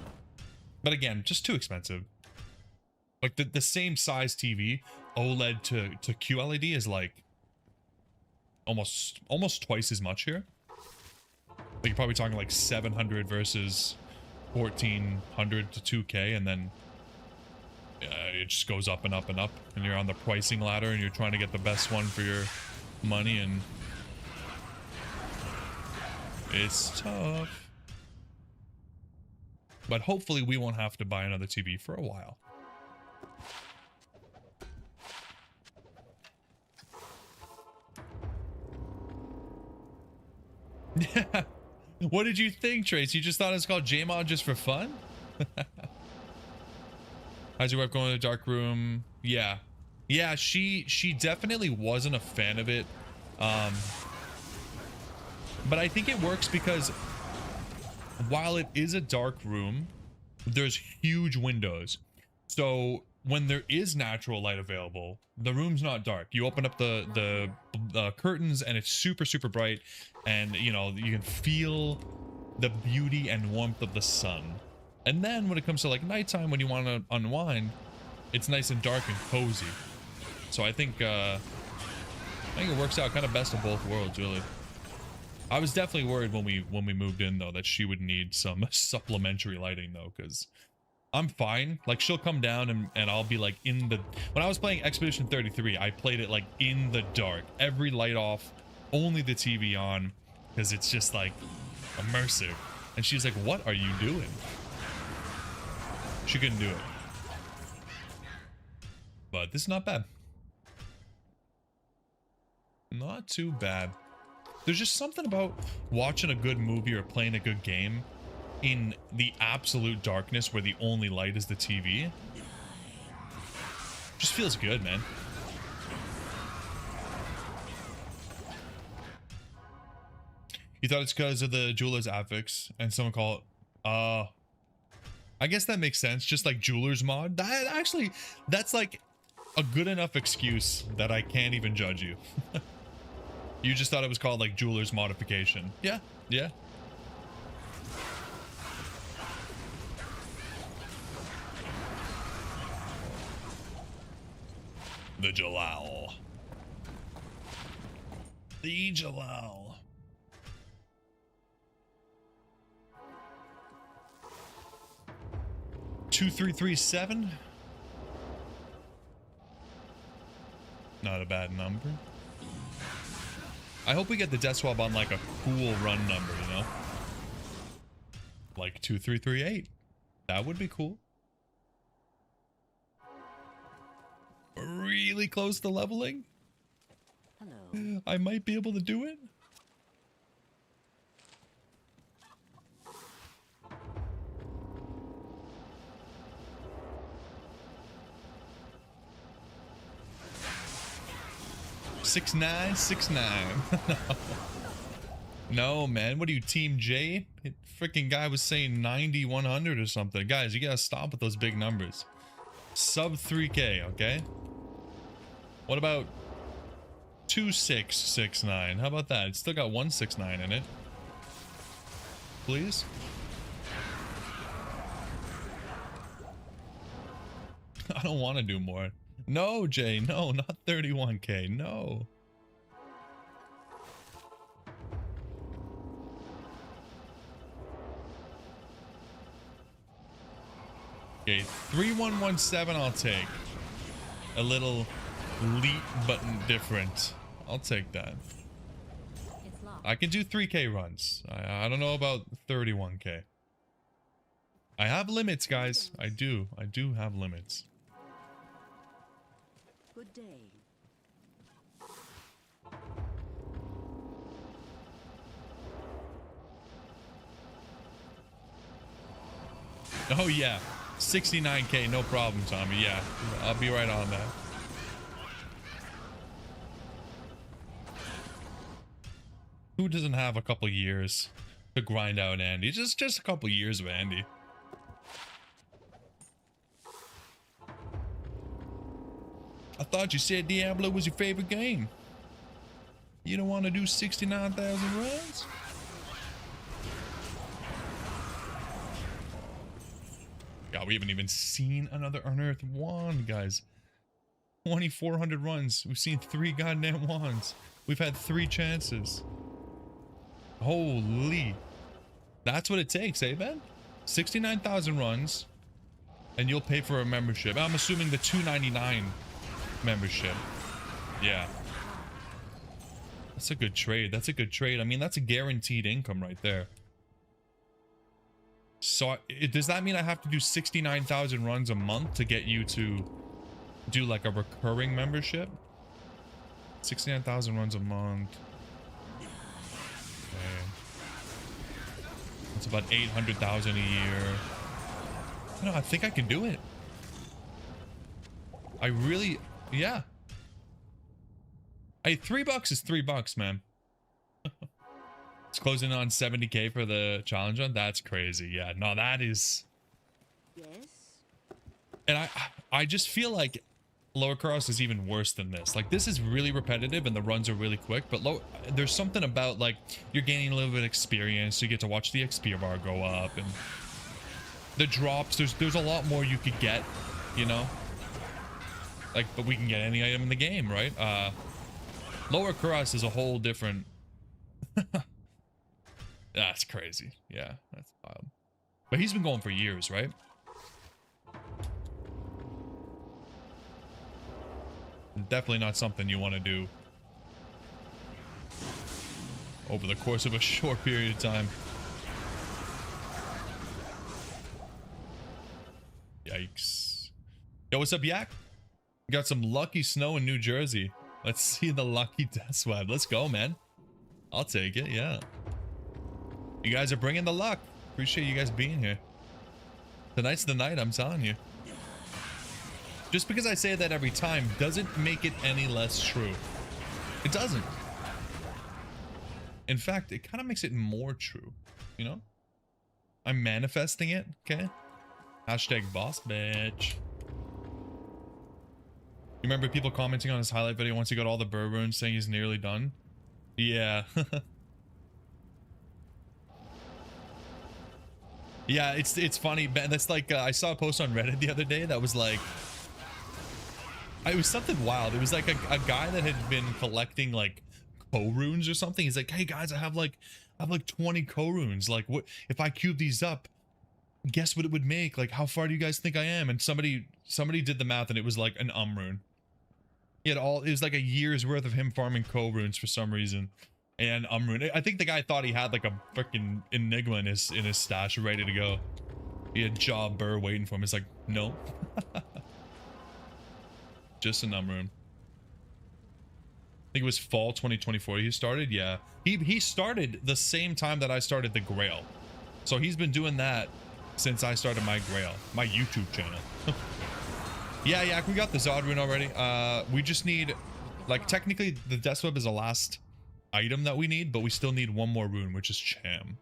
But again, just too expensive. Like the same size TV, OLED to QLED is like almost twice as much here. Like you're probably talking like 700 versus 1400 to 2K, and then it just goes up and up and up, and you're on the pricing ladder and you're trying to get the best one for your money, and it's tough. But hopefully we won't have to buy another TV for a while. Yeah. What did you think, Trace? You just thought it's called JMod just for fun? How's your wife going to the dark room? Yeah. Yeah, she definitely wasn't a fan of it. But I think it works because while it is a dark room, there's huge windows. So when there is natural light available, the room's not dark. You open up the curtains and it's super, super bright. And, you know, you can feel the beauty and warmth of the sun. And then when it comes to like nighttime, when you want to unwind, it's nice and dark and cozy. So I think it works out kind of best of both worlds, really. I was definitely worried when we moved in though that she would need some supplementary lighting though, because I'm fine. Like she'll come down and I'll be like in the, when I was playing Expedition 33, I played it like in the dark, every light off, only the TV on, because it's just like immersive. And she's like, what are you doing? She couldn't do it. But this is not bad. Not too bad. There's just something about watching a good movie or playing a good game in the absolute darkness where the only light is the TV. Just feels good, man. You thought it's because of the jeweler's affix and someone called it, I guess that makes sense. Just like jeweler's mod. That actually, that's like a good enough excuse that I can't even judge you. You just thought it was called like jeweler's modification. Yeah, yeah. The Jalal. The Jalal. Two, 3, 3, 7. Not a bad number. I hope we get the death swab on like a cool run number, you know? Like 2, 3, 3, 8. That would be cool. Really close to leveling. Hello. I might be able to do it. Six nine, 6'9". No, man. What are you, Team J? Freaking guy was saying 90, 100 or something. Guys, you gotta stop with those big numbers. Sub 3K, okay? What about 2669? How about that? It's still got 169 in it. Please? I don't want to do more. No, Jay, no, not 31K, no. Okay, 3117 I'll take. A little leap button different. I'll take that. It's locked. I can do 3K runs. I don't know about 31K. I have limits, guys. I do have limits. Good day. Oh yeah, 69K, no problem, Tommy. Yeah, I'll be right on that. Who doesn't have a couple years to grind out Andy? Just a couple years of Andy. I thought you said Diablo was your favorite game. You don't want to do 69,000 runs? God, we haven't even seen another Unearthed Wand, guys. 2,400 runs. We've seen 3 goddamn wands. We've had 3 chances. Holy. That's what it takes, eh, Ben? 69,000 runs. And you'll pay for a membership. I'm assuming the $2.99 membership. Yeah. That's a good trade. That's a good trade. I mean, that's a guaranteed income right there. So does that mean I have to do 69,000 runs a month to get you to do like a recurring membership? 69,000 runs a month. Okay. It's about 800,000 a year. No, I think I can do it. I really, yeah. Hey, $3 is $3, man. It's closing on 70K for the challenge run. That's crazy. Yeah, no, that is. Yes. And I just feel like Lower Cross is even worse than this. Like, this is really repetitive and the runs are really quick, but there's something about like you're gaining a little bit of experience. So you get to watch the XP bar go up and the drops. There's a lot more you could get, you know. Like, but we can get any item in the game, right? Lower Cross is a whole different. That's crazy. Yeah, that's wild. But he's been going for years, right? Definitely not something you want to do over the course of a short period of time. Yikes. Yo, what's up, Yak? We got some lucky snow in New Jersey. Let's see the lucky death web. Let's go, man. I'll take it, yeah. You guys are bringing the luck. Appreciate you guys being here. Tonight's the night, I'm telling you. Just because I say that every time doesn't make it any less true. It doesn't. In fact, it kind of makes it more true, you know? I'm manifesting it, okay? Hashtag boss bitch. You remember people commenting on his highlight video once he got all the burr runes saying he's nearly done? Yeah. Yeah, it's funny. That's like, I saw a post on Reddit the other day that was like, it was something wild. It was like a guy that had been collecting like co-runes or something. He's like, hey guys, I have like 20 co-runes. Like, what if I cube these up? Guess what it would make? Like, how far do you guys think I am? And somebody did the math and it was like an rune. He had it was like a year's worth of him farming co-runes for some reason. And rune. I think the guy thought he had like a freaking enigma in his stash ready to go. He had Jaw Burr waiting for him. It's like, no. Just an rune. I think it was fall 2024 he started. Yeah. He started the same time that I started the Grail. So he's been doing that since I started my Grail, my YouTube channel. Yeah, we got the Zod rune already. We just need, like, technically the Death Web is the last item that we need, but we still need one more rune, which is Cham.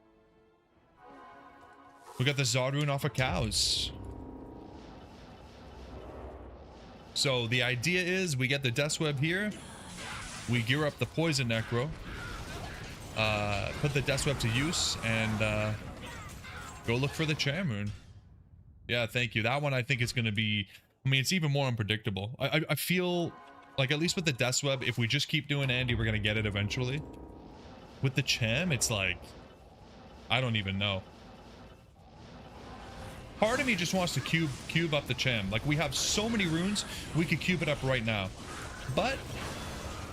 We got the Zod rune off of cows. So the idea is we get the Death Web here. We gear up the Poison Necro. Put the Death Web to use and go look for the Cham rune. Yeah, thank you. That one I think is going to be, I mean, it's even more unpredictable. I feel like, at least with the Death Web, if we just keep doing Andy, we're going to get it eventually. With the Cham, it's like, I don't even know. Part of me just wants to cube up the Cham. Like, we have so many runes, we could cube it up right now. But,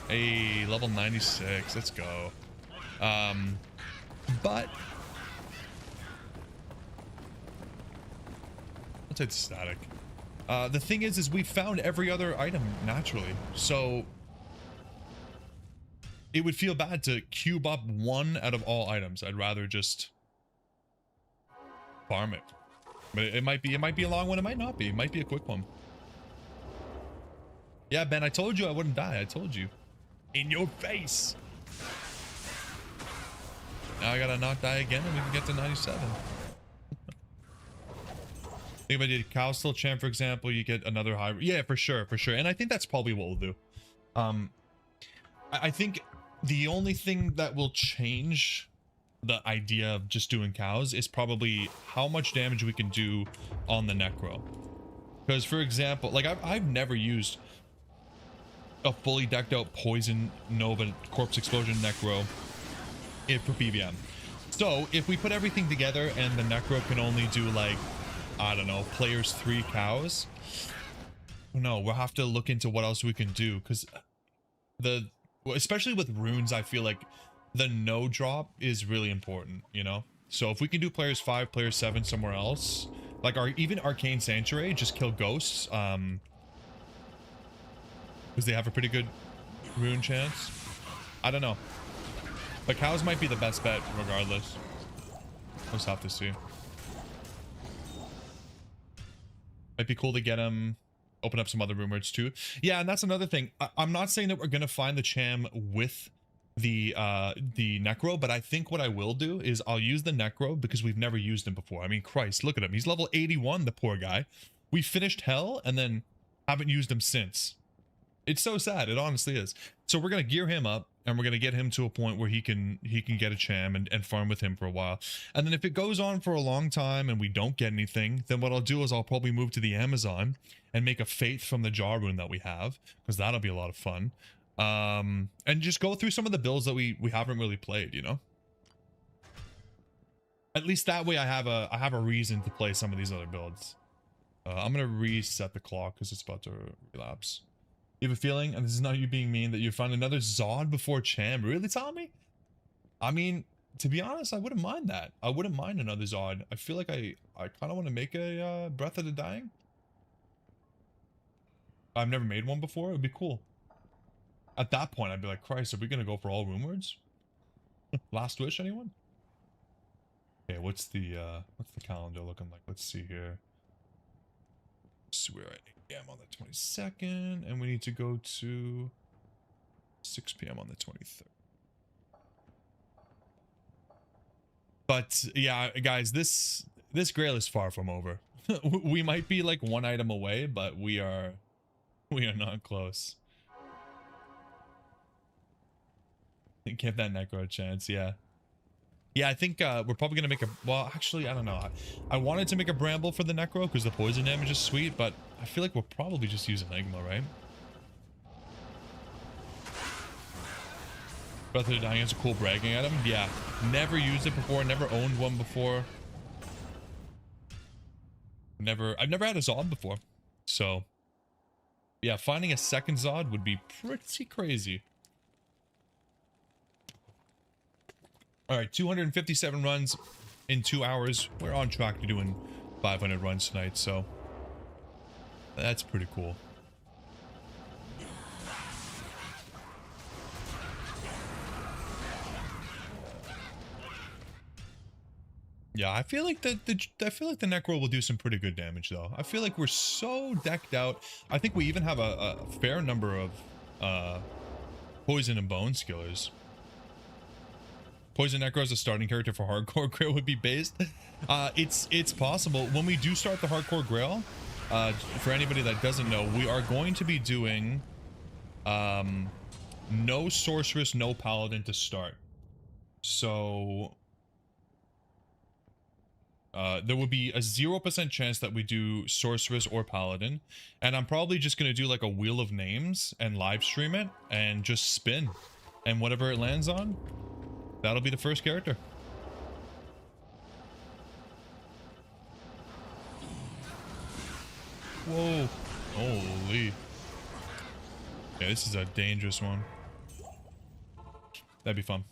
hey, level 96, let's go. But, let's hit static. The thing is we found every other item naturally, so it would feel bad to cube up one out of all items. I'd rather just farm it. But it might be a long one, it might not be. It might be a quick one. Yeah, Ben, I told you I wouldn't die. I told you. In your face. Now I gotta not die again and we can get to 97. If I did cow still Cham, for example, you get another high. Yeah, for sure. And I think that's probably what we'll do. I think the only thing that will change the idea of just doing cows is probably how much damage we can do on the Necro. Because, for example, like I've never used a fully decked out Poison Nova Corpse Explosion Necro for PVM. So if we put everything together and the Necro can only do like, I don't know, players 3 cows, no, we'll have to look into what else we can do, because especially with runes, I feel like the no drop is really important, you know? So if we can do players 5, players 7 somewhere else, like even Arcane Sanctuary, just kill ghosts, because they have a pretty good rune chance. I don't know, but cows might be the best bet regardless. We'll just have to see. Might be cool to get him, open up some other rumors too. Yeah, and that's another thing. I'm not saying that we're gonna find the Cham with the Necro, but I think what I will do is I'll use the Necro because we've never used him before. I mean, Christ, look at him. He's level 81, the poor guy. We finished Hell and then haven't used him since. It's so sad. It honestly is. So we're gonna gear him up and we're gonna get him to a point where he can get a Cham and farm with him for a while. And then if it goes on for a long time and we don't get anything, then what I'll do is I'll probably move to the Amazon and make a Faith from the Jaw rune that we have, because that'll be a lot of fun. And just go through some of the builds that we haven't really played, you know? At least that way I have a reason to play some of these other builds. I'm gonna reset the clock because it's about to relapse. You have a feeling, and this is not you being mean, that you found another Zod before Cham? Really, Tommy? I mean, to be honest, I wouldn't mind that. I wouldn't mind another Zod. I feel like I kind of want to make a Breath of the Dying. I've never made one before. It would be cool. At that point, I'd be like, Christ, are we gonna go for all rune words? Last wish, anyone? Okay, what's the calendar looking like? Let's see here. So we're at 8 p.m. on the 22nd, and we need to go to 6 p.m. on the 23rd. But yeah, guys, this grail is far from over. We might be like one item away, but we are not close. Give that necro a chance, yeah. Yeah, I think we're probably gonna make a, well, actually, I don't know. I wanted to make a bramble for the necro because the poison damage is sweet, but I feel like we'll probably just use Enigma, right? Breath of the Dying is a cool bragging item. Yeah, never used it before, never owned one before. I've never had a Zod before. So, yeah, finding a second Zod would be pretty crazy. All right, 257 runs in 2 hours. We're on track to doing 500 runs tonight, so that's pretty cool. Yeah, I feel like the necro will do some pretty good damage though. I feel like we're so decked out. I think we even have a fair number of poison and bone skillers. Poison Necro as a starting character for Hardcore Grail would be based. It's possible. When we do start the Hardcore Grail, for anybody that doesn't know, we are going to be doing no Sorceress, no Paladin to start. So there will be a 0% chance that we do Sorceress or Paladin. And I'm probably just going to do like a wheel of names and live stream it and just spin. And whatever it lands on, that'll be the first character. Whoa. Holy. Yeah, this is a dangerous one. That'd be fun.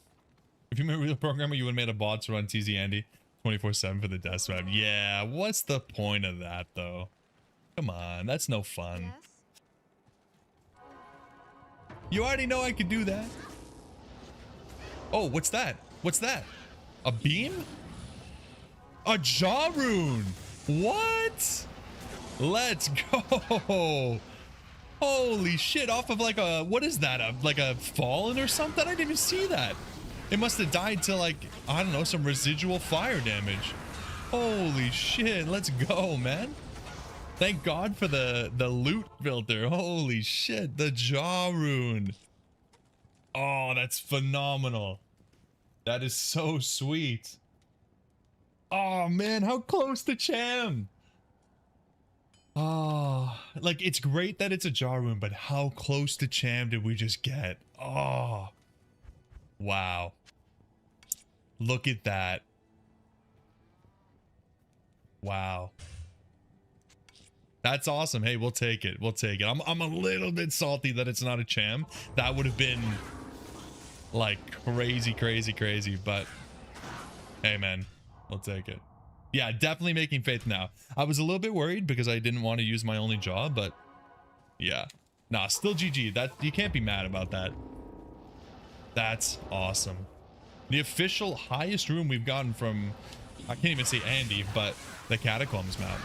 If you were a real programmer, you would have made a bot to run TZ Andy 24/7 for the death map. Yeah, what's the point of that, though? Come on, that's no fun. Yes? You already know I could do that. Oh, what's that? What's that? A beam? A jaw rune. What? Let's go. Holy shit, off of like a, what is that? Like a fallen or something? I didn't even see that. It must have died to like, I don't know, some residual fire damage. Holy shit, let's go, man. Thank God for the loot filter. Holy shit, the jaw rune. Oh, that's phenomenal. That is so sweet. Oh man, how close to Cham. Oh, like it's great that it's a jaw rune, but how close to Cham did we just get? Oh, wow. Look at that. Wow. That's awesome. Hey, we'll take it. We'll take it. I'm a little bit salty that it's not a Cham. That would have been like crazy, but hey man, we'll take it. Yeah, definitely making faith now. I was a little bit worried because I didn't want to use my only jaw, but yeah. Nah, still GG. That, you can't be mad about that. That's awesome. The official highest rune we've gotten from, I can't even say Andy, but the Catacombs map.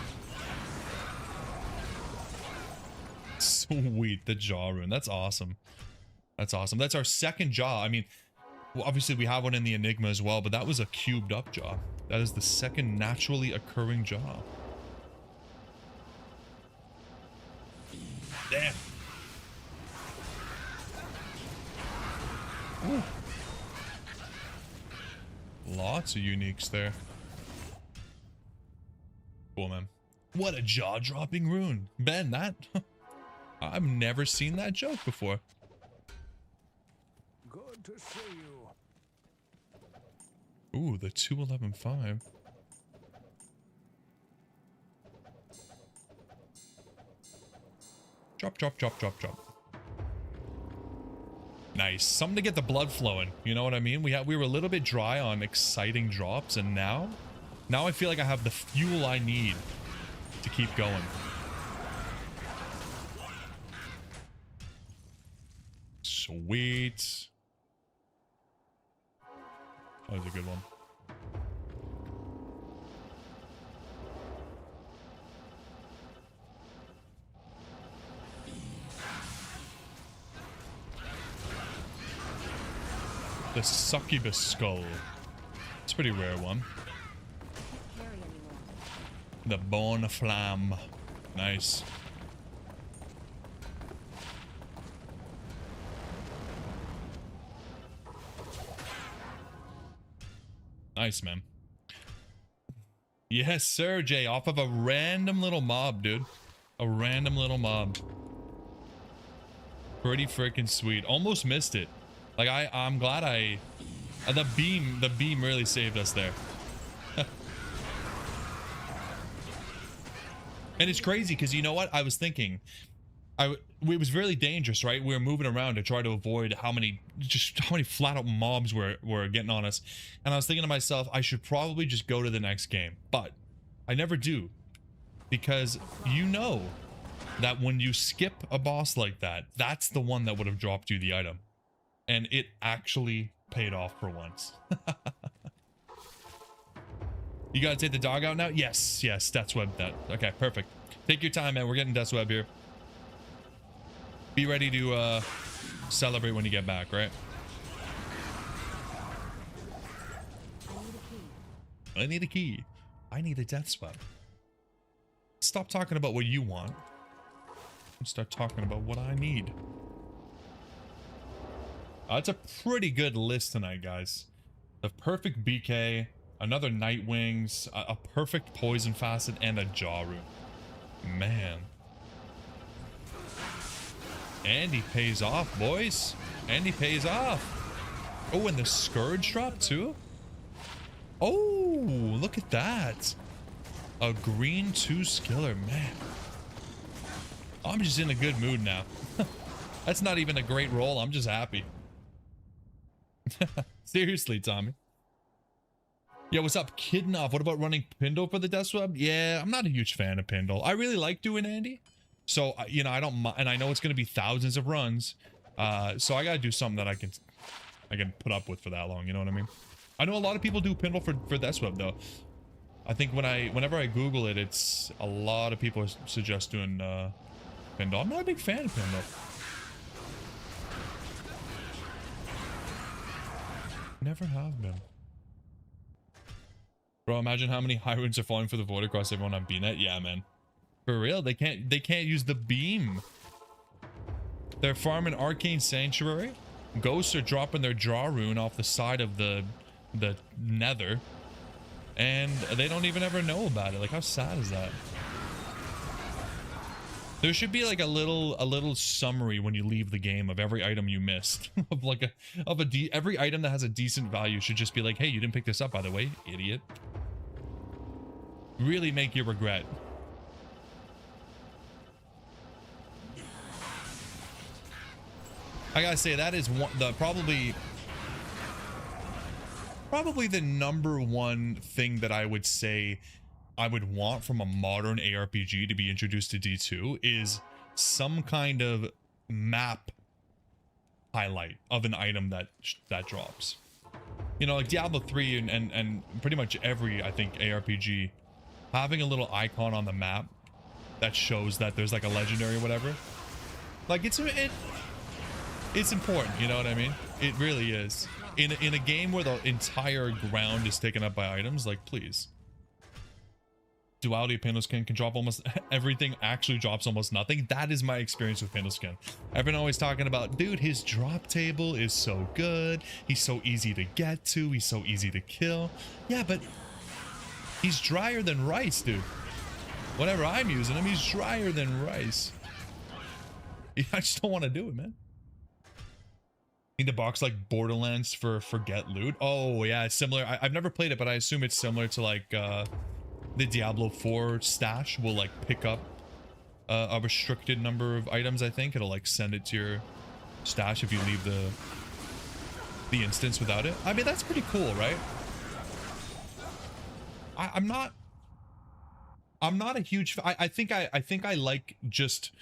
Sweet, the jaw rune. That's awesome. That's awesome. That's our second jaw. I mean, well, obviously we have one in the Enigma as well, but that was a cubed up jaw. That is the second naturally occurring jaw. Damn. Ooh. Lots of uniques there. Cool, man. What a jaw-dropping rune. Ben, that... I've never seen that joke before. Good to see you. Ooh, the 211.5. Drop, drop, drop, drop, drop. Nice. Something to get the blood flowing. You know what I mean? We were a little bit dry on exciting drops, and now I feel like I have the fuel I need to keep going. Sweet. That was a good one. The succubus skull. It's a pretty rare one. Can't carry anymore. The bone flam. Nice. Nice, man. Yes, sir, Jay. Off of a random little mob, dude. A random little mob. Pretty freaking sweet. Almost missed it. Like I'm glad the beam really saved us there. And it's crazy because you know what? I was thinking it was really dangerous, right? We were moving around to try to avoid how many flat out mobs were getting on us. And I was thinking to myself, I should probably just go to the next game. But I never do. Because you know that when you skip a boss like that, that's the one that would have dropped you the item. And it actually paid off for once. You gotta take the dog out now? Yes, Death's Web that. Okay, perfect. Take your time, man. We're getting Death's Web here. Be ready to celebrate when you get back, right? I need a key. I need a Death's Web. Stop talking about what you want. And start talking about what I need. It's a pretty good list tonight, guys. The perfect BK, another Night Wings, a perfect Poison Facet, and a Jaw Rune. Man. Andy pays off, boys. Andy pays off. Oh, and the Scourge drop too? Oh, look at that. A green 2 skiller, man. I'm just in a good mood now. That's not even a great roll. I'm just happy. Seriously, Tommy. Yeah, what's up, Kidnap? What about running Pindle for the Death Web? Yeah, I'm not a huge fan of Pindle. I really like doing Andy. So, you know, I don't mind, and I know it's going to be thousands of runs. So I got to do something that I can put up with for that long, you know what I mean? I know a lot of people do Pindle for Death Web though. I think whenever I Google it, it's a lot of people suggest doing Pindle. I'm not a big fan of Pindle. Never have been. Bro, imagine how many high runes are falling for the void across everyone on BNet. Yeah, man. For real, they can't use the beam. They're farming Arcane Sanctuary. Ghosts are dropping their Jaw Rune off the side of the nether. And they don't even ever know about it. Like, how sad is that? There should be like a little summary when you leave the game of every item you missed. Every item that has a decent value should just be like, hey, you didn't pick this up, by the way, idiot. Really make you regret. I gotta say, that is probably the number one thing that I would say I would want from a modern ARPG to be introduced to D2 is some kind of map highlight of an item that drops. You know, like Diablo 3 and pretty much every, I think, ARPG, having a little icon on the map that shows that there's like a legendary or whatever. Like, it's important, you know what I mean? It really is. In a game where the entire ground is taken up by items, like, please. Duality of Pandalskin can drop almost everything, actually drops almost nothing. That is my experience with Pandalskin. Everyone always talking about, dude, his drop table is so good. He's so easy to get to. He's so easy to kill. Yeah, but he's drier than rice, dude. Whenever I'm using him, he's drier than rice. I just don't want to do it, man. Need a box like Borderlands for Forget Loot. Oh, yeah, it's similar. I've never played it, but I assume it's similar to like the Diablo 4 stash will like pick up a restricted number of items. I think it'll like send it to your stash if you leave the instance without it. I mean, that's pretty cool, right? I'm not a huge I think I like just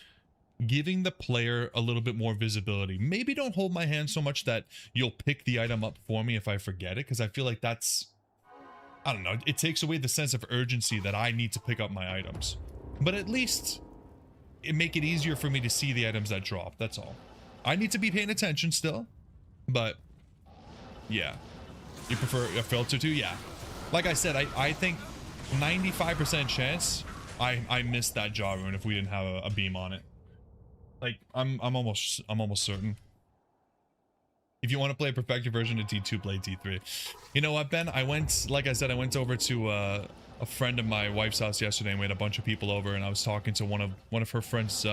giving the player a little bit more visibility. Maybe don't hold my hand so much that you'll pick the item up for me if I forget it, because I feel like that's, I don't know, it takes away the sense of urgency that I need to pick up my items. But at least it make it easier for me to see the items that drop, that's all. I need to be paying attention still, but yeah. You prefer a filter too? Yeah. Like I said, I think 95% chance I missed that jaw rune if we didn't have a beam on it. Like I'm almost certain. If you want to play a perfected version of D2, play D3. You know what, Ben? Like I said, I went over to a friend of my wife's house yesterday, and we had a bunch of people over, and I was talking to one of her friends'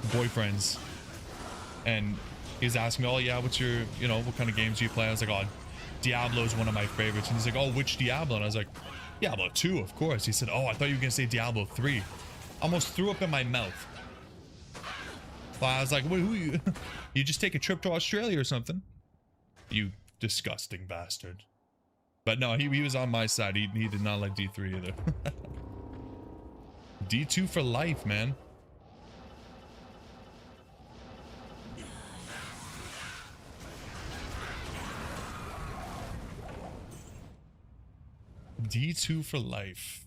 boyfriends, and he was asking me, oh yeah, what's your, you know, what kind of games do you play? I was like, oh, Diablo's one of my favorites. And he's like, oh, which Diablo? And I was like, Diablo 2, of course. He said, oh, I thought you were gonna say Diablo 3. Almost threw up in my mouth. I was like, wait, who you? You just take a trip to Australia or something? You disgusting bastard. But no, he was on my side. He did not like D3 either. D2 for life, man. D2 for life.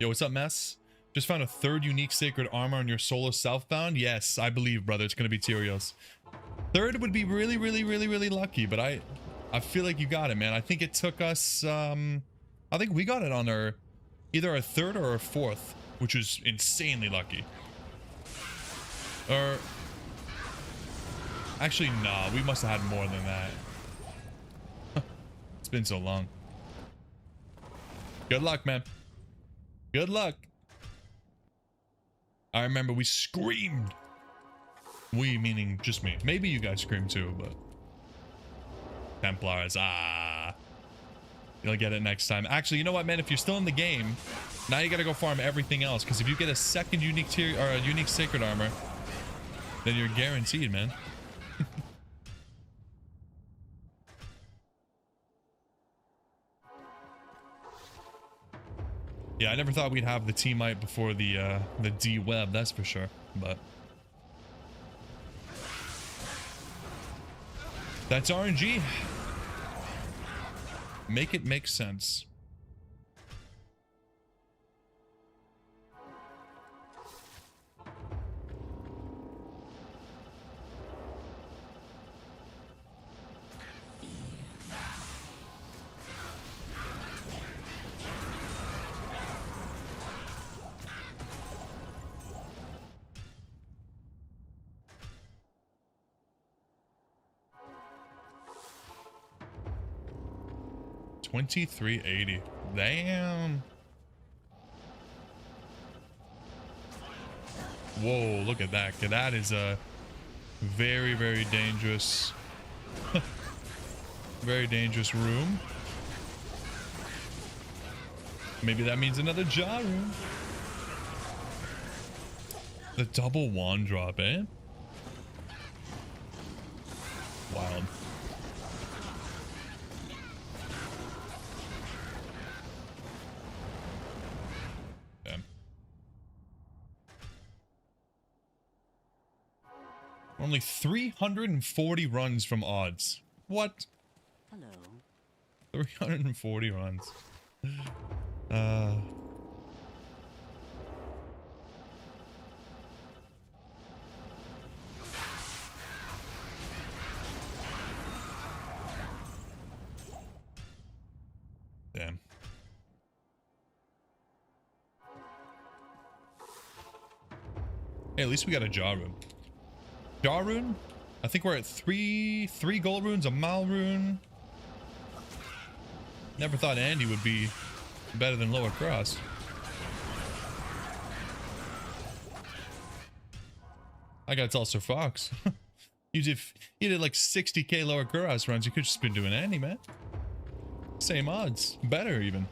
Yo, what's up, Mess? Just found a third unique sacred armor on your solo southbound. Yes, I believe, brother. It's gonna be Tyrios. Third would be really, really, really, really lucky, but I feel like you got it, man. I think it took us, I think we got it on our, either our third or our fourth, which was insanely lucky. Or, actually, nah, we must have had more than that. It's been so long. Good luck, man. Good luck. I remember we screamed. We meaning just me. Maybe you guys screamed too, but Templars, you'll get it next time. Actually, you know what, man? If you're still in the game, now you gotta go farm everything else, because if you get a second unique tier or a unique sacred armor, then you're guaranteed, man. Yeah, I never thought we'd have the T-Mite before the D-Web, that's for sure, but that's RNG. Make it make sense. $23.80. Damn. Whoa, look at that. That is a very, very dangerous, very dangerous room. Maybe that means another jaw room. The double wand drop, eh? Wild. Only 340 runs from odds. What? Hello. 340 runs. Damn. Hey, at least we got a jaw rune. Jaw rune? I think we're at three gold runes, a mal rune. Never thought Andy would be better than Lower Cross. I gotta tell Sir Fox. you did like 60k Lower Cross runs. You could just been doing Andy, man. Same odds. Better even.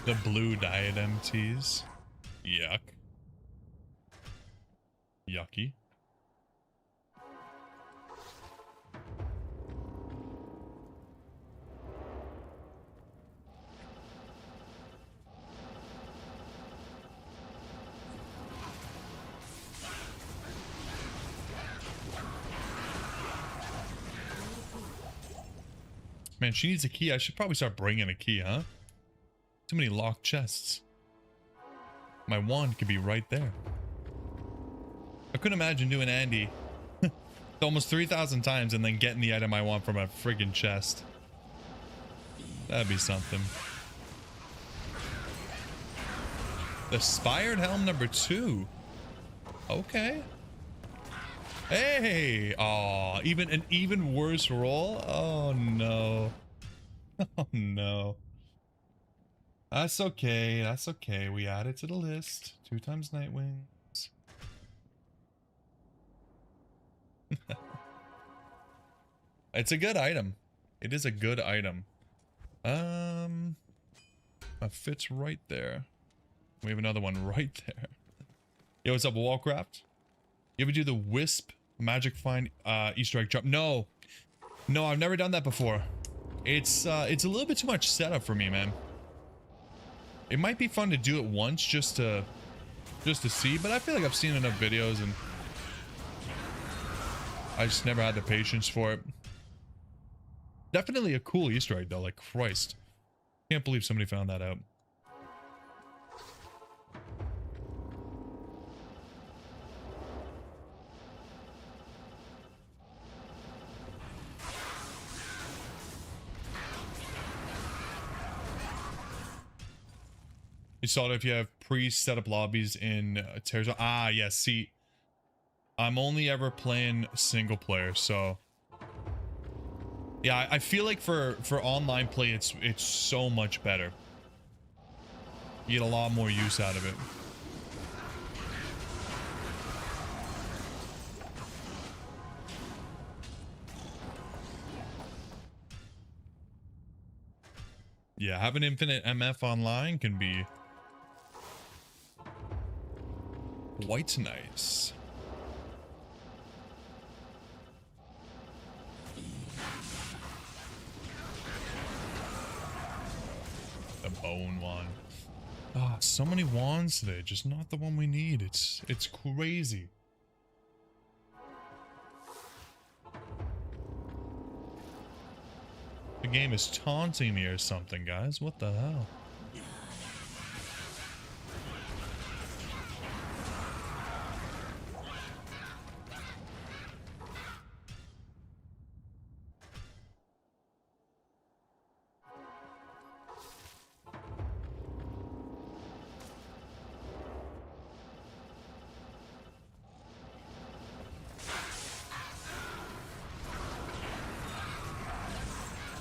The blue diadem tees. Yuck. Yuck, Man, she needs a key. I should probably start bringing a key, huh? Too many locked chests. My wand could be right there. I couldn't imagine doing Andy almost 3,000 times and then getting the item I want from a friggin' chest. That'd be something. The Spired Helm number 2. Okay. Hey! Aw, even an even worse roll? Oh no. Oh no. That's okay. That's okay. We add it to the list. 2 times Nightwings. It's a good item. It is a good item. That fits right there. We have another one right there. Yo, what's up, Wallcraft? You ever do the Wisp Magic Find Easter egg jump? No. No, I've never done that before. It's a little bit too much setup for me, man. It might be fun to do it once just to see, but I feel like I've seen enough videos and I just never had the patience for it. Definitely a cool Easter egg though, like Christ. Can't believe somebody found that out. You saw it if you have pre-set up lobbies in Terra. Ah, yes. See, I'm only ever playing single player, so yeah, I feel like for online play, it's so much better. You get a lot more use out of it. Yeah, having infinite MF online can be quite nice. The bone one. Ah, so many wands today, just not the one we need. It's crazy. The game is taunting me or something, guys. What the hell?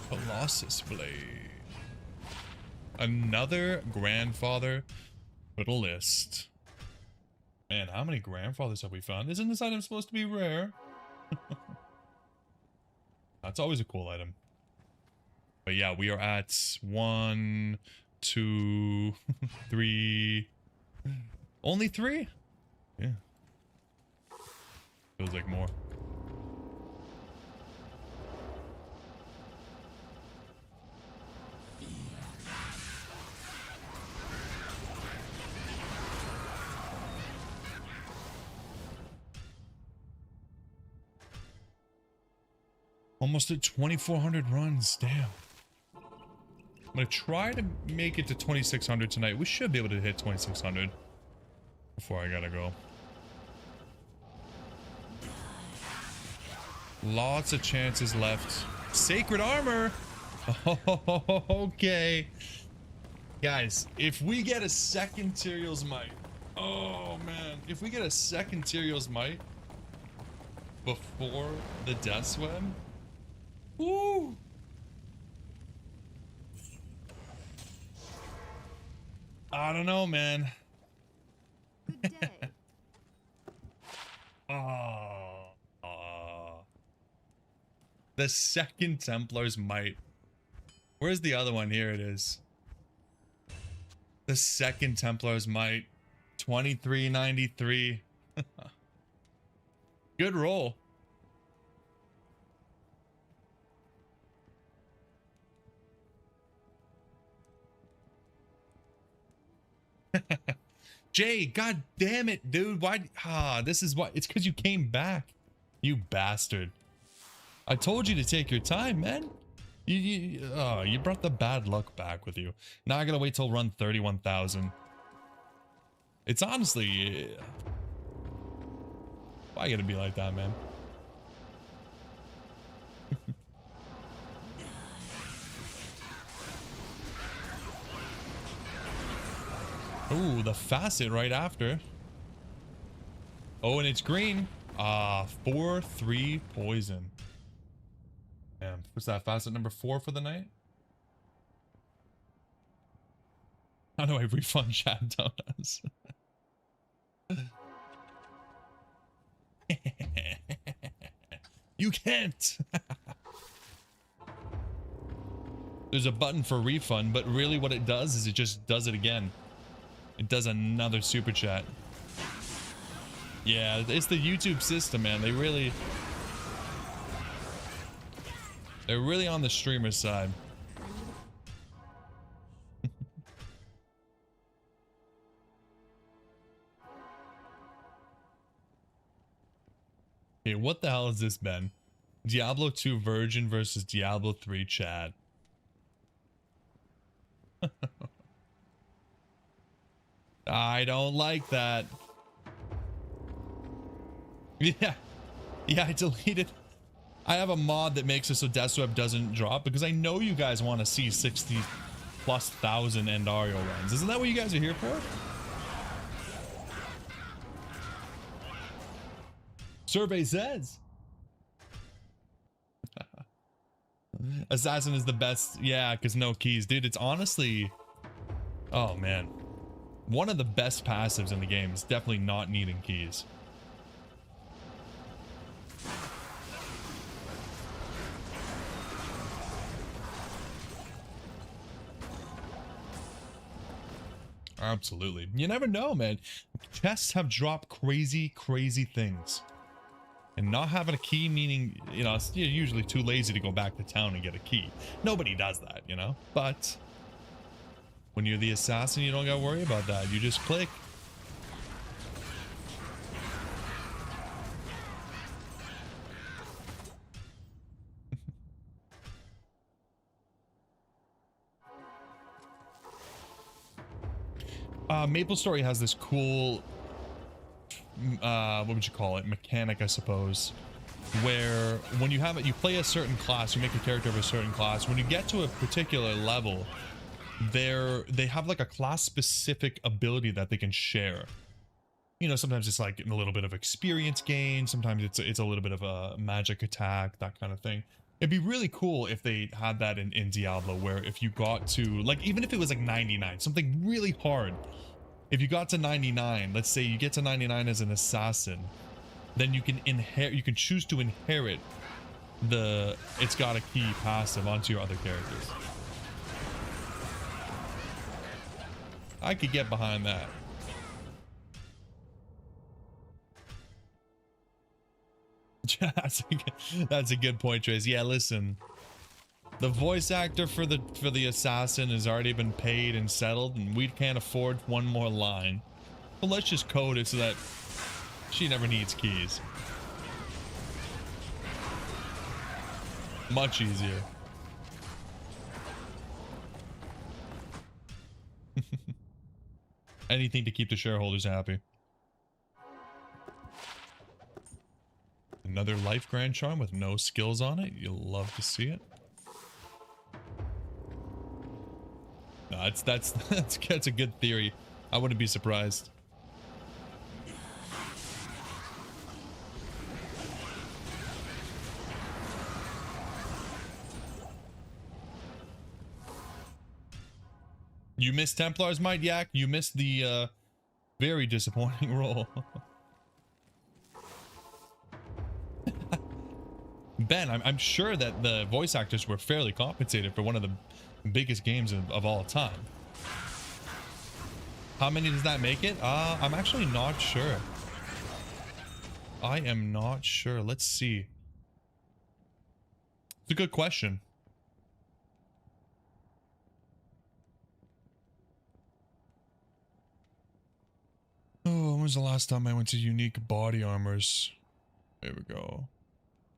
Colossus Blade. Another grandfather for the list. Man, how many grandfathers have we found? Isn't this item supposed to be rare? That's always a cool item. But yeah, we are at 1, 2, 3. Only 3? Yeah. Feels like more. Almost at 2,400 runs. Damn. I'm gonna try to make it to 2,600 tonight. We should be able to hit 2,600 before I gotta go. Lots of chances left. Sacred armor. Oh, okay. Guys, if we get a second Tyrael's Might. Oh, man. If we get a second Tyrael's Might before the Death Swim. Woo! I don't know, man. Good day. The second Templar's Might. Where's the other one? Here it is. The second Templar's Might. 2393. Good roll. Jay, god damn it, dude. Why? This is why. It's because you came back. You bastard. I told you to take your time, man. You brought the bad luck back with you. Now I gotta wait till run 31,000. It's honestly... why you gotta be like that, man? Ooh, the facet right after. Oh, and it's green. 4-3 poison. Damn, what's that? Facet number 4 for the night? How do I refund Chad donuts? You can't. There's a button for refund, but really what it does is it just does it again. It does another super chat. Yeah, it's the YouTube system, man. They're really on the streamer side. Okay, what the hell has this been? Diablo 2 Virgin versus Diablo 3 Chad. I don't like that. Yeah. Yeah, I deleted. I have a mod that makes it so Deathsweb doesn't drop because I know you guys want to see 60,000+ Endario runs. Isn't that what you guys are here for? Survey says. Assassin is the best. Yeah, because no keys. Dude, it's honestly... oh, man. One of the best passives in the game is definitely not needing keys. Absolutely. You never know, man. Chests have dropped crazy, crazy things. And not having a key meaning, you know, you're usually too lazy to go back to town and get a key. Nobody does that, you know? But when you're the assassin, you don't gotta worry about that. You just click. MapleStory has this cool, what would you call it? Mechanic, I suppose. Where when you have it, you play a certain class, you make a character of a certain class. When you get to a particular level, they have like a class specific ability that they can share. You know, sometimes it's like a little bit of experience gain, sometimes it's a little bit of a magic attack, that kind of thing. It'd be really cool if they had that in Diablo, where if you got to, like, even if it was like 99, something really hard. If you got to 99, let's say you get to 99 as an assassin, then you can inherit, you can choose to inherit the it's got a key passive onto your other characters. I could get behind that. That's a good point, Trace. Yeah, listen. The voice actor for the assassin has already been paid and settled, and we can't afford one more line. But let's just code it so that she never needs keys. Much easier. Anything to keep the shareholders happy. Another life grand charm with no skills on it. You'll love to see it. No, that's a good theory. I wouldn't be surprised. You missed Templar's Might, Yak. You missed the very disappointing roll. Ben, I'm sure that the voice actors were fairly compensated for one of the biggest games of all time. How many does that make it? I'm actually not sure. I am not sure. Let's see. It's a good question. Oh, when was the last time I went to Unique Body Armors? There we go.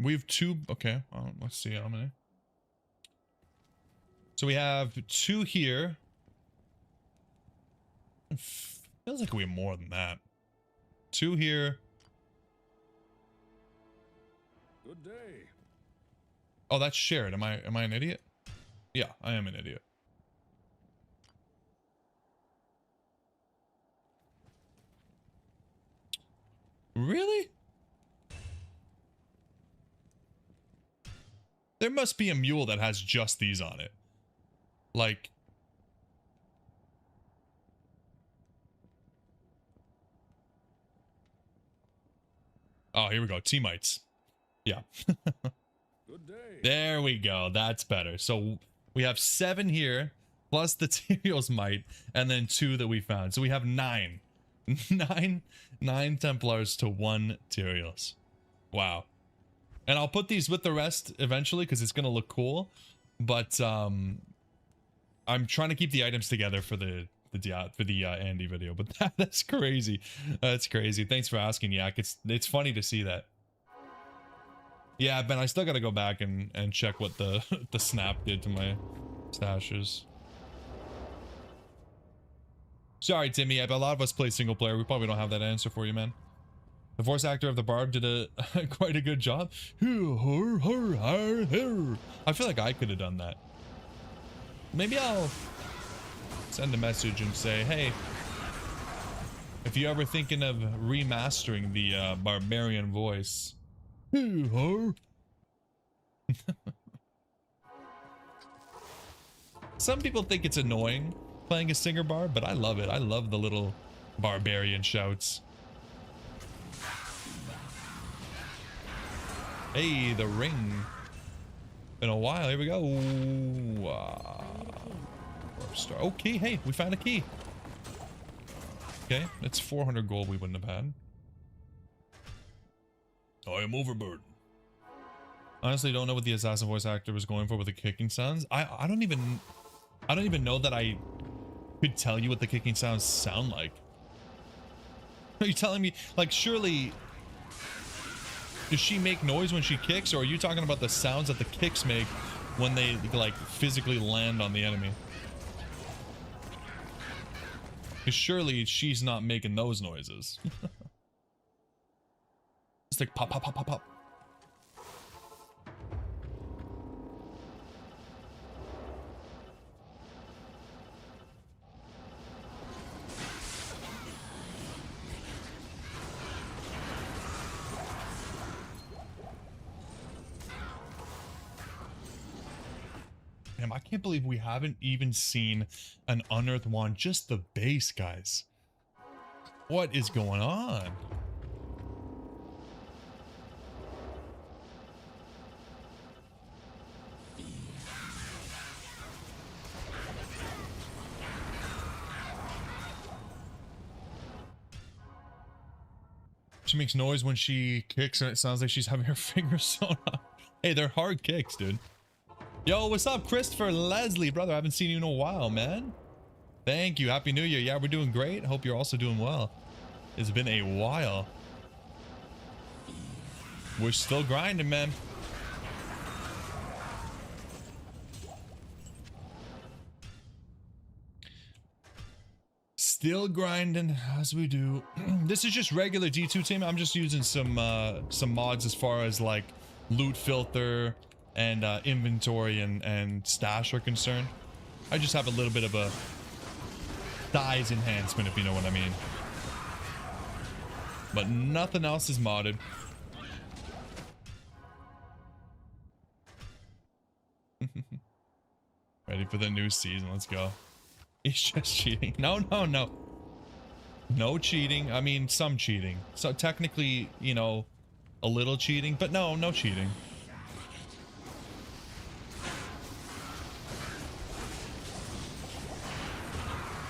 We have two. Okay, let's see how many. So we have 2 here. Feels like we have more than that. 2 here. Good day. Oh, that's shared. Am I an idiot? Yeah, I am an idiot. Really? There must be a mule that has just these on it. Like, oh, here we go. Teamites. Yeah. Good day. There we go. That's better. So we have 7 here, plus the Tyrios mite, and then 2 that we found. So we have 9. 9 Templars to 1 Tyrios. Wow. And I'll put these with the rest eventually because it's gonna look cool. But I'm trying to keep the items together for the Andy video. But that's crazy. That's crazy. Thanks for asking, Yak. It's funny to see that. Yeah, Ben, I still gotta go back and check what the the snap did to my stashes. Sorry, Timmy. A lot of us play single player. We probably don't have that answer for you, man. The voice actor of the Barb did a quite a good job. I feel like I could have done that. Maybe I'll send a message and say, hey, if you're ever thinking of remastering the barbarian voice. Some people think it's annoying playing a singer barb, but I love it. I love the little barbarian shouts. Hey, the ring. Been a while. Here we go. Okay, hey, we found a key. Okay, that's 400 gold we wouldn't have had. I am overburdened. Honestly, don't know what the assassin voice actor was going for with the kicking sounds. I don't even know that I could tell you what the kicking sounds sound like. Are you telling me, like, surely does she make noise when she kicks, or are you talking about the sounds that the kicks make when they like physically land on the enemy? Because surely she's not making those noises. It's like pop, pop, pop, pop, pop. Damn, I can't believe we haven't even seen an unearthed wand, just the base, guys. What is going on? She makes noise when she kicks and it sounds like she's having her fingers sewn up. Hey, they're hard kicks, dude. Yo, what's up, Christopher Leslie, brother? I haven't seen you in a while, man. Thank you. Happy New Year. Yeah, we're doing great. Hope you're also doing well. It's been a while. We're still grinding, man. Still grinding as we do. This is just regular D2 team. I'm just using some mods as far as like loot filter and inventory and stash are concerned. I just have a little bit of a size enhancement, if you know what I mean. But nothing else is modded. Ready for the new season. Let's go. He's just cheating. No. No cheating. I mean, some cheating. So technically, you know, a little cheating, but no cheating.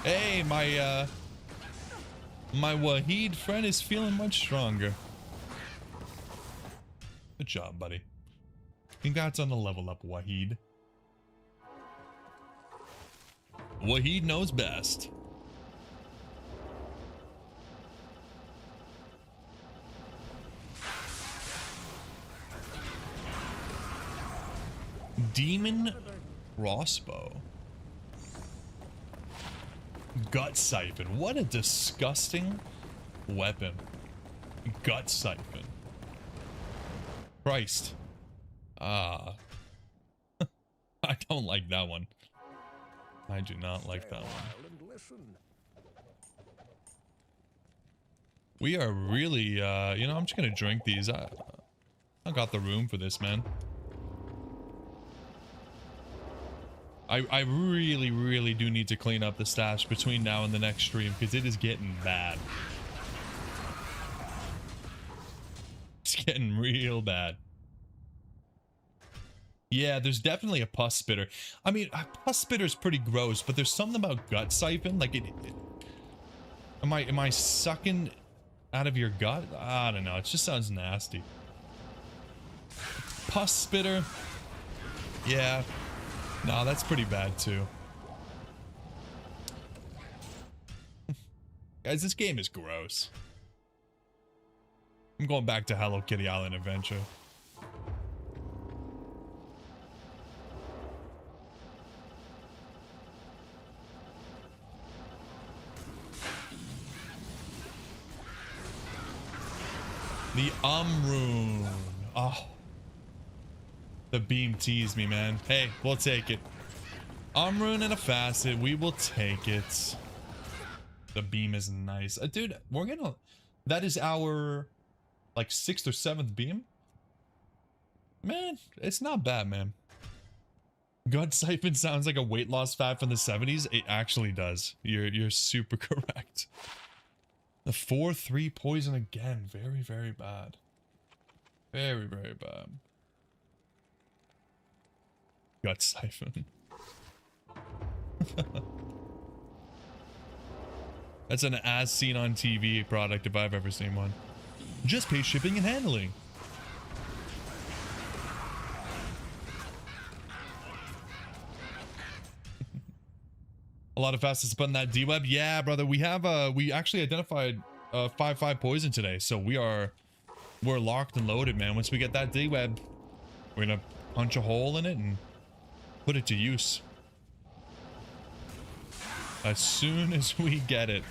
Hey, my Wahid friend is feeling much stronger. Good job, buddy. Congrats on the level up, Wahid. Wahid knows best. Demon crossbow. Gut siphon. What a disgusting weapon. Gut siphon. Christ. Ah. I don't like that one. I do not like that one. We are really, you know, I'm just gonna drink these. I got the room for this, man. I really, really do need to clean up the stash between now and the next stream because it is getting bad. It's getting real bad. Yeah, there's definitely a pus spitter. I mean, a pus spitter is pretty gross, but there's something about gut siphon. Like, am I sucking out of your gut? I don't know. It just sounds nasty. Pus spitter. Yeah. No, that's pretty bad too. Guys, this game is gross. I'm going back to Hello Kitty Island Adventure. The rune. Oh. The beam teased me, man. Hey, we'll take it. Rune and a facet. We will take it. The beam is nice. Dude, we're gonna... That is our... like 6th or 7th beam? Man, it's not bad, man. Gut siphon sounds like a weight loss fad from the 70s. It actually does. You're super correct. The 4-3 poison again. Very, very bad. Very, very bad. Gut siphon. That's an as seen on TV product if I've ever seen one. Just pay shipping and handling. A lot of fastest button that D-web. Yeah, brother, we have we actually identified 5-5 poison today, so we're locked and loaded, man. Once we get that D-web, we're gonna punch a hole in it and put it to use. As soon as we get it.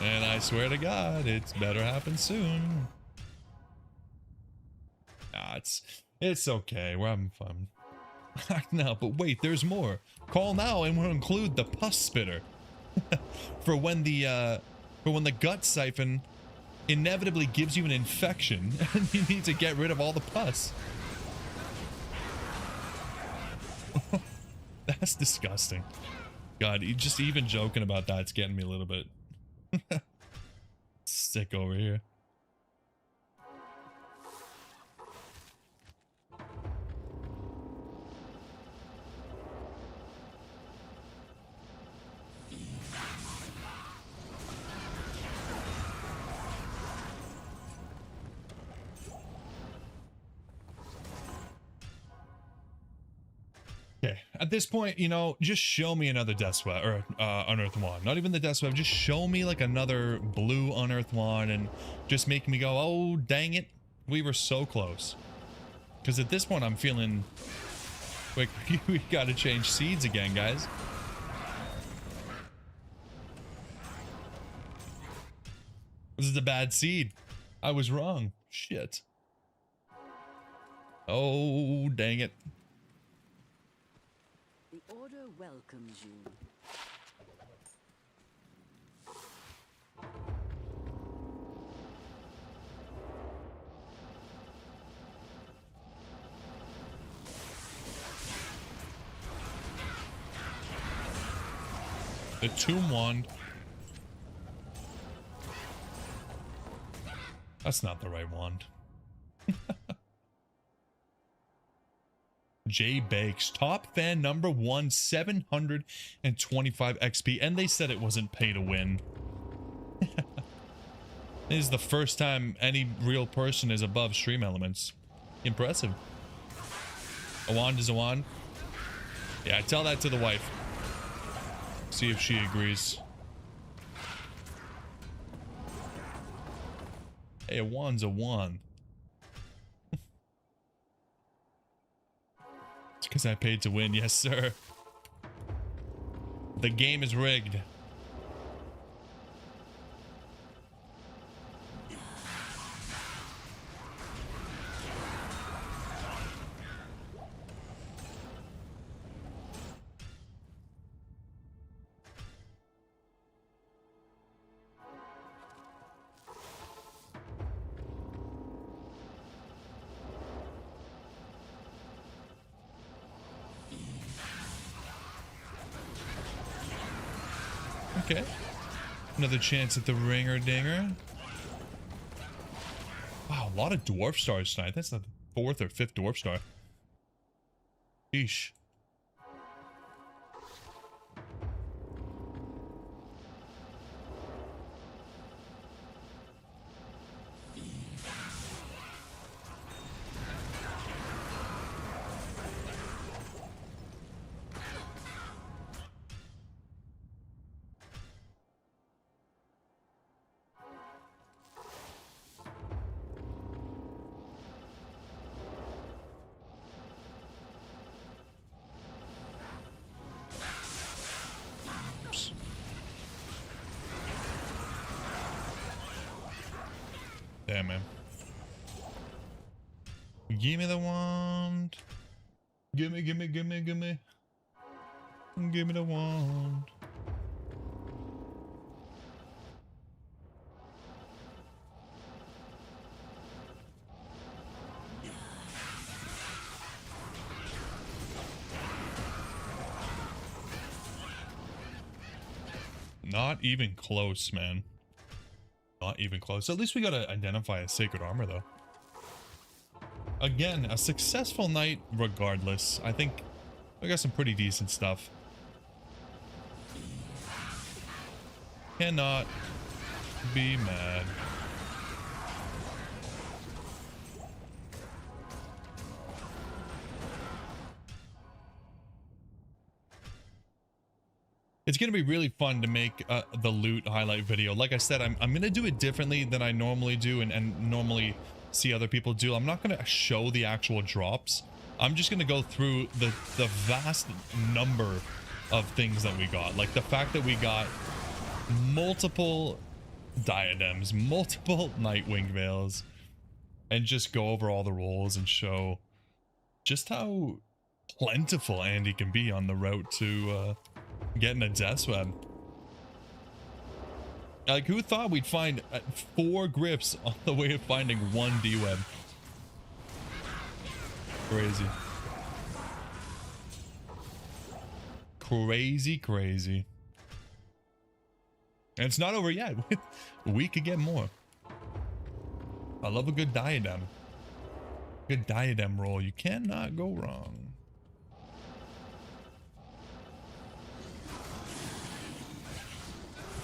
And I swear to God, it's better happen soon. Nah, it's okay. We're having fun. No, but wait, there's more. Call now and we'll include the pus spitter. for when the gut siphon inevitably gives you an infection and you need to get rid of all the pus. That's disgusting. God, just even joking about that's getting me a little bit sick over here. Okay, at this point, you know, just show me another Death Web or Unearthed Wand. Not even the Death Web, just show me like another blue Unearthed Wand and just make me go, oh, dang it. We were so close. Because at this point, I'm feeling like we got to change seeds again, guys. This is a bad seed. I was wrong. Shit. Oh, dang it. The order welcomes you. The Tomb Wand. That's not the right wand. Jay Bakes, top fan number 1, 725 XP, and they said it wasn't pay to win. This is the first time any real person is above stream elements. Impressive. A wand is a wand. Yeah, tell that to the wife. See if she agrees. Hey, a wand's a wand. Because I paid to win. Yes, sir. The game is rigged. Okay. Another chance at the ringer dinger. Wow, a lot of dwarf stars tonight. That's the 4th or 5th dwarf star. Sheesh. Damn, man. Give me the wand. Gimme, gimme, gimme, gimme. Give me the wand. Not even close, man. Not even close. At least we gotta identify a sacred armor, though. Again, a successful night regardless. I think we got some pretty decent stuff. Cannot be mad. It's going to be really fun to make the loot highlight video. Like I said, I'm going to do it differently than I normally do and normally see other people do. I'm not going to show the actual drops. I'm just going to go through the vast number of things that we got. Like the fact that we got multiple diadems, multiple Nightwing veils, and just go over all the rolls and show just how plentiful Andy can be on the route to getting a death web. Like, who thought we'd find 4 grips on the way of finding 1 D-web? Crazy. Crazy, crazy. And it's not over yet. We could get more. I love a good diadem. Good diadem roll. You cannot go wrong.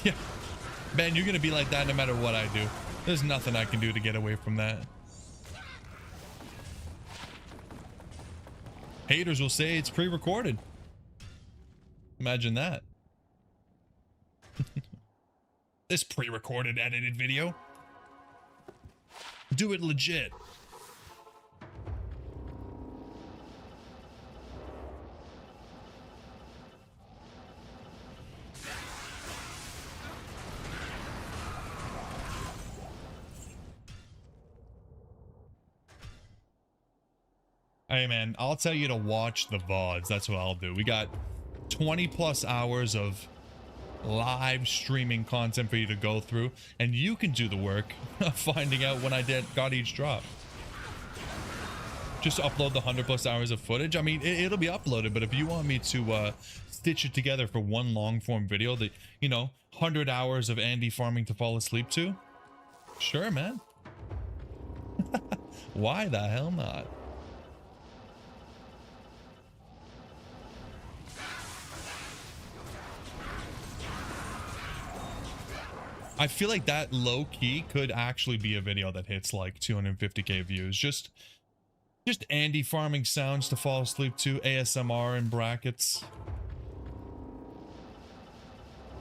Yeah. Man, you're going to be like that no matter what I do. There's nothing I can do to get away from that. Haters will say it's pre-recorded. Imagine that. This pre-recorded edited video. Do it legit. Hey man, I'll tell you to watch the VODs. That's what I'll do. We got 20 plus hours of live streaming content for you to go through, and you can do the work of finding out when I got each drop. Just upload the 100 plus hours of footage. I mean, it'll be uploaded, but if you want me to stitch it together for one long form video, that, you know, 100 hours of Andy farming to fall asleep to, sure, man. Why the hell not? I feel like that low key could actually be a video that hits like 250k views. Just Andy farming sounds to fall asleep to, ASMR in brackets.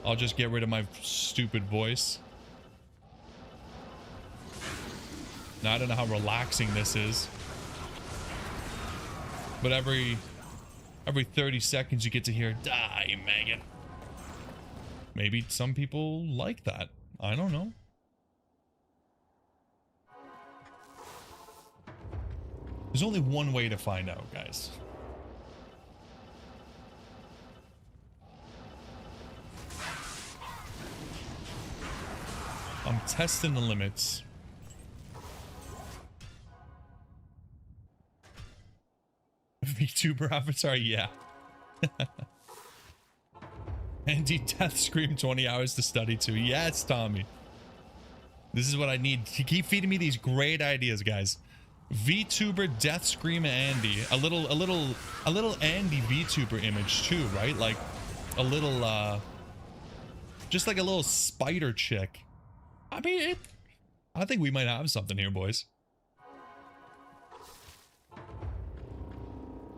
I'll just get rid of my stupid voice. Now, I don't know how relaxing this is, but every Every 30 seconds you get to hear, die, Megan. Maybe some people like that. I don't know. There's only one way to find out, guys. I'm testing the limits. VTuber avatar, yeah. Anti-death scream 20 hours to study to. Yes, Tommy. This is what I need. You keep feeding me these great ideas, guys. VTuber death scream Andy. A little Andy VTuber image too, right? Like a little just like a little spider chick. I mean, I think we might have something here, boys.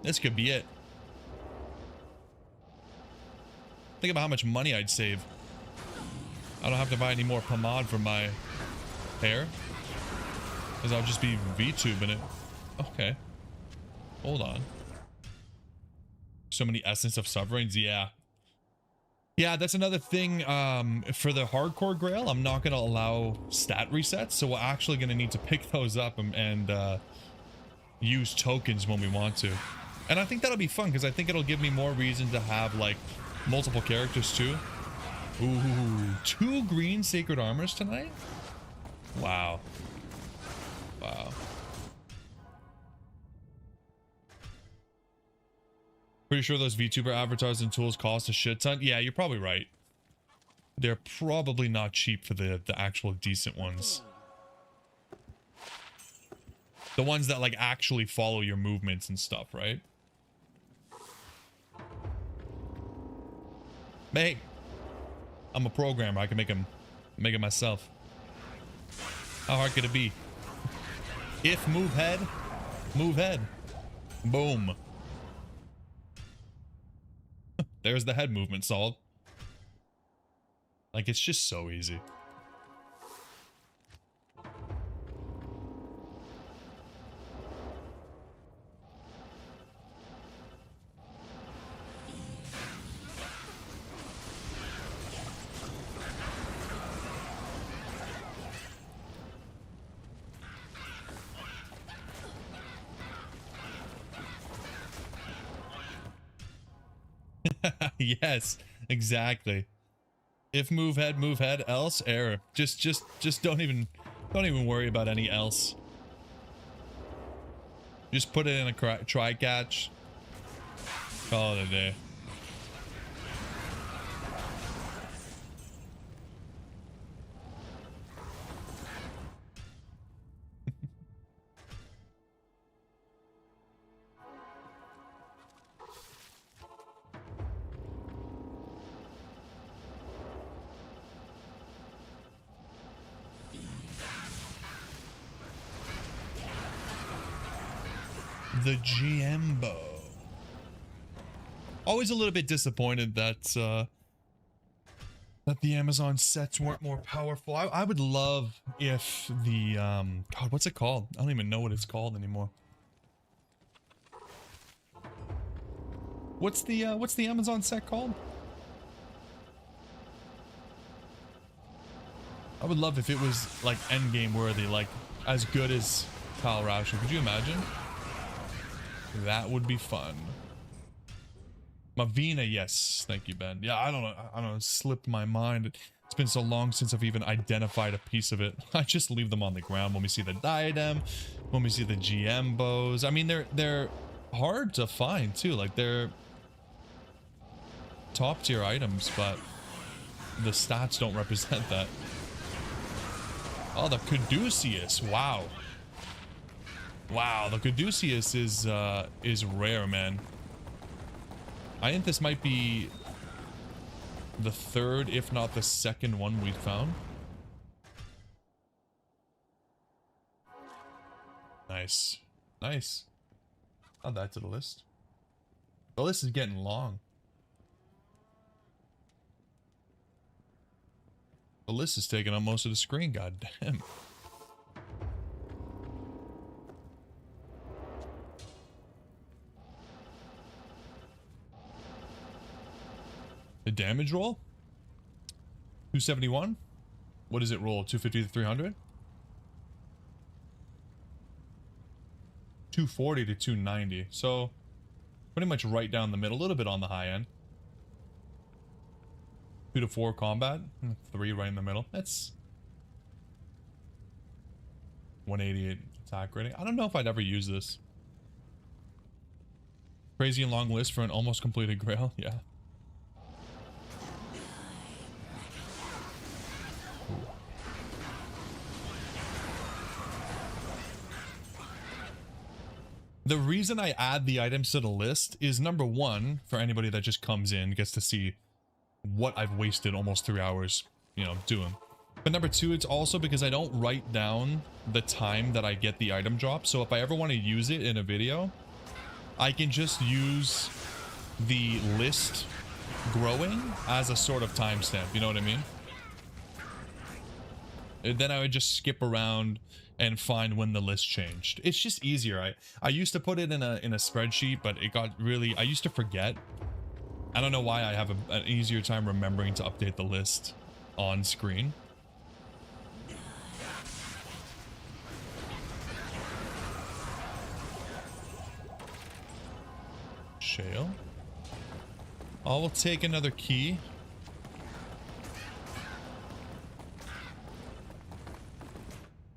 This could be it. Think about how much money I'd save. I don't have to buy any more pomade for my hair, because I'll just be VTubing it. Okay. Hold on. So many essence of sufferings. Yeah. Yeah, that's another thing. For the hardcore grail, I'm not going to allow stat resets. So we're actually going to need to pick those up and use tokens when we want to. And I think that'll be fun, because I think it'll give me more reason to have like multiple characters too. Ooh, 2 green sacred armors tonight? Wow. Wow. Pretty sure those VTuber avatars and tools cost a shit ton. Yeah, you're probably right. They're probably not cheap for the actual decent ones. The ones that like actually follow your movements and stuff, right? Hey, I'm a programmer. I can make it myself. How hard could it be? If move head, boom. There's the head movement solved. Like, it's just so easy. Yes, exactly. If move head, else error. Just don't even worry about any else. Just put it in a try catch. Call it a day. The GMbo. Always a little bit disappointed that that the Amazon sets weren't more powerful. I would love if the God, what's it called? I don't even know what it's called anymore. What's the Amazon set called? I would love if it was like endgame worthy, like as good as Kyle Roush. Could you imagine? That would be fun. Mavina, yes. Thank you, Ben. Yeah, I don't know. It slipped my mind. It's been so long since I've even identified a piece of it. I just leave them on the ground when we see the diadem, when we see the GM bows. I mean, they're hard to find too. Like, they're top tier items, but the stats don't represent that. Oh, the Caduceus. Wow. Wow, the Caduceus is rare, man. I think this might be the third, if not the second one we've found. Nice. Nice. Add that to the list. The list is getting long. The list is taking up most of the screen, god damn. The damage roll? 271? What does it roll? 250 to 300? 240 to 290. So pretty much right down the middle, a little bit on the high end. 2 to 4 combat, 3 right in the middle. That's 188 attack rating. I don't know if I'd ever use this. Crazy and long list for an almost completed grail. Yeah. The reason I add the items to the list is, number one, for anybody that just comes in, gets to see what I've wasted almost 3 hours, you know, doing. But number two, it's also because I don't write down the time that I get the item drop. So if I ever want to use it in a video, I can just use the list growing as a sort of timestamp. You know what I mean? And then I would just skip around and find when the list changed. It's just easier. I used to put it in a spreadsheet, but it got really, I used to forget. I don't know why I have an easier time remembering to update the list on screen. Shale. I will take another key.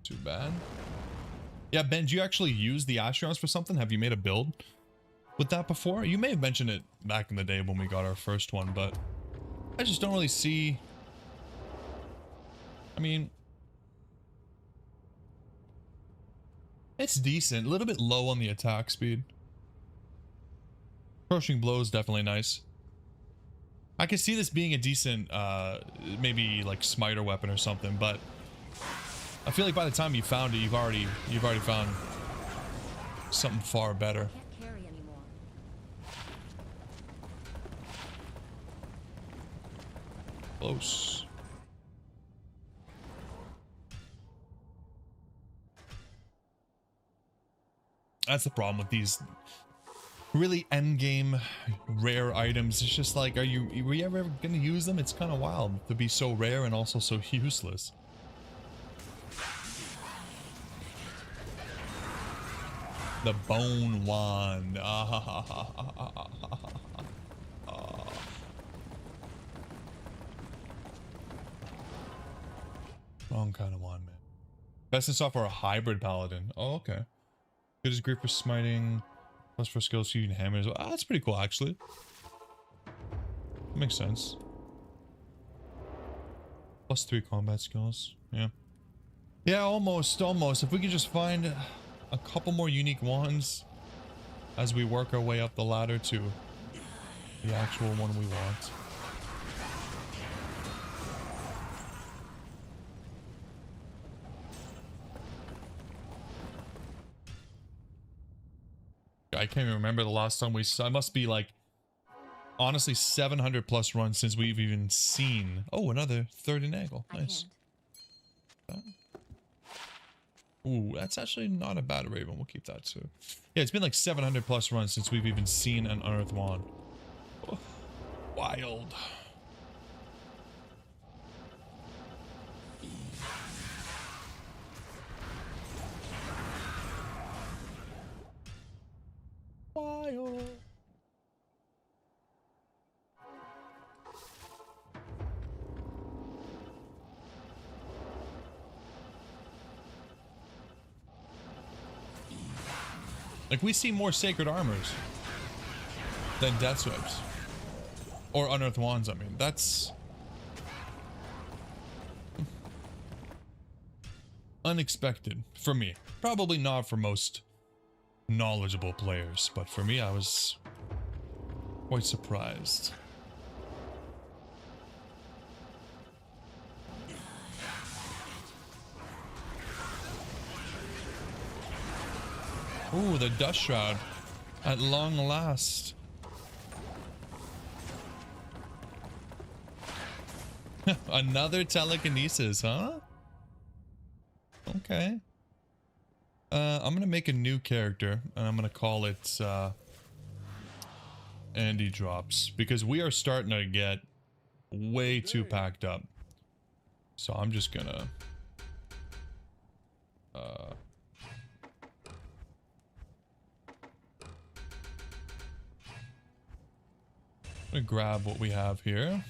Too bad. Yeah, Ben, do you actually use the Asherons for something? Have you made a build with that before? You may have mentioned it back in the day when we got our first one, but I just don't really see... I mean... It's decent. A little bit low on the attack speed. Crushing blow is definitely nice. I could see this being a decent, maybe like smiter weapon or something, but I feel like by the time you found it, you've already found something far better. Can't carry anymore. Close. That's the problem with these really endgame rare items. It's just like, were you ever gonna use them? It's kind of wild to be so rare and also so useless. The bone wand. Wrong kind of wand, man. Best in software, a hybrid paladin. Oh, okay. Good as grip for smiting. Plus for skills shooting hammers. Ah, that's pretty cool, actually. Makes sense. Plus 3 combat skills. Yeah. Yeah, almost. If we could just find a couple more unique wands as we work our way up the ladder to the actual one we want. I can't even remember the last time we saw. It must be like, honestly, 700 plus runs since we've even seen. Oh, another third in angle. Nice. Ooh, that's actually not a bad raven. We'll keep that too. Yeah, it's been like 700 plus runs since we've even seen an unearthed wand. Oh, wild. Wild. Like, we see more sacred armors than death swipes. Or unearthed wands, I mean. That's unexpected for me. Probably not for most knowledgeable players, but for me, I was quite surprised. Ooh, the dust shroud at long last. Another telekinesis, huh? Okay. I'm gonna make a new character and I'm gonna call it Andy Drops, because we are starting to get way too packed up. So I'm just gonna grab what we have here.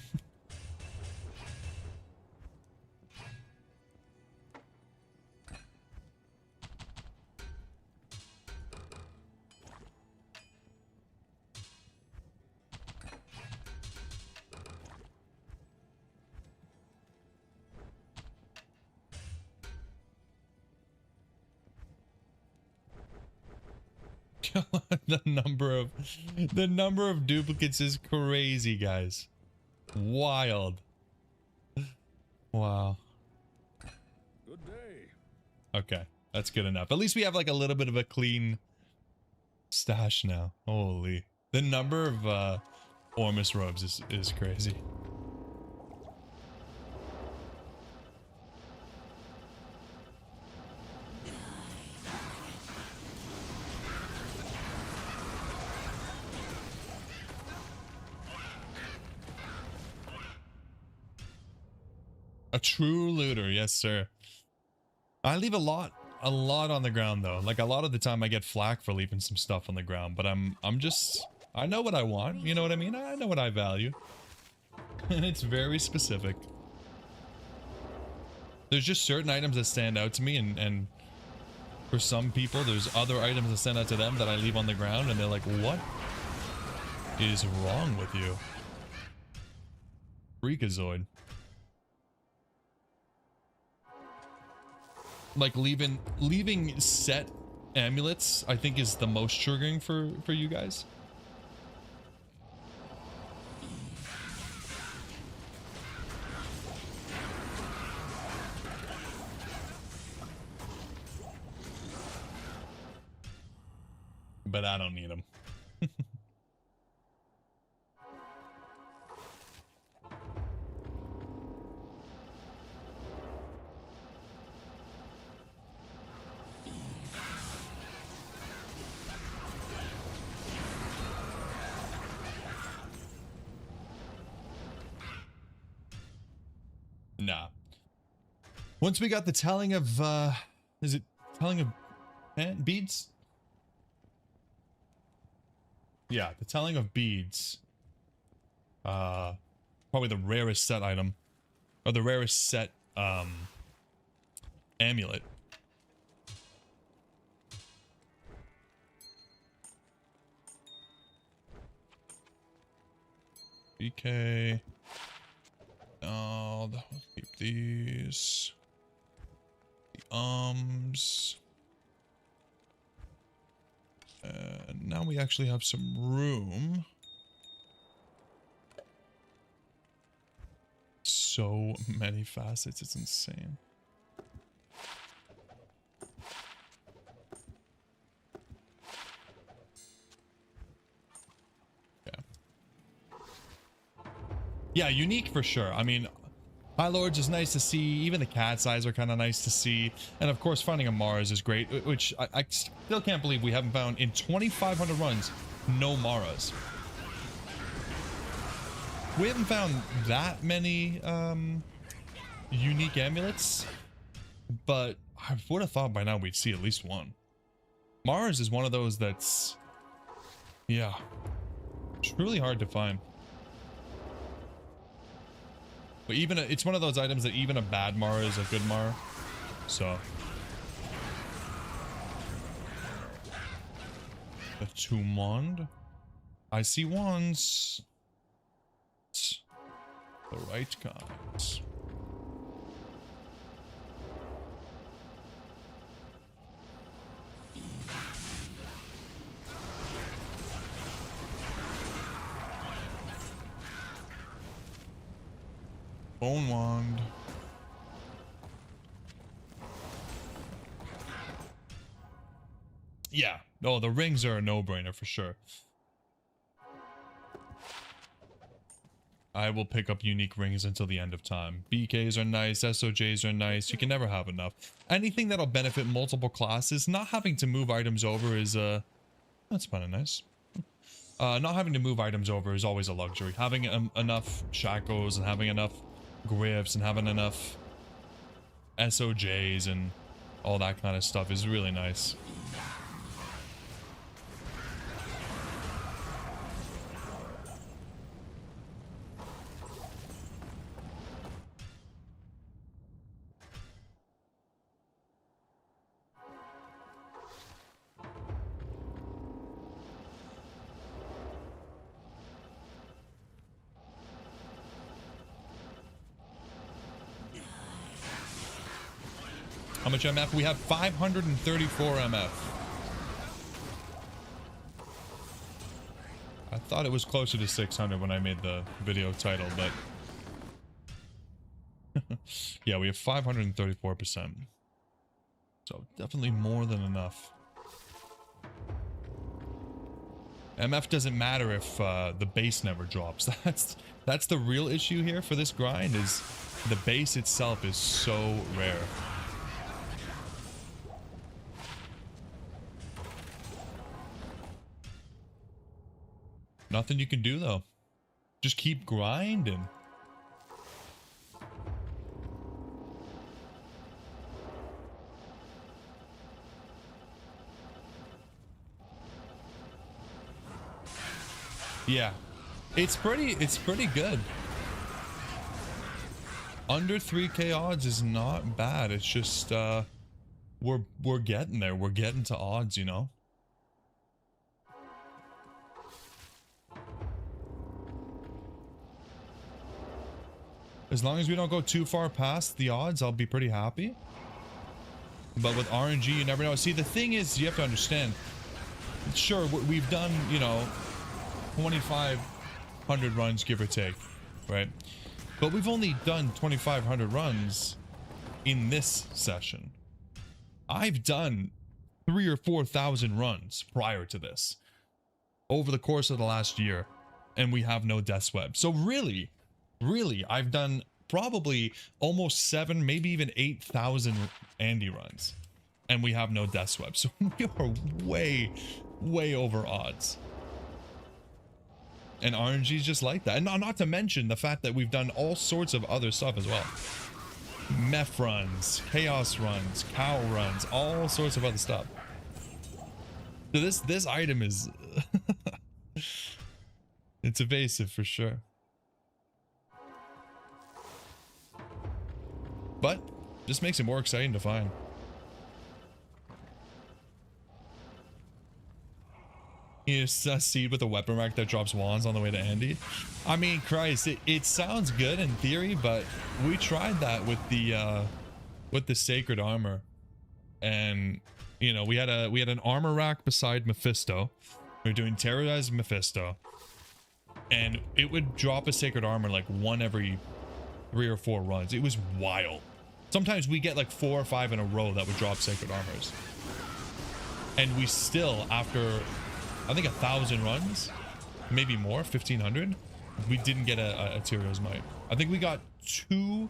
The number of duplicates is crazy, guys. Wild. Wow. Good day. Okay, that's good enough. At least we have like a little bit of a clean stash now. Holy. The number of Ormus robes is crazy. A true looter, yes sir. I leave a lot on the ground though. Like a lot of the time I get flack for leaving some stuff on the ground, but I'm just, I know what I want, you know what I mean? I know what I value. And it's very specific. There's just certain items that stand out to me, and for some people there's other items that stand out to them that I leave on the ground and they're like, what is wrong with you? Freakazoid. Like leaving set amulets, I think, is the most triggering for you guys. But I don't need them. Nah. Once we got the telling of, is it telling of beads? Yeah, the telling of beads. Probably the rarest set item. Or the rarest set, amulet. BK. I'll keep these. The now we actually have some room. So many facets, it's insane. Yeah, unique for sure. I mean, High Lords is nice to see. Even the cat's eyes are kind of nice to see. And of course, finding a Mars is great, which I still can't believe we haven't found in 2,500 runs, no Maras. We haven't found that many unique amulets, but I would have thought by now we'd see at least one. Mars is one of those that's, yeah, truly hard to find. But even it's one of those items that even a bad Mara is a good Mara. So the Tomb Wand. I see wands. The right kinds. Bone wand. Yeah. Oh, the rings are a no-brainer for sure. I will pick up unique rings until the end of time. BKs are nice, SOJs are nice. You can never have enough. Anything that'll benefit multiple classes, not having to move items over is that's kind of nice. Not having to move items over is always a luxury. Having enough shackles and having enough grips and having enough SOJs and all that kind of stuff is really nice. How much MF? We have 534 MF. I thought it was closer to 600 when I made the video title, but yeah, we have 534%. So definitely more than enough. MF doesn't matter if the base never drops. That's the real issue here for this grind, is the base itself is so rare. Nothing you can do though. Just keep grinding. Yeah. It's pretty good. Under 3k odds is not bad. It's just we're getting there. We're getting to odds, you know. As long as we don't go too far past the odds, I'll be pretty happy. But with RNG, you never know. See, the thing is, you have to understand. Sure, we've done, you know, 2,500 runs, give or take, right? But we've only done 2,500 runs in this session. I've done 3,000 or 4,000 runs prior to this over the course of the last year, and we have no death web. So really, I've done probably almost 7, maybe even 8,000 Andy runs, and we have no death web. So we are way over odds. And RNG is just like that. And not to mention the fact that we've done all sorts of other stuff as well. Meth runs, chaos runs, cow runs, all sorts of other stuff. So this item is it's evasive for sure. But just makes it more exciting to find. You seed with a weapon rack that drops wands on the way to Andy. I mean, Christ, it sounds good in theory, but we tried that with the sacred armor, and you know, we had an armor rack beside Mephisto. We were doing terrorize Mephisto, and it would drop a sacred armor like one every 3 or 4 runs. It was wild. Sometimes we get like 4 or 5 in a row that would drop sacred armors, and we still, after I think 1,000 runs, maybe more, 1,500, we didn't get a Tyrio's Might. I think we got 2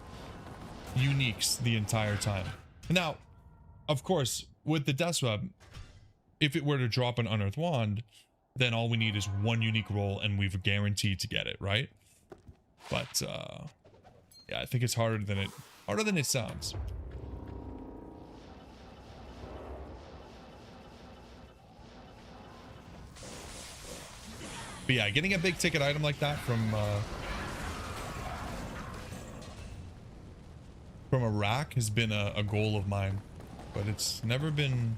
uniques the entire time. Now, of course, with the Death Web, if it were to drop an Unearthed Wand, then all we need is 1 unique roll and we've guaranteed to get it, right? But yeah, I think it's harder than it sounds. But yeah, getting a big ticket item like that from a rack has been a goal of mine, but it's never been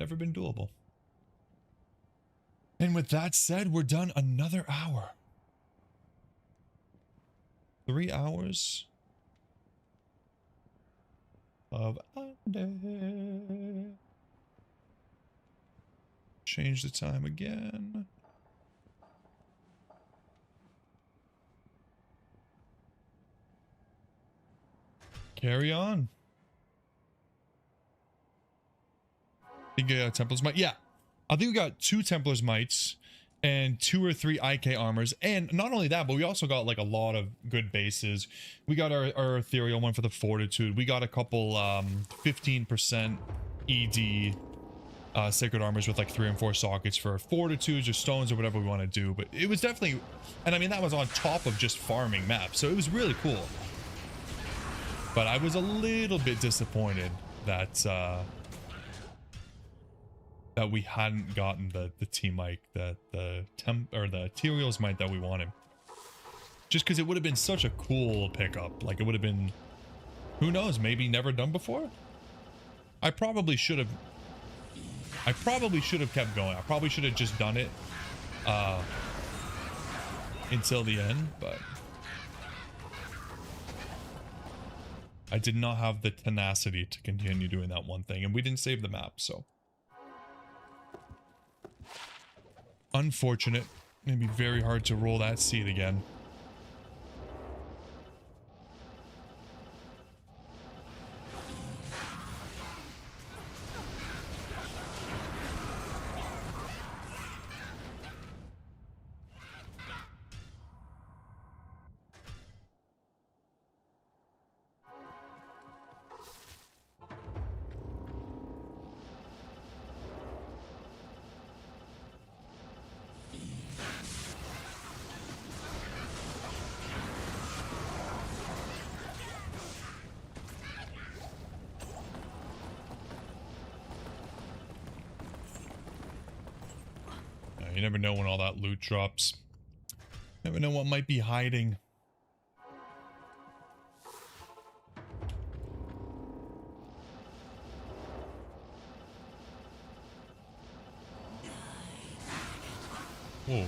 doable. And with that said, we're done another hour. 3 hours of under. Change the time again. Carry on. I think Templar's Might. Yeah. I think we got 2 Templar's Mights and 2 or 3 IK armors. And not only that, but we also got like a lot of good bases. We got our ethereal one for the fortitude. We got a couple 15% ED sacred armors with like 3 and 4 sockets for fortitudes or stones or whatever we want to do. But it was definitely, and I mean that was on top of just farming maps, so it was really cool. But I was a little bit disappointed that that we hadn't gotten the T-Mic, the Tyrael's Might that we wanted. Just because it would have been such a cool pickup. Like it would have been, who knows, maybe never done before. I probably should have kept going. I probably should have just done it until the end, but I did not have the tenacity to continue doing that one thing, and we didn't save the map, so unfortunate. It'd be very hard to roll that seed again. You never know when all that loot drops. Never know what might be hiding. Whoa.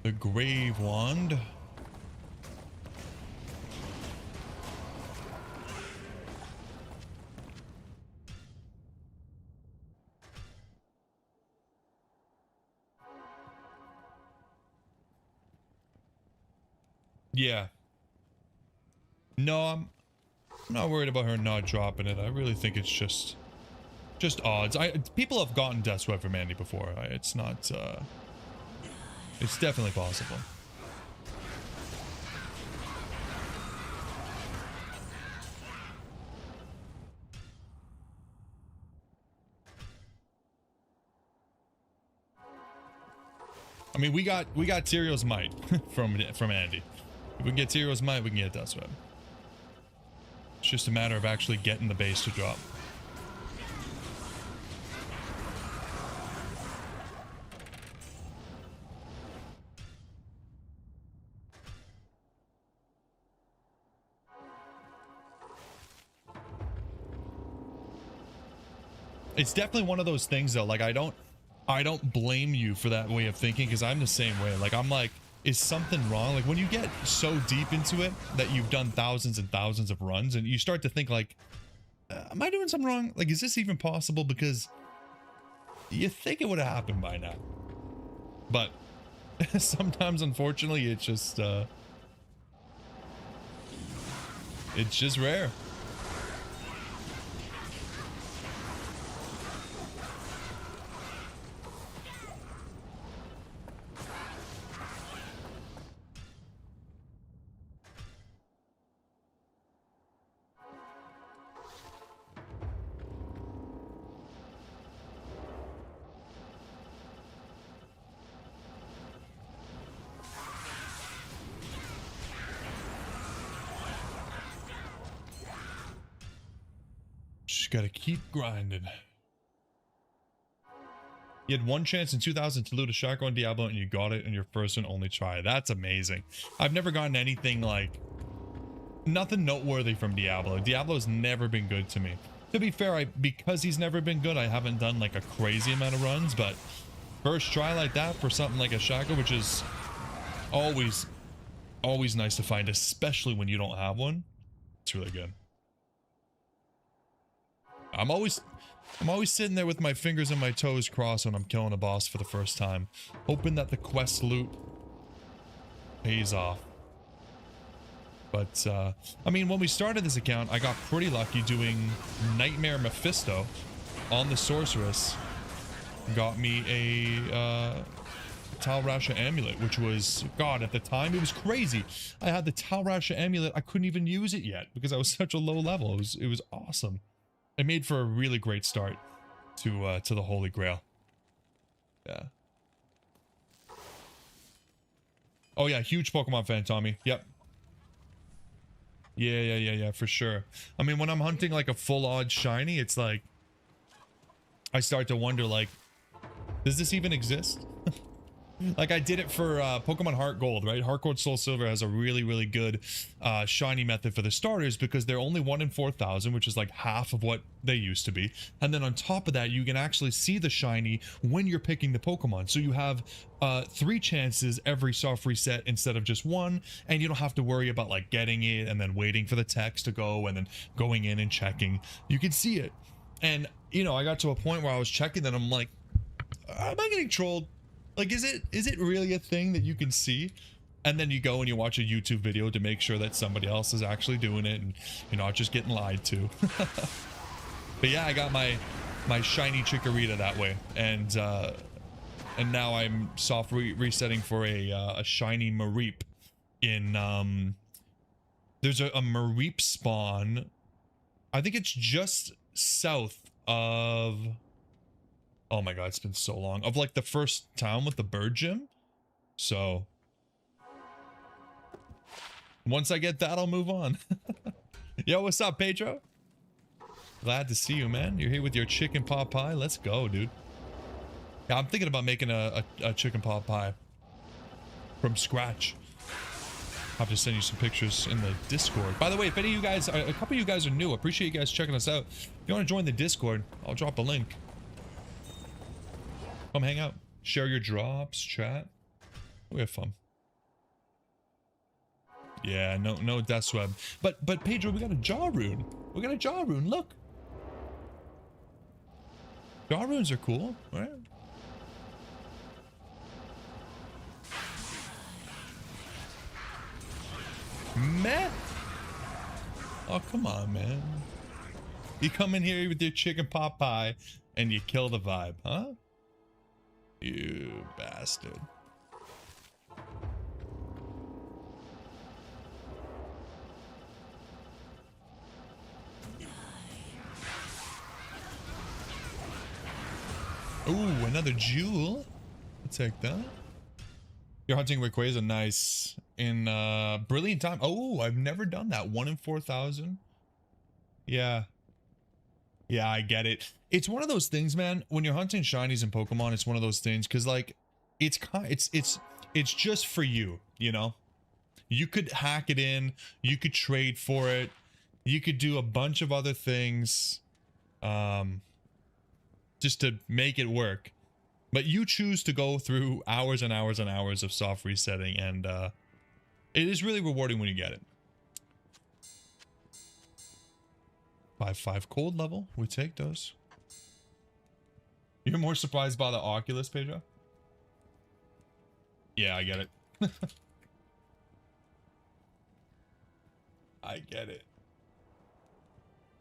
The Grave Wand. Yeah. No, I'm not worried about her not dropping it. I really think it's just odds. People have gotten Death Sweat from Andy before. It's not it's definitely possible. I mean, we got Tyrael's Might from Andy. If we can get Tyrael's Might, we can get Death Sweat. It's just a matter of actually getting the base to drop. It's definitely one of those things though, like I don't blame you for that way of thinking, because I'm the same way. Like I'm like, is something wrong? Like when you get so deep into it that you've done thousands and thousands of runs and you start to think like, am I doing something wrong? Like, is this even possible? Because you think it would have happened by now. But sometimes, unfortunately, it's just rare. Just gotta keep grinding. You had one chance in 2000 to loot a shotgun Diablo and you got it in your first and only try. That's amazing. I've never gotten anything like, nothing noteworthy from Diablo. Diablo's never been good to me. To be fair, because he's never been good, I haven't done like a crazy amount of runs, but first try like that for something like a shotgun, which is always nice to find, especially when you don't have one. It's really good. I'm always sitting there with my fingers and my toes crossed when I'm killing a boss for the first time, hoping that the quest loot pays off. But I mean, when we started this account, I got pretty lucky doing Nightmare Mephisto on the Sorceress. Got me a Tal Rasha amulet, which was, God, at the time it was crazy. I had the Tal Rasha amulet, I couldn't even use it yet because I was such a low level. It was awesome. it made for a really great start to the Holy Grail. Yeah. Oh yeah, huge Pokemon fan, Tommy. Yep. Yeah, for sure. I mean, when I'm hunting like a full odd shiny, it's like I start to wonder, like, does this even exist? Like, I did it for Pokemon Heart Gold, right? Heart Gold Soul Silver has a really, really good shiny method for the starters because they're only 1 in 4,000, which is like half of what they used to be. And then on top of that, you can actually see the shiny when you're picking the Pokemon. So you have 3 chances every soft reset instead of just 1, and you don't have to worry about like getting it and then waiting for the text to go and then going in and checking. You can see it. And, you know, I got to a point where I was checking that I'm like, am I getting trolled? Like, is it really a thing that you can see? And then you go and you watch a YouTube video to make sure that somebody else is actually doing it and you're not just getting lied to. But yeah, I got my shiny Chikorita that way, and now I'm soft resetting for a shiny Mareep in there's a Mareep spawn. I think it's just south of, oh my god, it's been so long, of like the first town with the bird gym. So once I get that, I'll move on. Yo, what's up, Pedro? Glad to see you, man. You're here with your chicken pot pie. Let's go, dude. Yeah, I'm thinking about making a chicken pot pie from scratch. I'll have to send you some pictures in the Discord. By the way, if any of you guys, a couple of you guys are new, I appreciate you guys checking us out. If you want to join the Discord, I'll drop a link. Come hang out, share your drops, chat. We have fun. Yeah, no death web. But Pedro, we got a jaw rune. We got a jaw rune. Look, jaw runes are cool, right? Meh. Oh, come on, man. You come in here with your chicken pot pie and you kill the vibe, huh? You bastard. Ooh, another jewel. I'll take that. You're hunting Rayquaza, nice. In Brilliant Time. Oh, I've never done that. 1 in 4,000. Yeah. Yeah, I get it. It's one of those things, man. When you're hunting shinies in Pokemon, it's one of those things because, like, it's just for you, you know. You could hack it in. You could trade for it. You could do a bunch of other things, just to make it work. But you choose to go through hours and hours and hours of soft resetting, and it is really rewarding when you get it. 5/5 cold level. We take those. You're more surprised by the Oculus, Pedro? Yeah, I get it. I get it.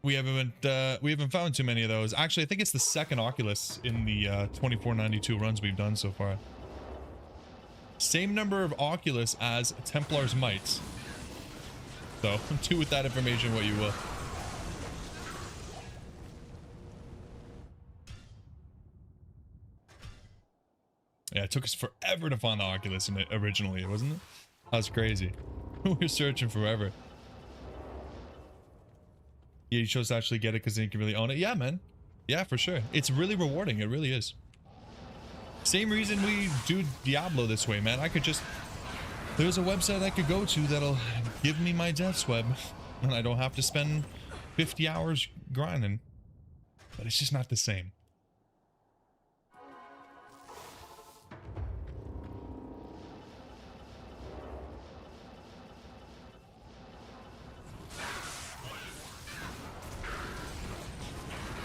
We haven't found too many of those. Actually, I think it's the second Oculus in the 2492 runs we've done so far. Same number of Oculus as Templar's Mites. So do with that information what you will. Yeah, it took us forever to find the Oculus in it originally, wasn't it? That was crazy. We were searching forever. Yeah, you chose to actually get it because then you can really own it. Yeah, man. Yeah, for sure. It's really rewarding. It really is. Same reason we do Diablo this way, man. I could just... There's a website I could go to that'll give me my death's web. And I don't have to spend 50 hours grinding. But it's just not the same.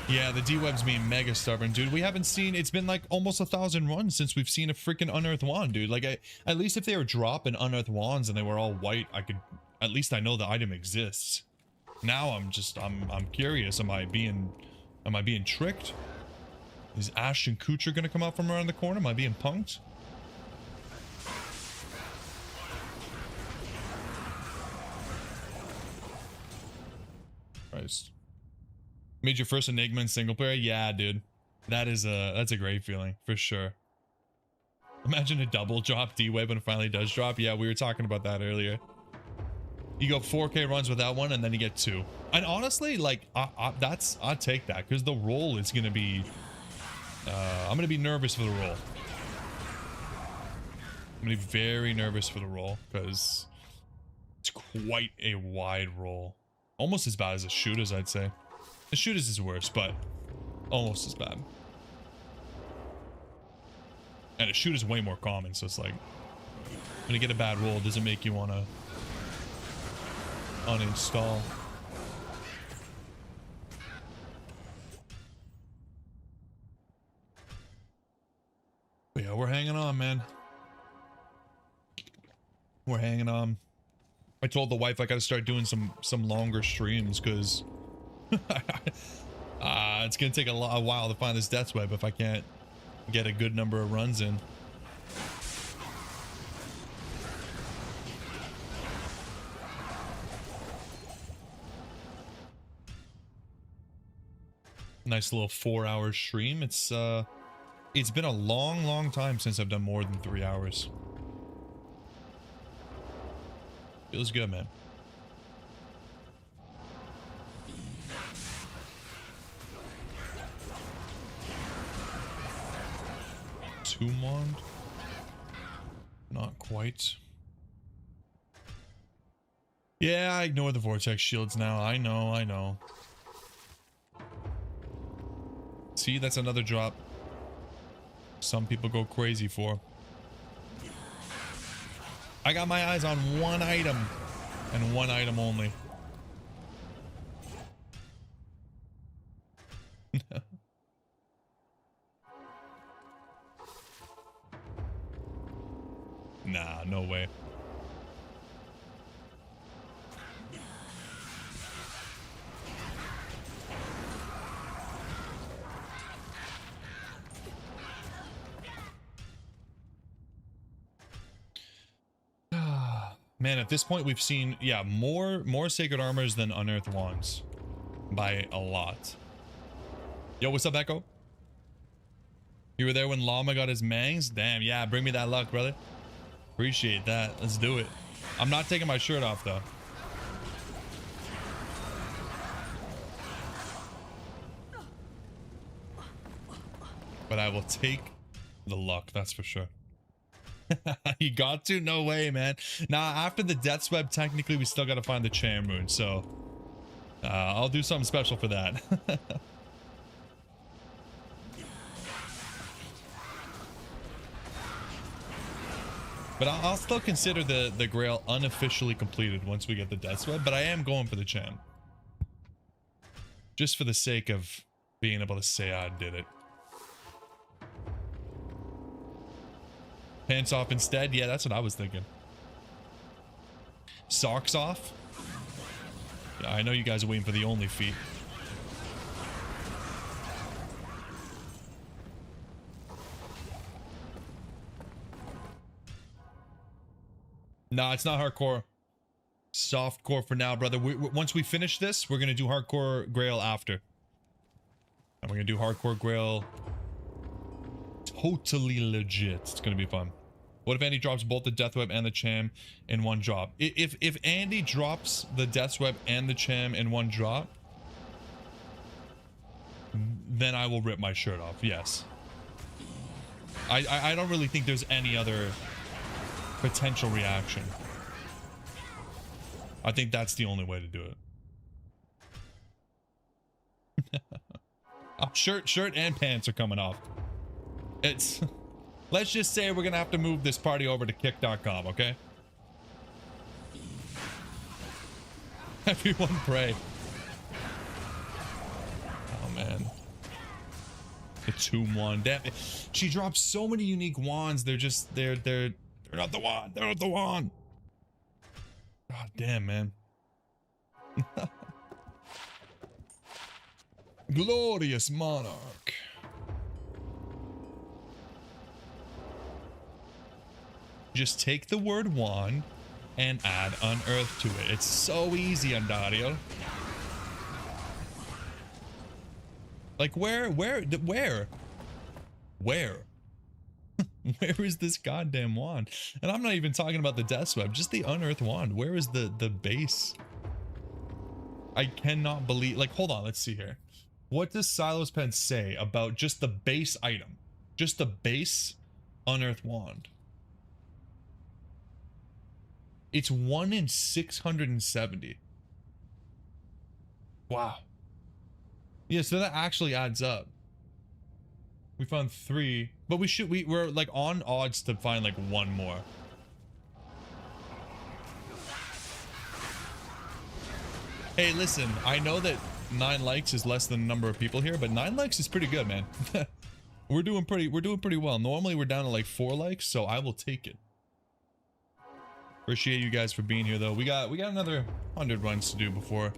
Yeah, the D-Web's being mega stubborn, dude. We haven't seen... It's been like almost 1,000 runs since we've seen a freaking Unearthed Wand, dude. Like, at least if they were dropping Unearthed Wands and they were all white, I could... At least I know the item exists. Now I'm curious. Am I being tricked? Is Ashton Kutcher gonna come out from around the corner? Am I being punked? Christ. Made your first Enigma in single player? Yeah, dude. That's a great feeling for sure. Imagine a double drop D-Wave when it finally does drop. Yeah, we were talking about that earlier. You go 4K runs without one, and then you get 2. And honestly, like, I'd take that, because the roll is gonna be I'm gonna be nervous for the roll. I'm gonna be very nervous for the roll, because it's quite a wide roll. Almost as bad as the shooters, I'd say. The shooters is worse, but almost as bad. And a shooter's way more common, so it's like, when you get a bad roll, does it make you want to uninstall? But yeah, we're hanging on, man. We're hanging on. I told the wife I gotta start doing some longer streams, because it's gonna take a while to find this death's web if I can't get a good number of runs in. Nice little 4-hour stream. It's been a long time since I've done more than 3 hours. Feels good, man. Tomb Wand? Not quite. Yeah, I ignore the vortex shields now. I know. See, that's another drop some people go crazy for. I got my eyes on one item, and one item only. Nah, no way. Man, at this point we've seen, yeah, more sacred armors than unearthed wands by a lot. Yo, what's up, Echo? You were there when Llama got his mangs? Damn, yeah, bring me that luck, brother. Appreciate that. Let's do it. I'm not taking my shirt off, though. But I will take the luck, that's for sure. You got to? No way, man. Nah, after the Death's Web, technically we still got to find the Charm Rune, so I'll do something special for that. But I'll still consider the Grail unofficially completed once we get the Death's Web, but I am going for the Charm. Just for the sake of being able to say I did it. Pants off instead? Yeah, that's what I was thinking. Socks off? Yeah, I know you guys are waiting for the only feet. Nah, it's not hardcore. Softcore for now, brother. Once we finish this, we're going to do hardcore Grail after. And we're going to do hardcore Grail totally legit. It's going to be fun. What if Andy drops both the Death Web and the Cham in one drop? If Andy drops the Death Web and the Cham in one drop, then I will rip my shirt off. Yes. I don't really think there's any other potential reaction. I think that's the only way to do it. Shirt and pants are coming off. It's... Let's just say we're gonna have to move this party over to kick.com, okay? Everyone pray. Oh man. The Tomb Wand. Damn it. She drops so many unique wands, they're not the wand. They're not the wand. God damn, man. Glorious Monarch. Just take the word wand and add unearth to it. It's so easy, Andario. Like where? Where is this goddamn wand? And I'm not even talking about the death web, just the unearthed wand. Where is the base? I cannot believe, like, hold on, let's see here. What does Silo's Pen say about just the base item? Just the base unearthed wand. It's 1 in 670. Wow. Yeah, so that actually adds up. We found 3, but we're like on odds to find like 1 more. Hey, listen, I know that 9 likes is less than the number of people here, but 9 likes is pretty good, man. we're doing pretty well. Normally we're down to like 4 likes, so I will take it. Appreciate you guys for being here though. We got another 100 runs to do before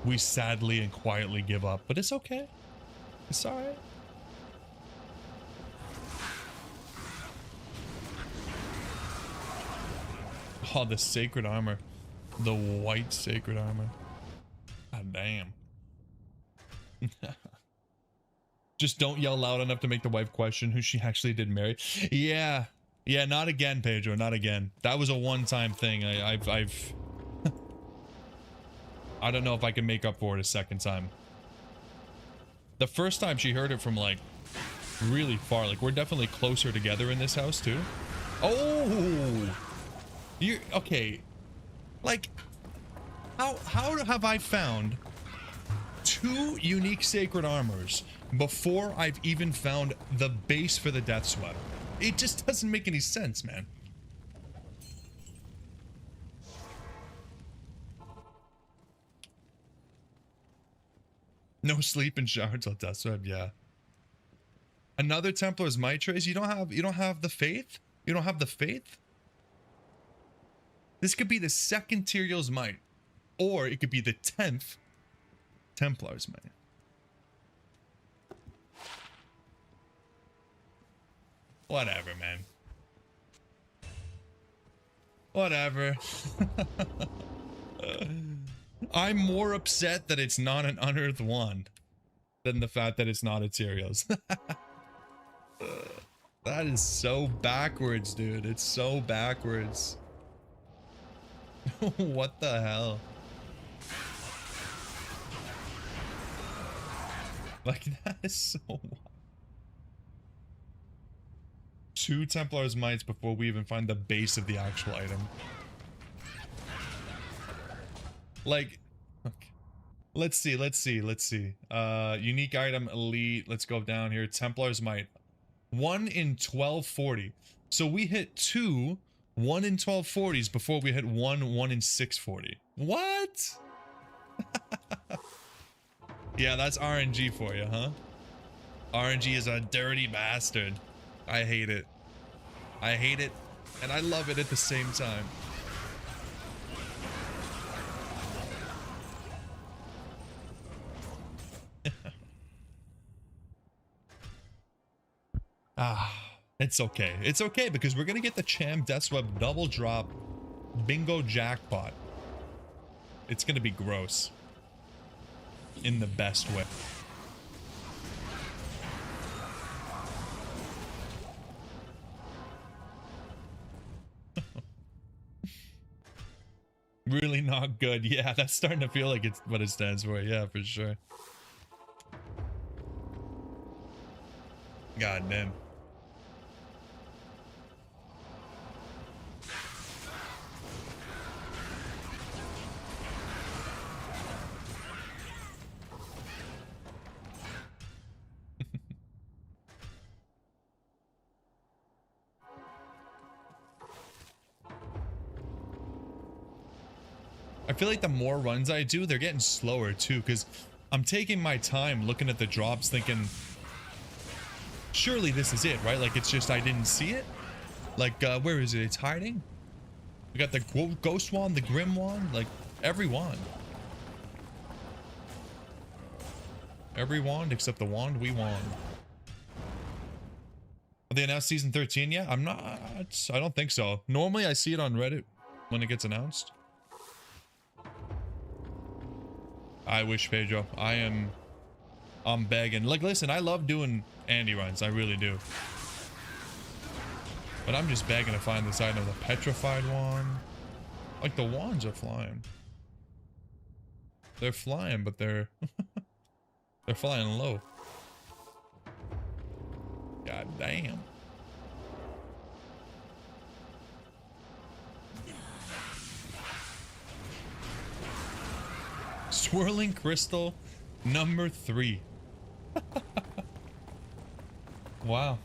we sadly and quietly give up, but it's okay. It's all right. Oh, the sacred armor. The white sacred armor. God damn. Just don't yell loud enough to make the wife question who she actually did marry. Yeah. Yeah, not again, Pedro. Not again. That was a one-time thing. I've I don't know if I can make up for it a second time. The first time she heard it from like really far. Like we're definitely closer together in this house too. Oh, you're okay. Like how have I found 2 unique sacred armors before I've even found the base for the death sweater? It just doesn't make any sense, man. No sleep and shower till death sweat, yeah. Another Templar's Might trace. You don't have the faith? You don't have the faith? This could be the 2nd Tyrael's Might. Or it could be the 10th Templar's Might. Whatever, man. Whatever. I'm more upset that it's not an unearthed wand than the fact that it's not a Tyrael's. That is so backwards, dude. It's so backwards. What the hell? Like, that is so wild. 2 Templar's Mights before we even find the base of the actual item. Like, okay. Let's see. Unique item, elite. Let's go down here. Templar's Might. 1 in 1240. So we hit 2 1 in 1240s before we hit 1 in 640. What? Yeah, that's RNG for you, huh? RNG is a dirty bastard. I hate it. I hate it, and I love it at the same time. It's okay. It's okay because we're gonna get the Cham Deathsweb double drop bingo jackpot. It's gonna be gross. In the best way. Really not good. Yeah, that's starting to feel like it's what it stands for. Yeah, for sure. God damn. I feel like the more runs I do, they're getting slower too, because I'm taking my time looking at the drops thinking, surely this is it, right? Like, it's just I didn't see it. Like, where is it? It's hiding. We got the ghost wand, the grim wand, like every wand. Every wand except the wand we won. Have they announced season 13 yet? I'm not, I don't think so. Normally I see it on Reddit when it gets announced. I wish, Pedro. I am I'm begging. Like, listen, I love doing Andy runs. I really do. But I'm just begging to find this item. The petrified one. Like, the wands are flying. They're flying, but they're... they're flying low. God damn. Swirling crystal number 3. Wow.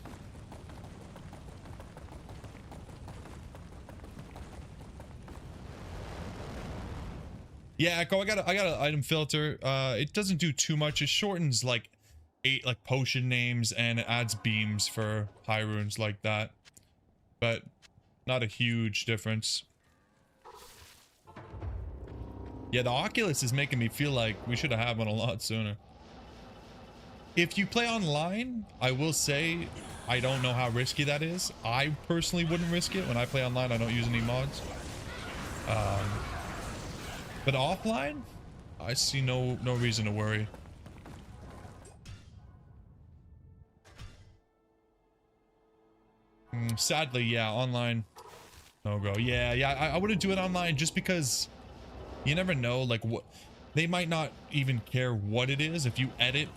Yeah, Echo, I got an item filter. It doesn't do too much. It shortens like 8 like potion names and it adds beams for high runes like that. But not a huge difference. Yeah, the Oculus is making me feel like we should have had one a lot sooner. If you play online, I will say I don't know how risky that is. I personally wouldn't risk it. When I play online, I don't use any mods. But offline, I see no reason to worry. Sadly, yeah, online, no go. Yeah, I wouldn't do it online just because you never know, like, what they might not even care what it is. If you edit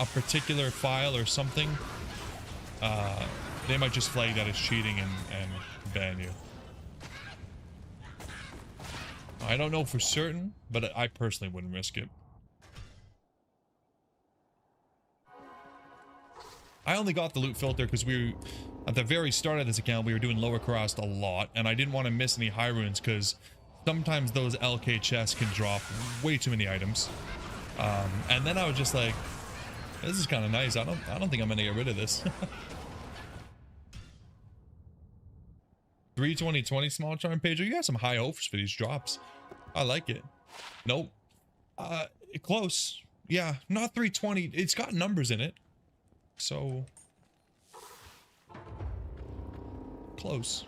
a particular file or something, they might just flag that as cheating and ban you. I don't know for certain, but I personally wouldn't risk it. I only got the loot filter because we, at the very start of this account, we were doing lower crossed a lot, and I didn't want to miss any high runes because sometimes those LK chests can drop way too many items. And then I was just like, this is kind of nice. I don't think I'm gonna get rid of this. 320 small charm pager. You got some high hopes for these drops. I like it. Nope. Close. Yeah, not 320. It's got numbers in it. So close.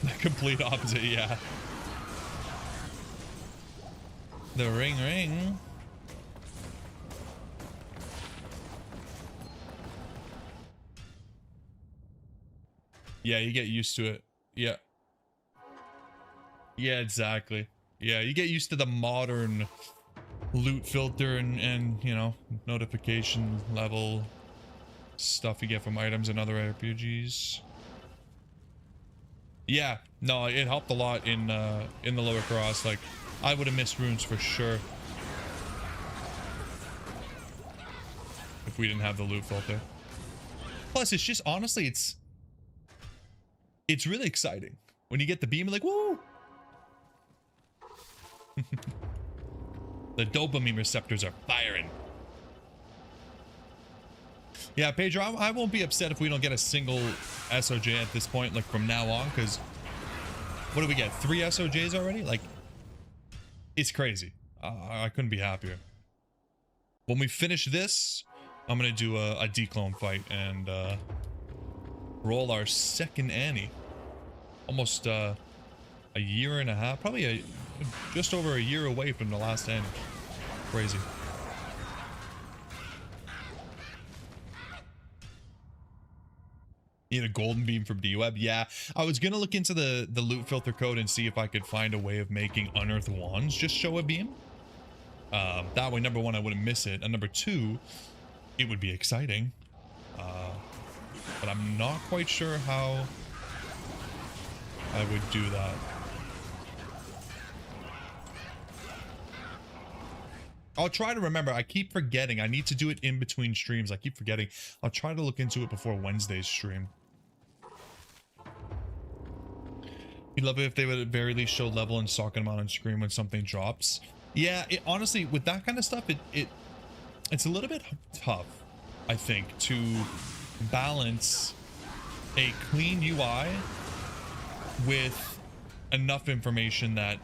The complete opposite, yeah. The ring. Yeah, you get used to it. Yeah. Yeah, exactly. Yeah, you get used to the modern loot filter and you know, notification level stuff you get from items and other RPGs. Yeah, no, it helped a lot in the lower cross. Like, I would have missed runes for sure if we didn't have the loot filter. Plus, it's just, honestly, it's really exciting when you get the beam, like, woo! The dopamine receptors are firing. Yeah, Pedro, I won't be upset if we don't get a single SOJ at this point, like from now on, because what do we get? 3 SOJs already? Like, it's crazy. I couldn't be happier. When we finish this, I'm gonna do a declone fight and roll our second Annie. Almost a year and a half, probably just over a year away from the last Annie. Crazy. Need a golden beam from D-Web? Yeah, I was gonna look into the loot filter code and see if I could find a way of making unearthed wands just show a beam. That way, number one, I wouldn't miss it, and number two, it would be exciting. But I'm not quite sure how I would do that. I'll try to remember. I keep forgetting. I need to do it in between streams. I keep forgetting. I'll try to look into it before Wednesday's stream. You'd love it if they would at very least show level and Socket amount on screen when something drops. Yeah, honestly, with that kind of stuff, it's a little bit tough, I think, to balance a clean UI with enough information that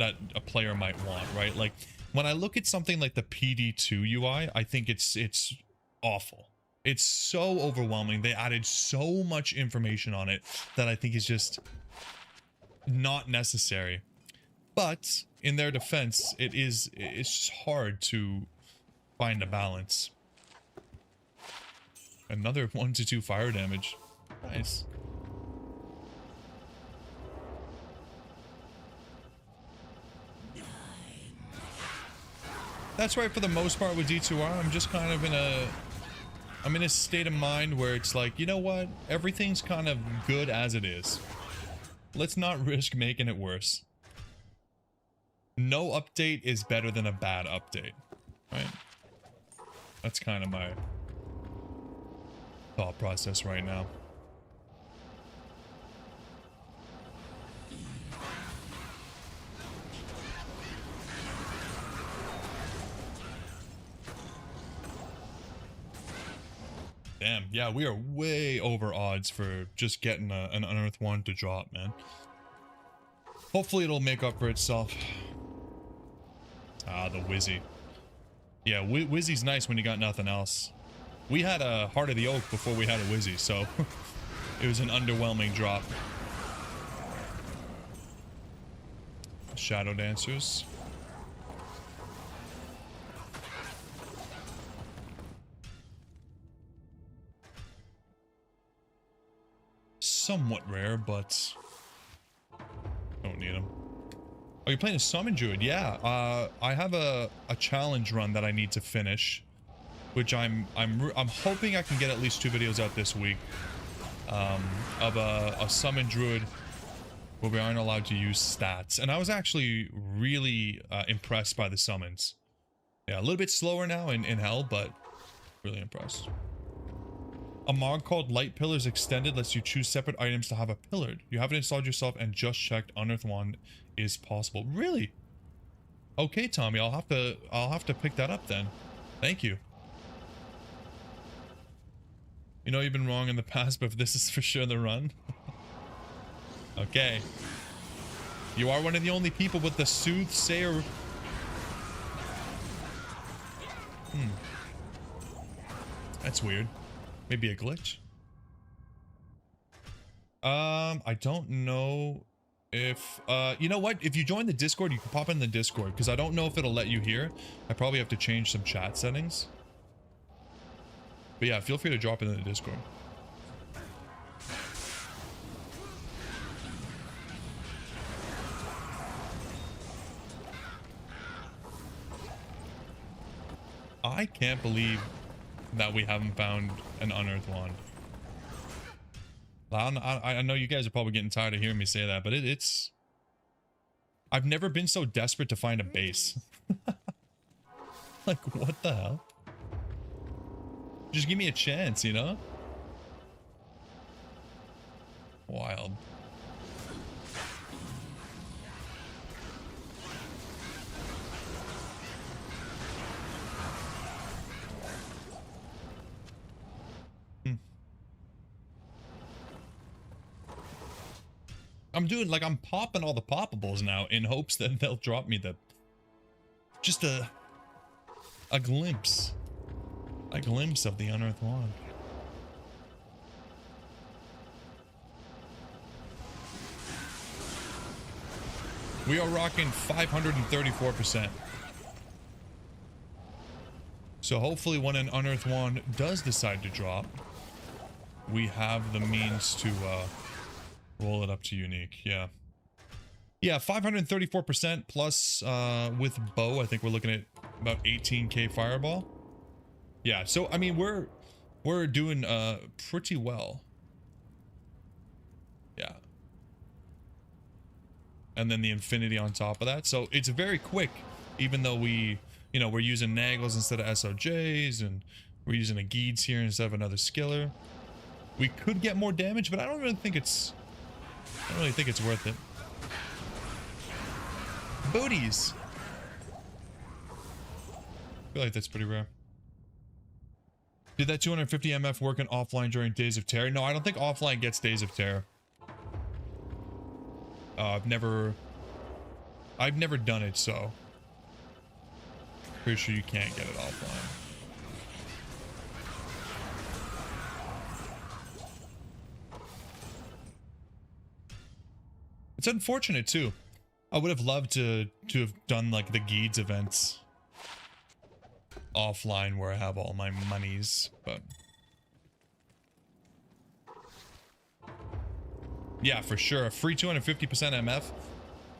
a player might want, right? Like, when I look at something like the PD2 UI, I think it's awful. It's so overwhelming. They added so much information on it that I think is just not necessary. But in their defense, it's just hard to find a balance. Another 1 to 2 fire damage. Nice. That's right, for the most part with D2R, I'm just kind of I'm in a state of mind where it's like, you know what? Everything's kind of good as it is. Let's not risk making it worse. No update is better than a bad update, right? That's kind of my thought process right now. Damn, yeah, we are way over odds for just getting an Unearthed one to drop, man. Hopefully it'll make up for itself. Ah, the Wizzy. Yeah, Wizzy's nice when you got nothing else. We had a Heart of the Oak before we had a Wizzy, so it was an underwhelming drop. Shadow Dancers. Somewhat rare, but don't need them. Oh, you're playing a Summon Druid? Yeah. I have a challenge run that I need to finish, which I'm hoping I can get at least 2 videos out this week, of a Summon Druid where we aren't allowed to use stats. And I was actually really impressed by the summons. Yeah, a little bit slower now in Hell, but really impressed. A mod called Light Pillars Extended lets you choose separate items to have a pillared. You have it installed yourself and just checked Unearthed Wand is possible. Really? Okay, Tommy, I'll have to pick that up then. Thank you. You know you've been wrong in the past, but this is for sure the run. Okay. You are one of the only people with the soothsayer. That's weird. Maybe a glitch? I don't know if, you know what? If you join the Discord, you can pop in the Discord, because I don't know if it'll let you hear. I probably have to change some chat settings. But yeah, feel free to drop in the Discord. I can't believe that we haven't found an Unearthed Wand. I know you guys are probably getting tired of hearing me say that, but it's... I've never been so desperate to find a base. Like, what the hell? Just give me a chance, you know? Wild. I'm popping all the poppables now in hopes that they'll drop me just a glimpse of the Unearthed Wand. We are rocking 534%. So hopefully when an Unearthed Wand does decide to drop, we have the means to roll it up to unique. Yeah, 534% plus with bow. I think we're looking at about 18k fireball. Yeah, so I mean we're doing pretty well. Yeah, and then the infinity on top of that, so it's very quick. Even though we're using Naggles instead of SOJs, and we're using a Geeds here instead of another Skiller. We could get more damage, but I don't really think it's worth it. Booties. I feel like that's pretty rare. Did that 250 MF work in offline during Days of Terror? No, I don't think offline gets Days of Terror. I've never done it, so pretty sure you can't get it offline. It's unfortunate too. I would have loved to have done like the Geeds events offline where I have all my monies, but yeah, for sure. A free 250% MF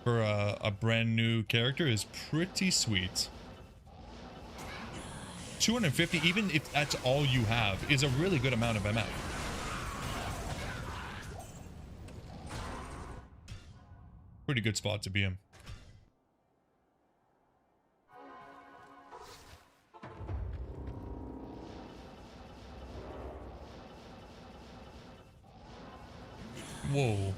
for a brand new character is pretty sweet. 250, even if that's all you have, is a really good amount of MF. Pretty good spot to be in. Whoa.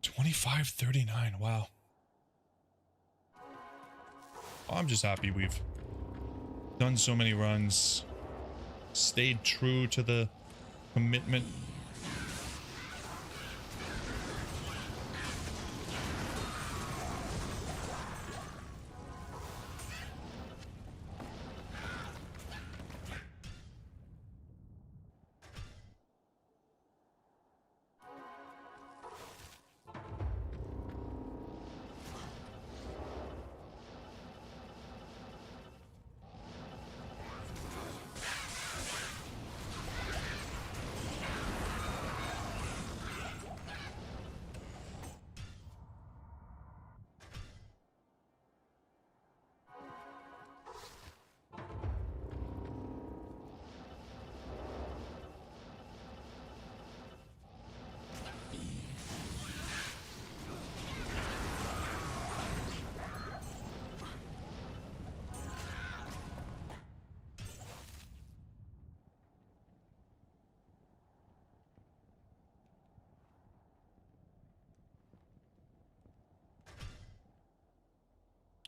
$25.39. Wow. I'm just happy we've done so many runs, stayed true to the commitment.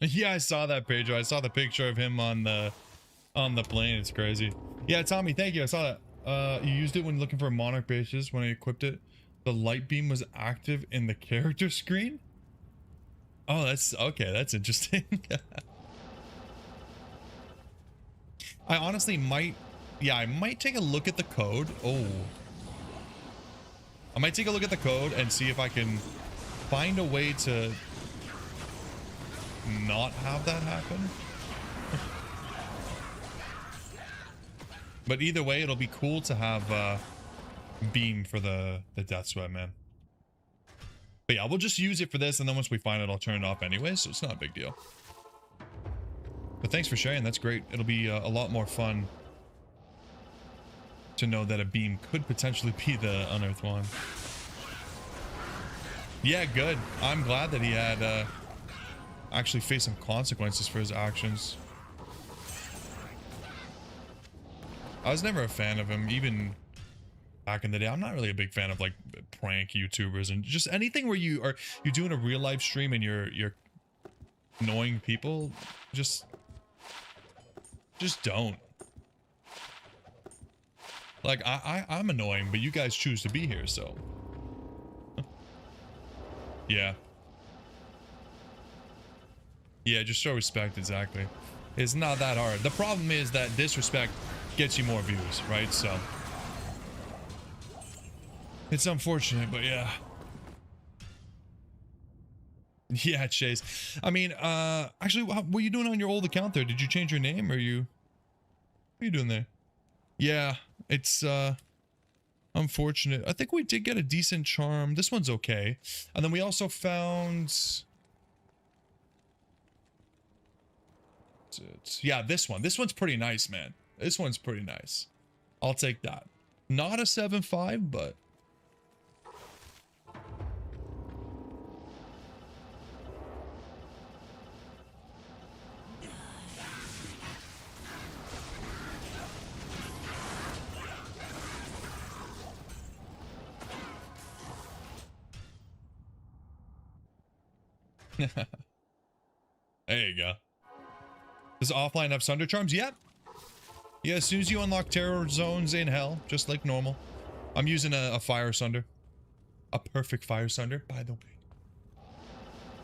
Yeah, I saw that, Pedro. I saw the picture of him on the plane. It's crazy. Yeah, Tommy, thank you. I saw that. You used it when looking for monarch bases. When I equipped it, the light beam was active in the character screen. Oh, that's okay. That's interesting. I honestly might, yeah, I might take a look at the code. Oh, I might take a look at the code and see if I can find a way to not have that happen. But either way, it'll be cool to have beam for the death sweat, man. But yeah, we'll just use it for this, and then once we find it, I'll turn it off anyway, so it's not a big deal. But thanks for sharing. That's great. It'll be a lot more fun to know that a beam could potentially be the unearthed one. Yeah, good. I'm glad that he had actually faced some consequences for his actions. I was never a fan of him, even back in the day. I'm not really a big fan of like prank YouTubers and just anything where you're doing a real life stream and you're annoying people. Just don't. Like I'm annoying, but you guys choose to be here, so yeah. Yeah, just show respect, exactly. It's not that hard. The problem is that disrespect gets you more views, right? So it's unfortunate, but yeah. Yeah, Chase. I mean, actually, what were you doing on your old account there? Did you change your name, or what are you doing there? Yeah, it's unfortunate. I think we did get a decent charm. This one's okay. And then we also found, yeah, this one. This one's pretty nice, man. This one's pretty nice. I'll take that. Not a 7.5, but there you go. Does offline have Sunder Charms? Yep. Yeah, as soon as you unlock terror zones in hell, just like normal. I'm using a fire sunder. A perfect fire sunder, by the way.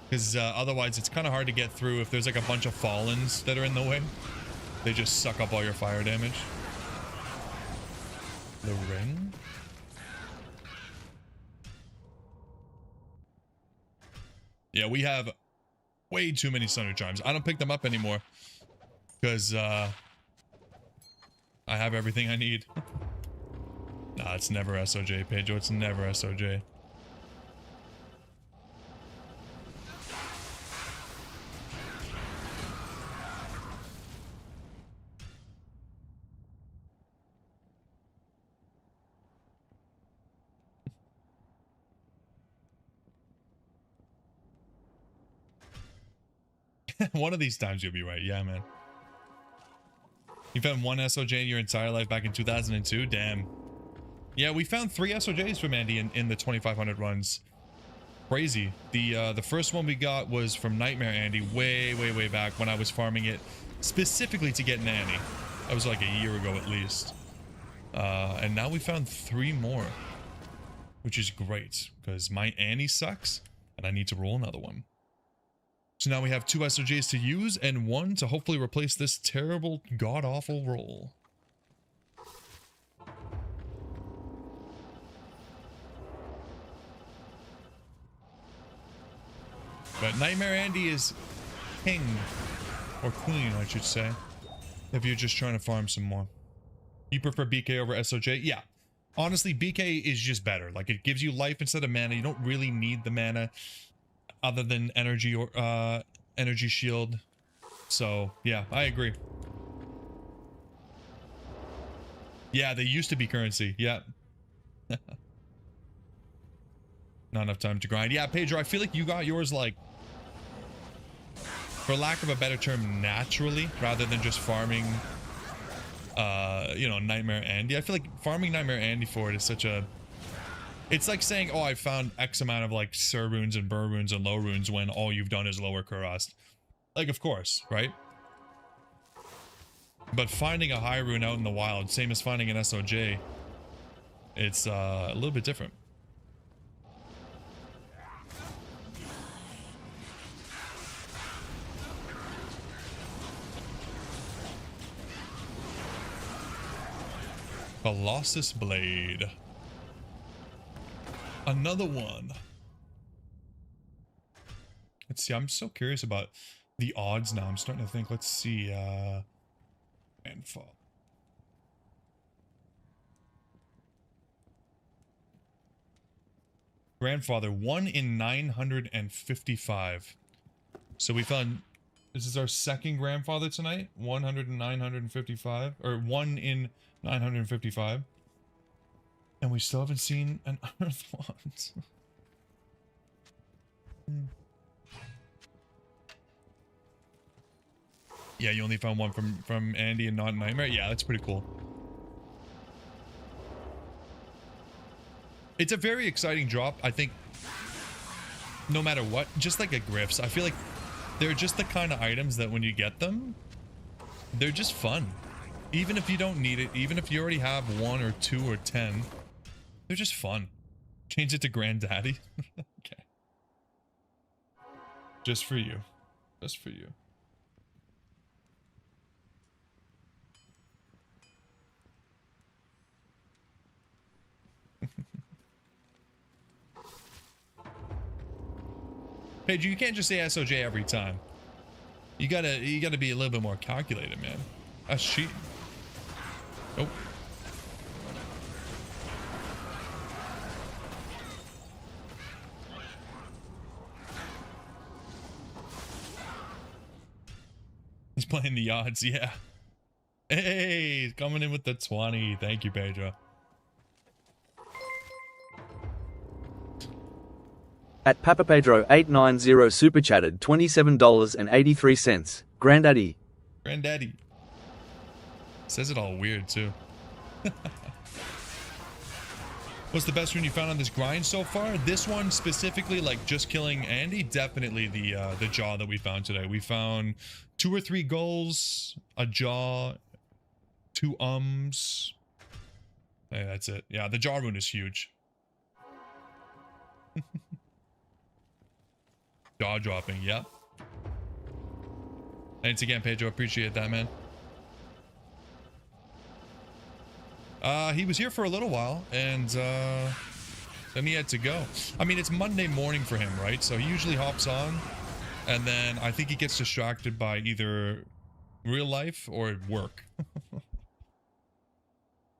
Because otherwise it's kind of hard to get through if there's like a bunch of fallens that are in the way. They just suck up all your fire damage. The ring? Yeah, we have way too many Thunder Chimes. I don't pick them up anymore because I have everything I need. Nah, it's never SOJ, Pedro. It's never SOJ. One of these times you'll be right. Yeah, man. You found one SOJ in your entire life back in 2002? Damn. Yeah, we found 3 SOJs from Andy in the 2500 runs. Crazy. The first one we got was from Nightmare Andy way back when I was farming it specifically to get Nanny. That was like a year ago at least. And now we found 3 more, which is great because my Annie sucks and I need to roll another one. So now we have 2 SOJs to use and 1 to hopefully replace this terrible, god-awful roll. But Nightmare Andy is king, or queen, I should say, if you're just trying to farm some more. You prefer BK over SOJ? Yeah. Honestly, BK is just better. Like, it gives you life instead of mana. You don't really need the mana other than energy or energy shield. So yeah, I agree. Yeah, they used to be currency. Yeah. Not enough time to grind. Yeah, Pedro, I feel like you got yours, like, for lack of a better term, naturally, rather than just farming you know, Nightmare Andy. I feel like farming Nightmare Andy for it is such a... It's like saying, oh, I found X amount of, like, Sir runes and Burr runes and low runes when all you've done is lower Kurast. Like, of course, right? But finding a high rune out in the wild, same as finding an SOJ, it's a little bit different. Colossus Blade. Another one. Let's see. I'm so curious about the odds now. I'm starting to think. Let's see. Grandfather. Grandfather, 1 in 955. So we found... This is our second grandfather tonight. 100 in 955. Or 1 in 955. And we still haven't seen an Earth Wand. Yeah, you only found one from Andy and not Nightmare? Yeah, that's pretty cool. It's a very exciting drop, I think, no matter what. Just like a Griff's. I feel like they're just the kind of items that when you get them, they're just fun. Even if you don't need it, even if you already have 1 or 2 or 10, they're just fun. Change it to Granddaddy. Okay. Just for you. Just for you. Paige, you can't just say SOJ every time. You gotta be a little bit more calculated, man. That's cheating. Oh. He's playing the odds, yeah. Hey, he's coming in with the 20. Thank you, Pedro. At Papa Pedro 890 super chatted $27.83. Granddaddy. Granddaddy. Says it all weird too. What's the best rune you found on this grind so far? This one specifically, like just killing Andy, definitely the jaw that we found today. We found 2 or 3 goals, a jaw, 2 ums. Hey, that's it. Yeah, the jaw rune is huge. Jaw dropping, yep. Thanks again, Pedro. Appreciate that, man. He was here for a little while, and then he had to go. I mean, it's Monday morning for him, right? So he usually hops on, and then I think he gets distracted by either real life or work.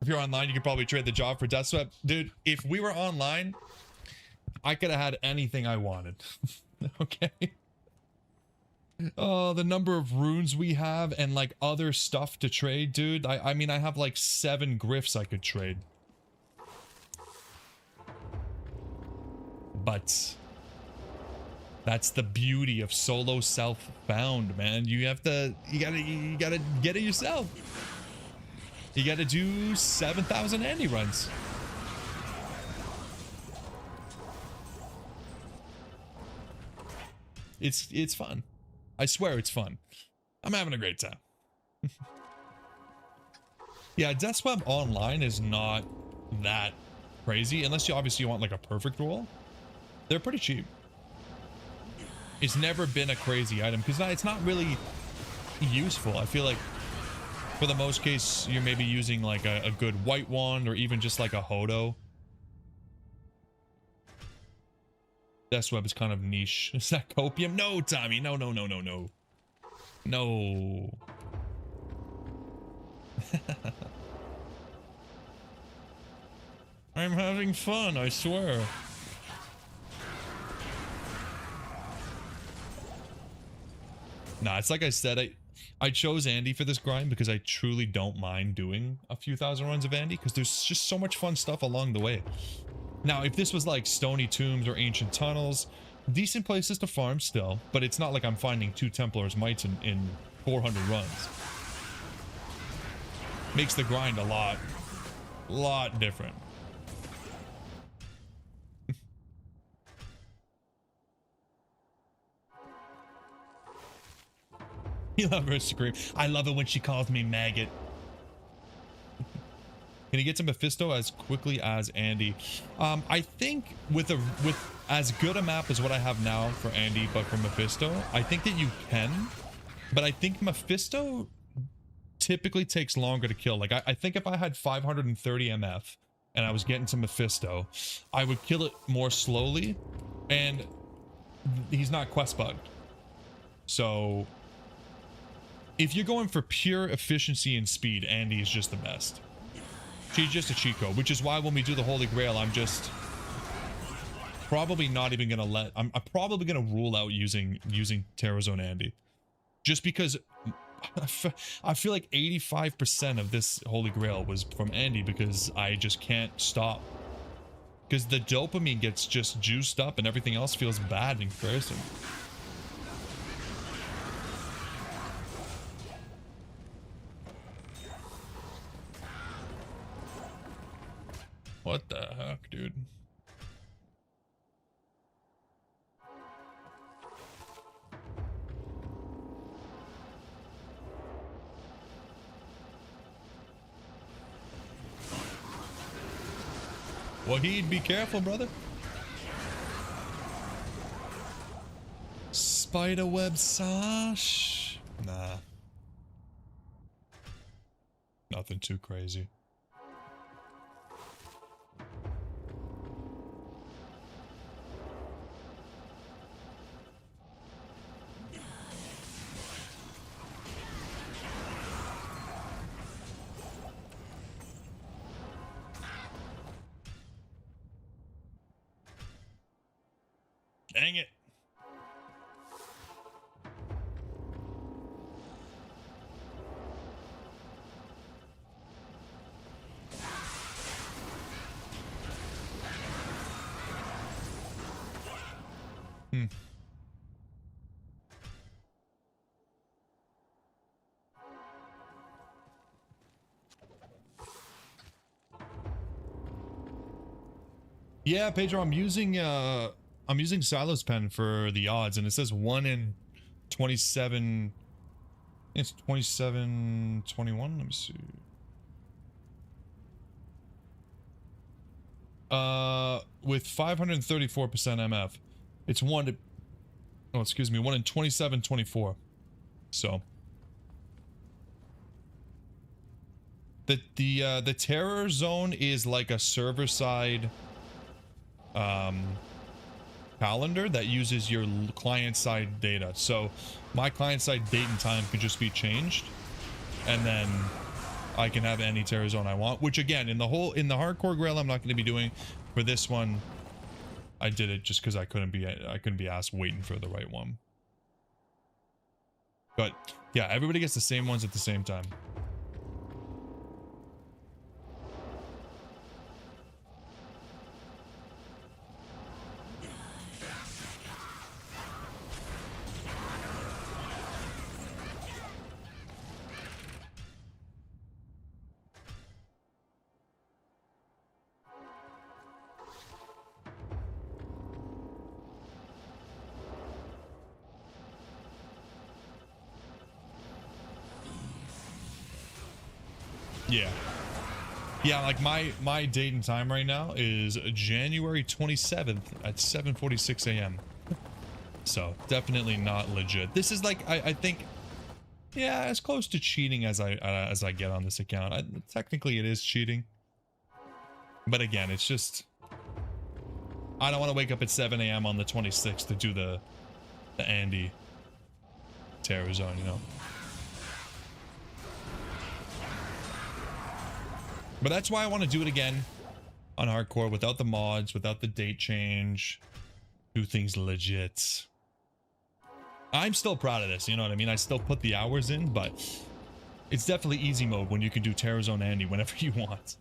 If you're online, you could probably trade the job for Death Swept. Dude, if we were online, I could have had anything I wanted. Okay? Oh, the number of runes we have and like other stuff to trade, dude. I mean, I have like 7 gryphs I could trade. But that's the beauty of solo self-found, man. You gotta get it yourself. You gotta do 7,000 Andy runs. It's fun. I swear it's fun. I'm having a great time. Yeah, Death Swap online is not that crazy, unless you obviously want like a perfect roll. They're pretty cheap. It's never been a crazy item because it's not really useful. I feel like for the most case, you're maybe using like a good white wand or even just like a Hodo. Death Web is kind of niche. Is that copium? No, Tommy. No, no, no, no, no. No. I'm having fun, I swear. Nah, it's like I said, I chose Andy for this grind because I truly don't mind doing a few thousand runs of Andy because there's just so much fun stuff along the way. Now, if this was like Stony Tombs or Ancient Tunnels, decent places to farm still, but it's not like I'm finding 2 Templar's Mites in 400 runs. Makes the grind a lot different. You love her scream. I love it when she calls me maggot. Can he get to Mephisto as quickly as Andy? I think with as good a map as what I have now for Andy, but for Mephisto, I think that you can. But I think Mephisto typically takes longer to kill. Like I think if I had 530 MF and I was getting to Mephisto, I would kill it more slowly, and he's not quest bugged. So if you're going for pure efficiency and speed, Andy is just the best. She's just a cheat code, which is why when we do the Holy Grail, I'm just probably not even gonna let. I'm probably gonna rule out using Terrazone Andy, just because I feel like 85% of this Holy Grail was from Andy because I just can't stop. Because the dopamine gets just juiced up and everything else feels bad in comparison. What the heck, dude? Wahid, be careful, brother. Spiderweb sash? Nah. Nothing too crazy. Dang it. Yeah, Pedro, I'm using Silo's pen for the odds, and it says 1 in 27. It's 27, 21. Let me see. With 534% MF, it's 1 to, oh, excuse me, 1 in 27, 24. So The terror zone is like a server side calendar that uses your client side data. So my client side date and time can just be changed, and then I can have any terror zone I want, which again in the hardcore grail I'm not going to be doing. For this one I did it just because I couldn't be asked waiting for the right one. But yeah, everybody gets the same ones at the same time. Yeah, like my date and time right now is January 27th at 7:46 a.m. So definitely not legit. This is like I think, yeah, as close to cheating as I get on this account. Technically it is cheating, but again, it's just I don't want to wake up at 7 a.m. on the 26th to do the Andy terror zone, you know. But that's why I want to do it again on hardcore without the mods, without the date change. Do things legit. I'm still proud of this, you know what I mean? I still put the hours in, but it's definitely easy mode when you can do Terror Zone Andy whenever you want.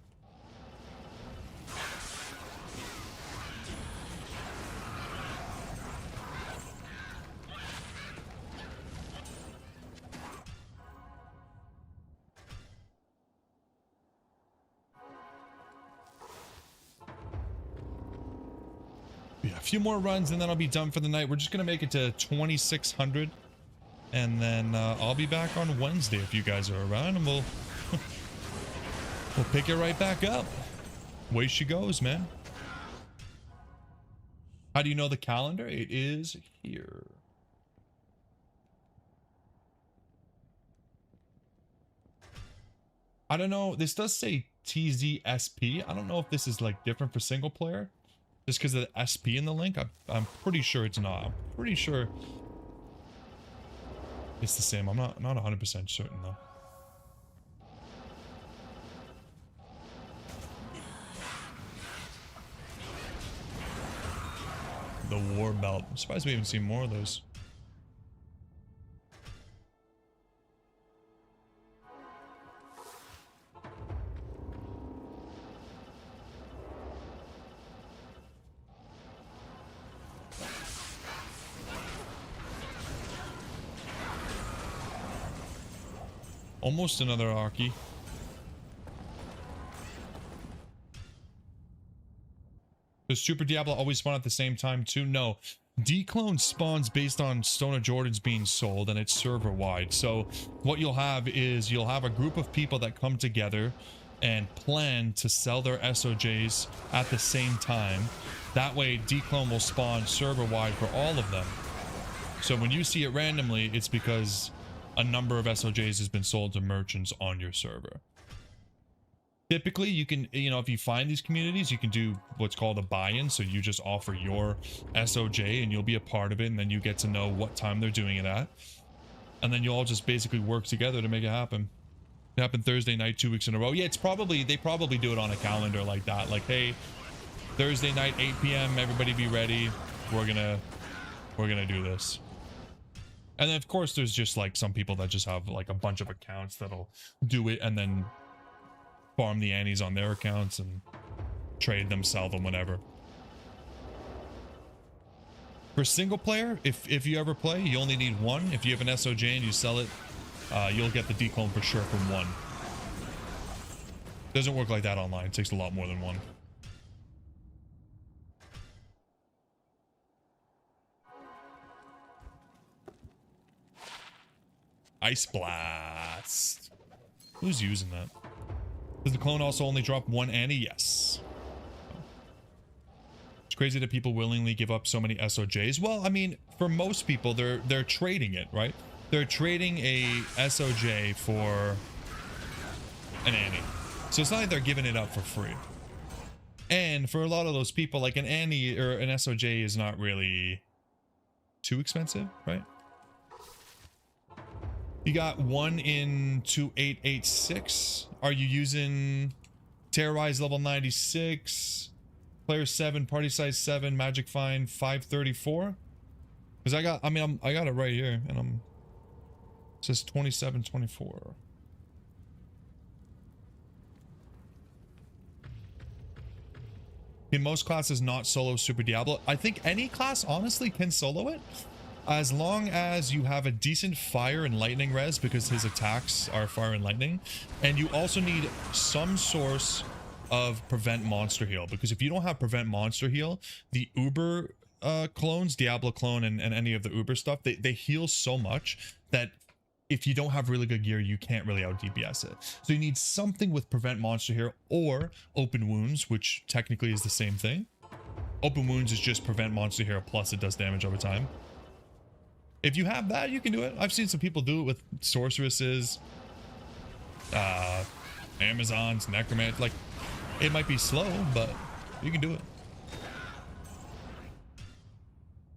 Yeah, a few more runs and then I'll be done for the night. We're just gonna make it to 2600, and then I'll be back on Wednesday if you guys are around, and we'll pick it right back up. Way she goes, man. How do you know the calendar? It is here. I don't know. This does say TZSP. I don't know if this is like different for single player, just because of the SP in the link. I'm pretty sure it's not. I'm pretty sure it's the same. I'm not 100% certain though. The war belt. I'm surprised we haven't seen more of those. Almost another Arky. Does Super Diablo always spawn at the same time too? No. Declone spawns based on Stoner Jordans being sold, and it's server wide. So what you'll have is you'll have a group of people that come together and plan to sell their SOJs at the same time. That way Declone will spawn server wide for all of them. So when you see it randomly, it's because a number of SOJs has been sold to merchants on your server. Typically, you can, you know, if you find these communities, you can do what's called a buy-in. So you just offer your SOJ and you'll be a part of it, and then you get to know what time they're doing it at. And then you'll all just basically work together to make it happen. It happened Thursday night 2 weeks in a row. Yeah, it's probably, they probably do it on a calendar like that. Like, hey, Thursday night, 8 p.m., everybody be ready. We're gonna do this. And then, of course, there's just like some people that just have like a bunch of accounts that'll do it and then farm the annies on their accounts and trade them, sell them, whatever. For single player, if you ever play, you only need one. If you have an SOJ and you sell it, you'll get the declone for sure from one. Doesn't work like that online. It takes a lot more than one. Ice Blast. Who's using that? Does the clone also only drop one Annie? Yes. It's crazy that people willingly give up so many SOJs. Well, I mean, for most people, they're trading it, right? They're trading a SOJ for an Annie. So it's not like they're giving it up for free. And for a lot of those people, like an Annie or an SOJ is not really too expensive, right? You got 1 in 2886. Are you using Terrorize level 96, player 7, party size 7, magic find 534? Because I got it right here, and it says 2724. In most classes, not solo Super Diablo. I think any class honestly can solo it, as long as you have a decent fire and lightning res, because his attacks are fire and lightning, and you also need some source of prevent monster heal, because if you don't have prevent monster heal, the Uber clones, Diablo clone and any of the Uber stuff, they heal so much that if you don't have really good gear, you can't really out DPS it. So you need something with prevent monster heal or open wounds, which technically is the same thing. Open wounds is just prevent monster heal plus it does damage over time. If you have that, you can do it. I've seen some people do it with sorceresses, Amazons, necromancy. Like, it might be slow, but you can do it.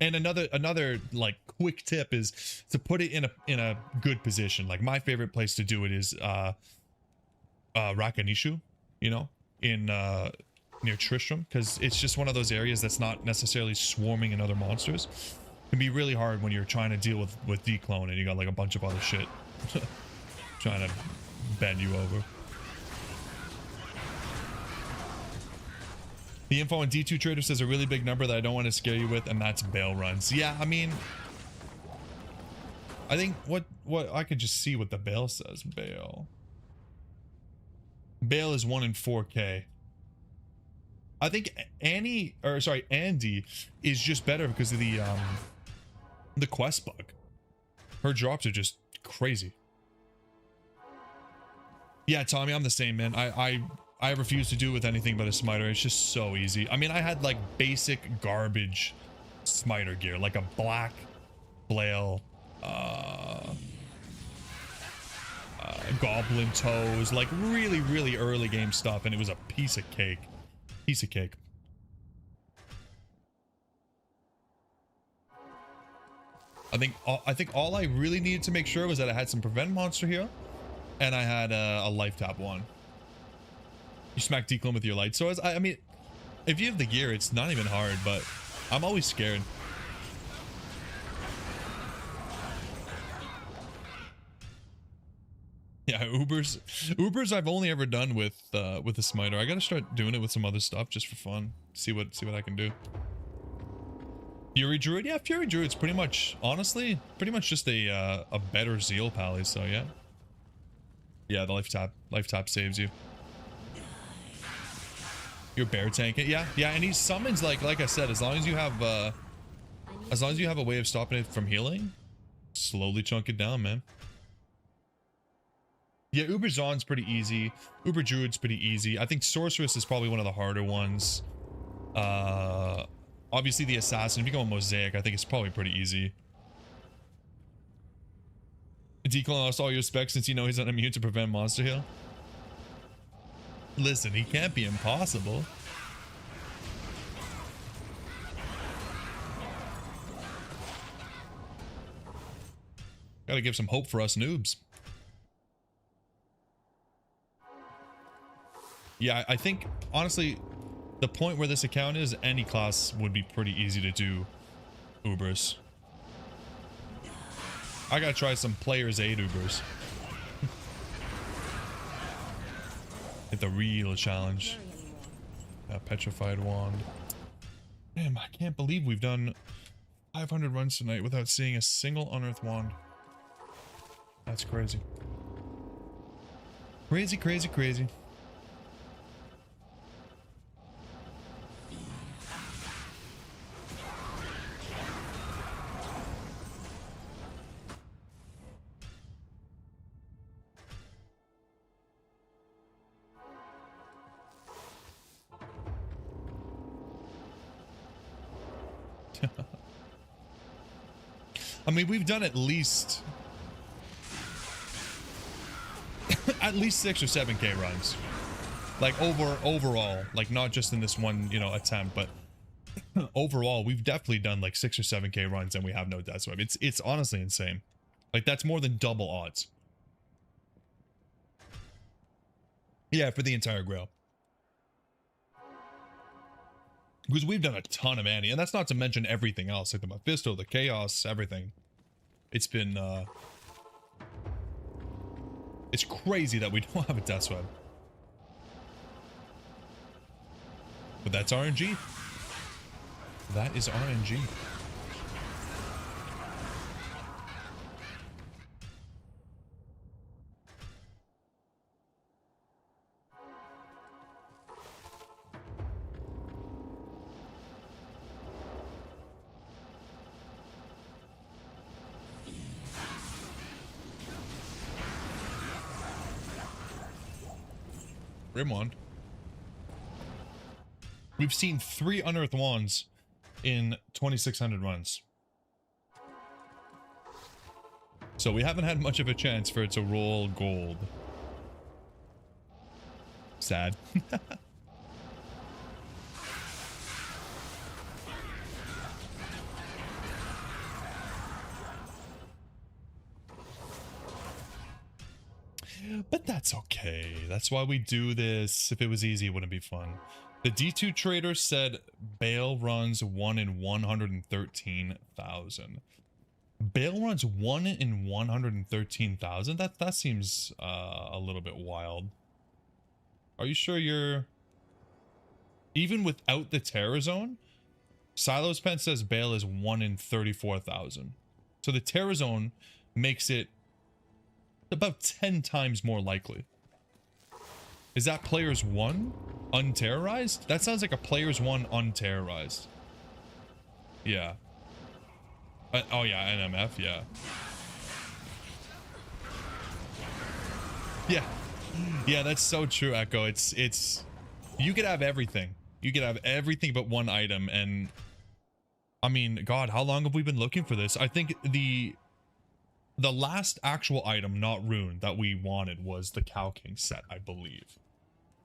And another like quick tip is to put it in a good position. Like my favorite place to do it is Rakanishu, you know, in near Tristram, because it's just one of those areas that's not necessarily swarming in other monsters. It can be really hard when you're trying to deal with declone and you got like a bunch of other shit trying to bend you over. The info on D2 Trader says a really big number that I don't want to scare you with, and that's bail runs. Yeah, I mean, I think what I could just see what the bail says. Bail is 1 in 4K. I think Andy is just better because of the quest bug. Her drops are just crazy. Yeah, Tommy, I'm the same, man. I refuse to do it with anything but a smiter. It's just so easy. I mean, I had like basic garbage smiter gear, like a black flail, goblin toes, like really early game stuff, and it was a piece of cake. Piece of cake. I think all I really needed to make sure was that I had some prevent monster here, and I had a life tap one. You smack declone with your light swords. I mean, if you have the gear, it's not even hard, but I'm always scared. Yeah, Ubers I've only ever done with the smiter. I gotta start doing it with some other stuff just for fun. See what I can do. Fury Druid, yeah, Fury Druid's pretty much, honestly, pretty much just a better Zeal pally. So yeah, yeah, the life tap saves you. Your bear tank it, yeah, and he summons like I said, as long as you have a way of stopping it from healing, slowly chunk it down, man. Yeah, Uber Zon's pretty easy. Uber Druid's pretty easy. I think Sorceress is probably one of the harder ones. Obviously the Assassin, if you go on Mosaic, I think it's probably pretty easy. Declone lost all your specs since you know he's not immune to prevent monster heal. Listen, he can't be impossible. Gotta give some hope for us noobs. Yeah, I think, honestly, the point where this account is, any class would be pretty easy to do Ubers. I gotta try some players aid Ubers. Hit the real challenge. Petrified Wand. Damn, I can't believe we've done 500 runs tonight without seeing a single unearthed wand. That's crazy. Crazy, crazy, crazy. I mean, we've done at least 6 or 7K runs. Like overall, like not just in this one, you know, attempt, but overall, we've definitely done like 6 or 7K runs and we have no death web. It's honestly insane. Like that's more than double odds. Yeah, for the entire Grail. Because we've done a ton of Annie, and that's not to mention everything else, like the Mephisto, the Chaos, everything. It's been, it's crazy that we don't have a death web. But that's RNG. That is RNG. Rim wand. We've seen 3 unearthed wands in 2,600 runs. So we haven't had much of a chance for it to roll gold. Sad. But that's okay. That's why we do this. If it was easy, it wouldn't be fun. The D2 trader said Bale runs 1 in 113,000. Bale runs 1 in 113,000? That seems a little bit wild. Are you sure you're... Even without the Terror Zone, Silo's Pen says Bale is 1 in 34,000. So the Terror Zone makes it about 10 times more likely. Is that players 1 unterrorized? That sounds like a players 1 unterrorized. Yeah. Oh yeah, NMF, yeah. Yeah. Yeah, that's so true, Echo. It's you could have everything. You could have everything but one item, and I mean, God, how long have we been looking for this? I think the last actual item, not rune, that we wanted was the Cow King set, I believe.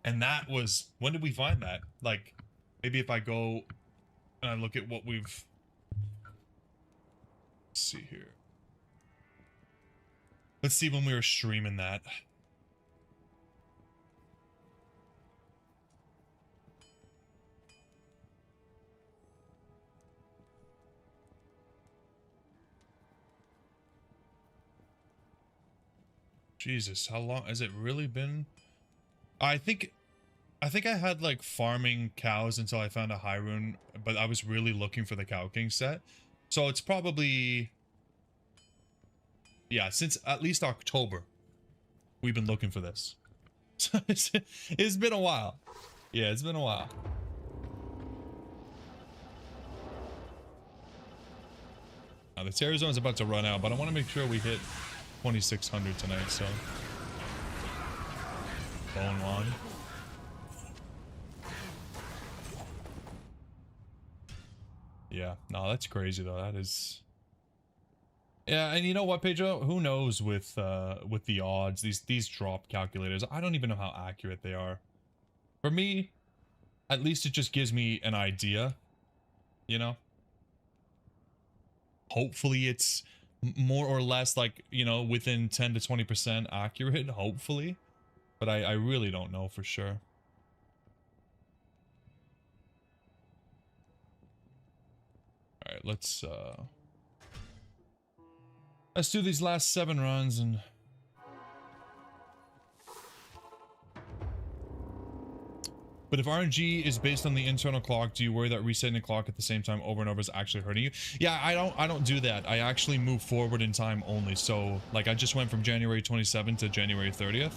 And that was, when did we find that? Like, maybe if I go and I look at what we've... Let's see here. Let's see when we were streaming that. Jesus, how long has it really been? I think I had like farming cows until I found a high rune, but I was really looking for the Cow King set. So it's probably, yeah, since at least October we've been looking for this. So it's been a while. Yeah, it's been a while. Now the Terror Zone is about to run out, but I want to make sure we hit 2,600 tonight, so. Bone wand. Yeah, no, that's crazy though. That is. Yeah, and you know what, Pedro? Who knows with the odds, these drop calculators? I don't even know how accurate they are. For me, at least it just gives me an idea, you know? Hopefully it's more or less like, you know, within 10 to 20% accurate, hopefully. But I really don't know for sure. Alright, let's do these last 7 runs and... But if RNG is based on the internal clock, do you worry that resetting the clock at the same time over and over is actually hurting you? Yeah, I don't do that. I actually move forward in time only. So, like, I just went from January 27th to January 30th.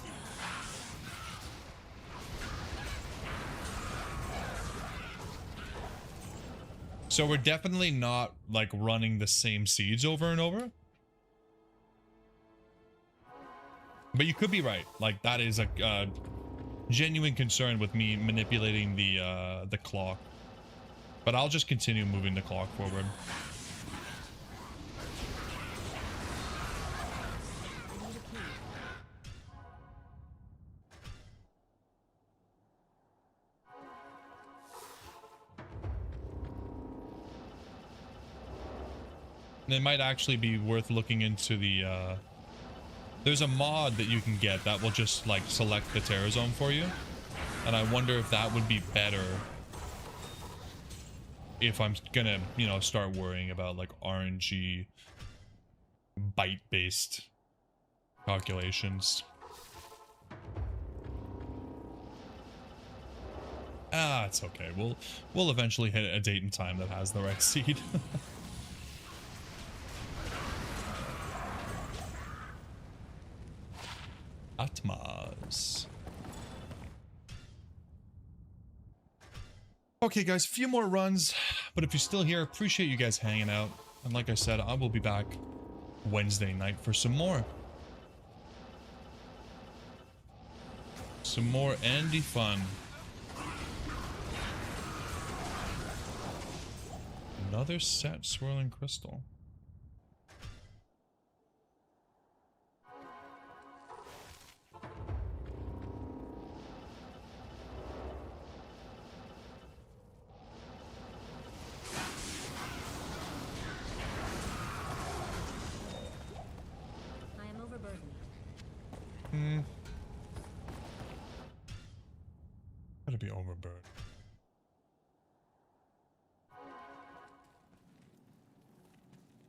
So we're definitely not, like, running the same seeds over and over. But you could be right. Like, that is a genuine concern with me manipulating the clock. But I'll just continue moving the clock forward. It might actually be worth looking into the, there's a mod that you can get that will just, like, select the terror zone for you. And I wonder if that would be better if I'm gonna, you know, start worrying about, like, RNG byte-based calculations. Ah, it's okay. We'll eventually hit a date and time that has the right seed. Atmas. Okay, guys, a few more runs, but if you're still here, appreciate you guys hanging out. And like I said, I will be back Wednesday night for some more. Some more Andy fun. Another set swirling crystal. I am overburdened. Gotta be overburdened.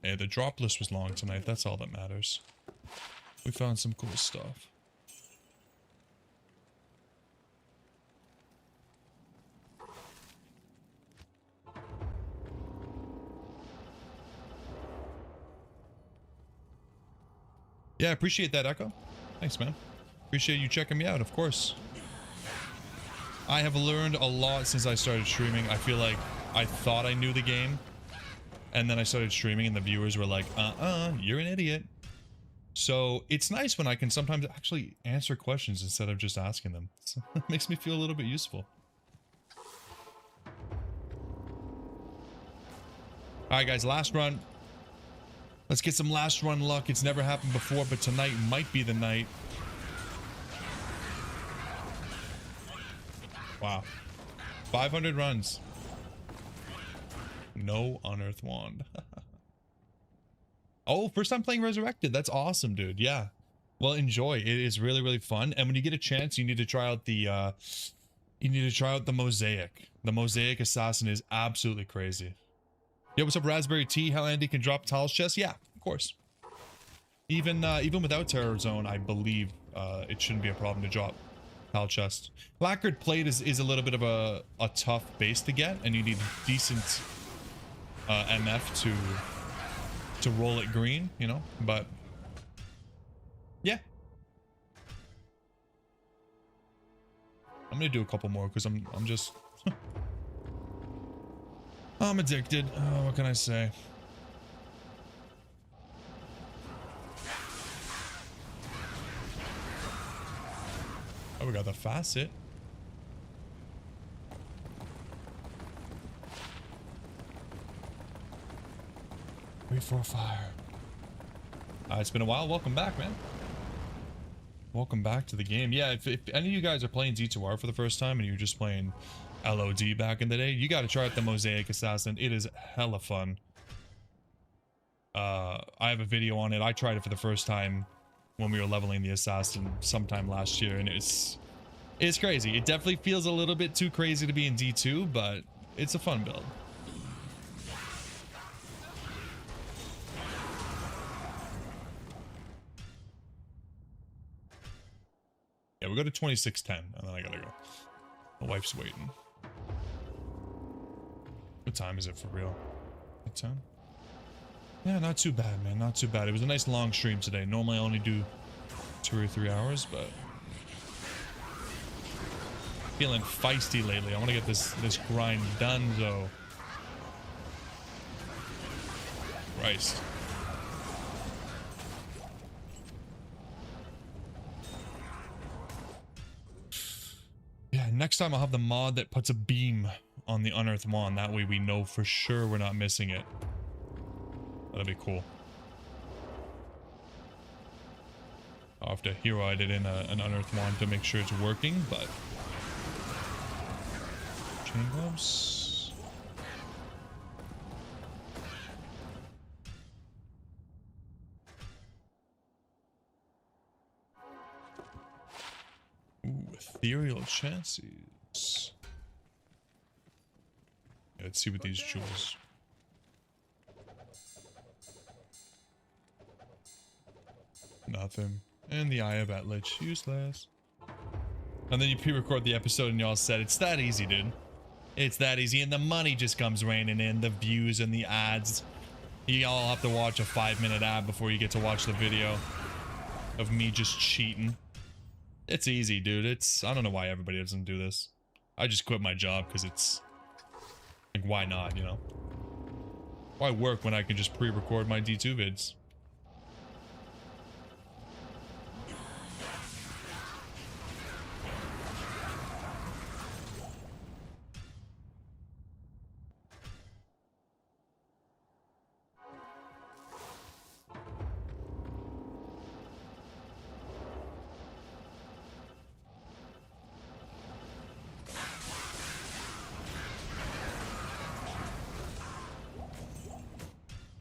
Hey, the drop list was long tonight. That's all that matters. We found some cool stuff. Yeah, I appreciate that, Echo. Thanks, man. Appreciate you checking me out, of course. I have learned a lot since I started streaming. I feel like I thought I knew the game. And then I started streaming and the viewers were like, you're an idiot. So it's nice when I can sometimes actually answer questions instead of just asking them. So it makes me feel a little bit useful. Alright guys, last run. Let's get some last run luck. It's never happened before, but tonight might be the night. Wow. 500 runs. No unearthed wand. Oh, first time playing Resurrected. That's awesome, dude. Yeah. Well, enjoy. It is really, really fun. And when you get a chance, you need to try out the Mosaic. The Mosaic Assassin is absolutely crazy. Yo, what's up, Raspberry Tea? How Andy can drop Tal's chest? Yeah, of course. Even without Terror Zone, I believe it shouldn't be a problem to drop Tal chest. Lacquered plate is a little bit of a tough base to get, and you need decent MF to roll it green, you know, but yeah. I'm gonna do a couple more because I'm just I'm addicted. Oh, what can I say? Oh, we got the facet. Wait for a fire. It's been a while. Welcome back, man. Welcome back to the game. Yeah, if any of you guys are playing D2R for the first time and you're just playing LOD back in the day, you got to try out the Mosaic Assassin. It is hella fun. I have a video on it. I tried it for the first time when we were leveling the Assassin sometime last year, and it's crazy. It definitely feels a little bit too crazy to be in D2, but it's a fun build. Yeah, we'll go to 2610, and then I gotta go. My wife's waiting. What time is it for real? 10? Yeah, not too bad, man. Not too bad. It was a nice long stream today. Normally I only do 2 or 3 hours, but feeling feisty lately. I want to get this grind done, though. Christ. Yeah, next time I'll have the mod that puts a beam on the unearthed wand. That way we know for sure we're not missing it. That'd be cool. I'll have to hero edit in an unearthed wand to make sure it's working, but... Chain gloves. Ethereal chances. Yeah, let's see what these jewels. Nothing. And the Eye of Atlich, useless. And then you pre-record the episode and y'all said, it's that easy, dude. It's that easy. And the money just comes raining in. The views and the ads. You all have to watch a 5-minute ad before you get to watch the video of me just cheating. It's easy, dude. I don't know why everybody doesn't do this. I just quit my job because it's like, why not, you know? Why work when I can just pre-record my D2 vids?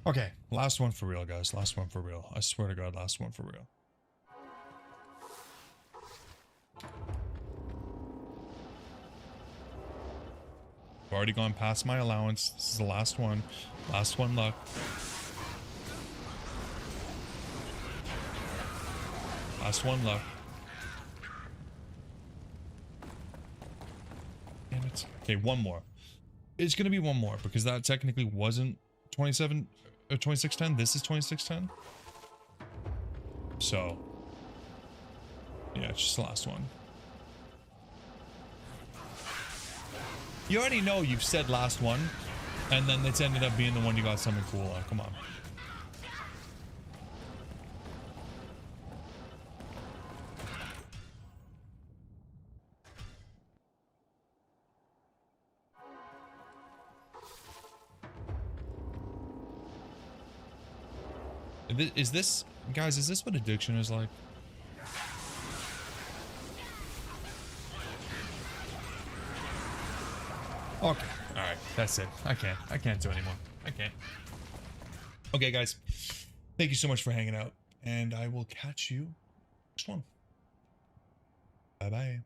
Okay, last one for real, guys. Last one for real. I swear to God, last one for real. I've already gone past my allowance. This is the last one. Last one luck. Last one luck. Damn it. Okay, one more. It's gonna be one more because that technically wasn't 27 or 2610. This is 2610. So yeah, it's just the last one. You already know you've said last one, and then it's ended up being the one you got something cool on. Come on. Is this, guys, is this what addiction is like? Okay, alright, that's it. I can't do anymore. I can't. Okay, guys, thank you so much for hanging out, and I will catch you next one. Bye-bye.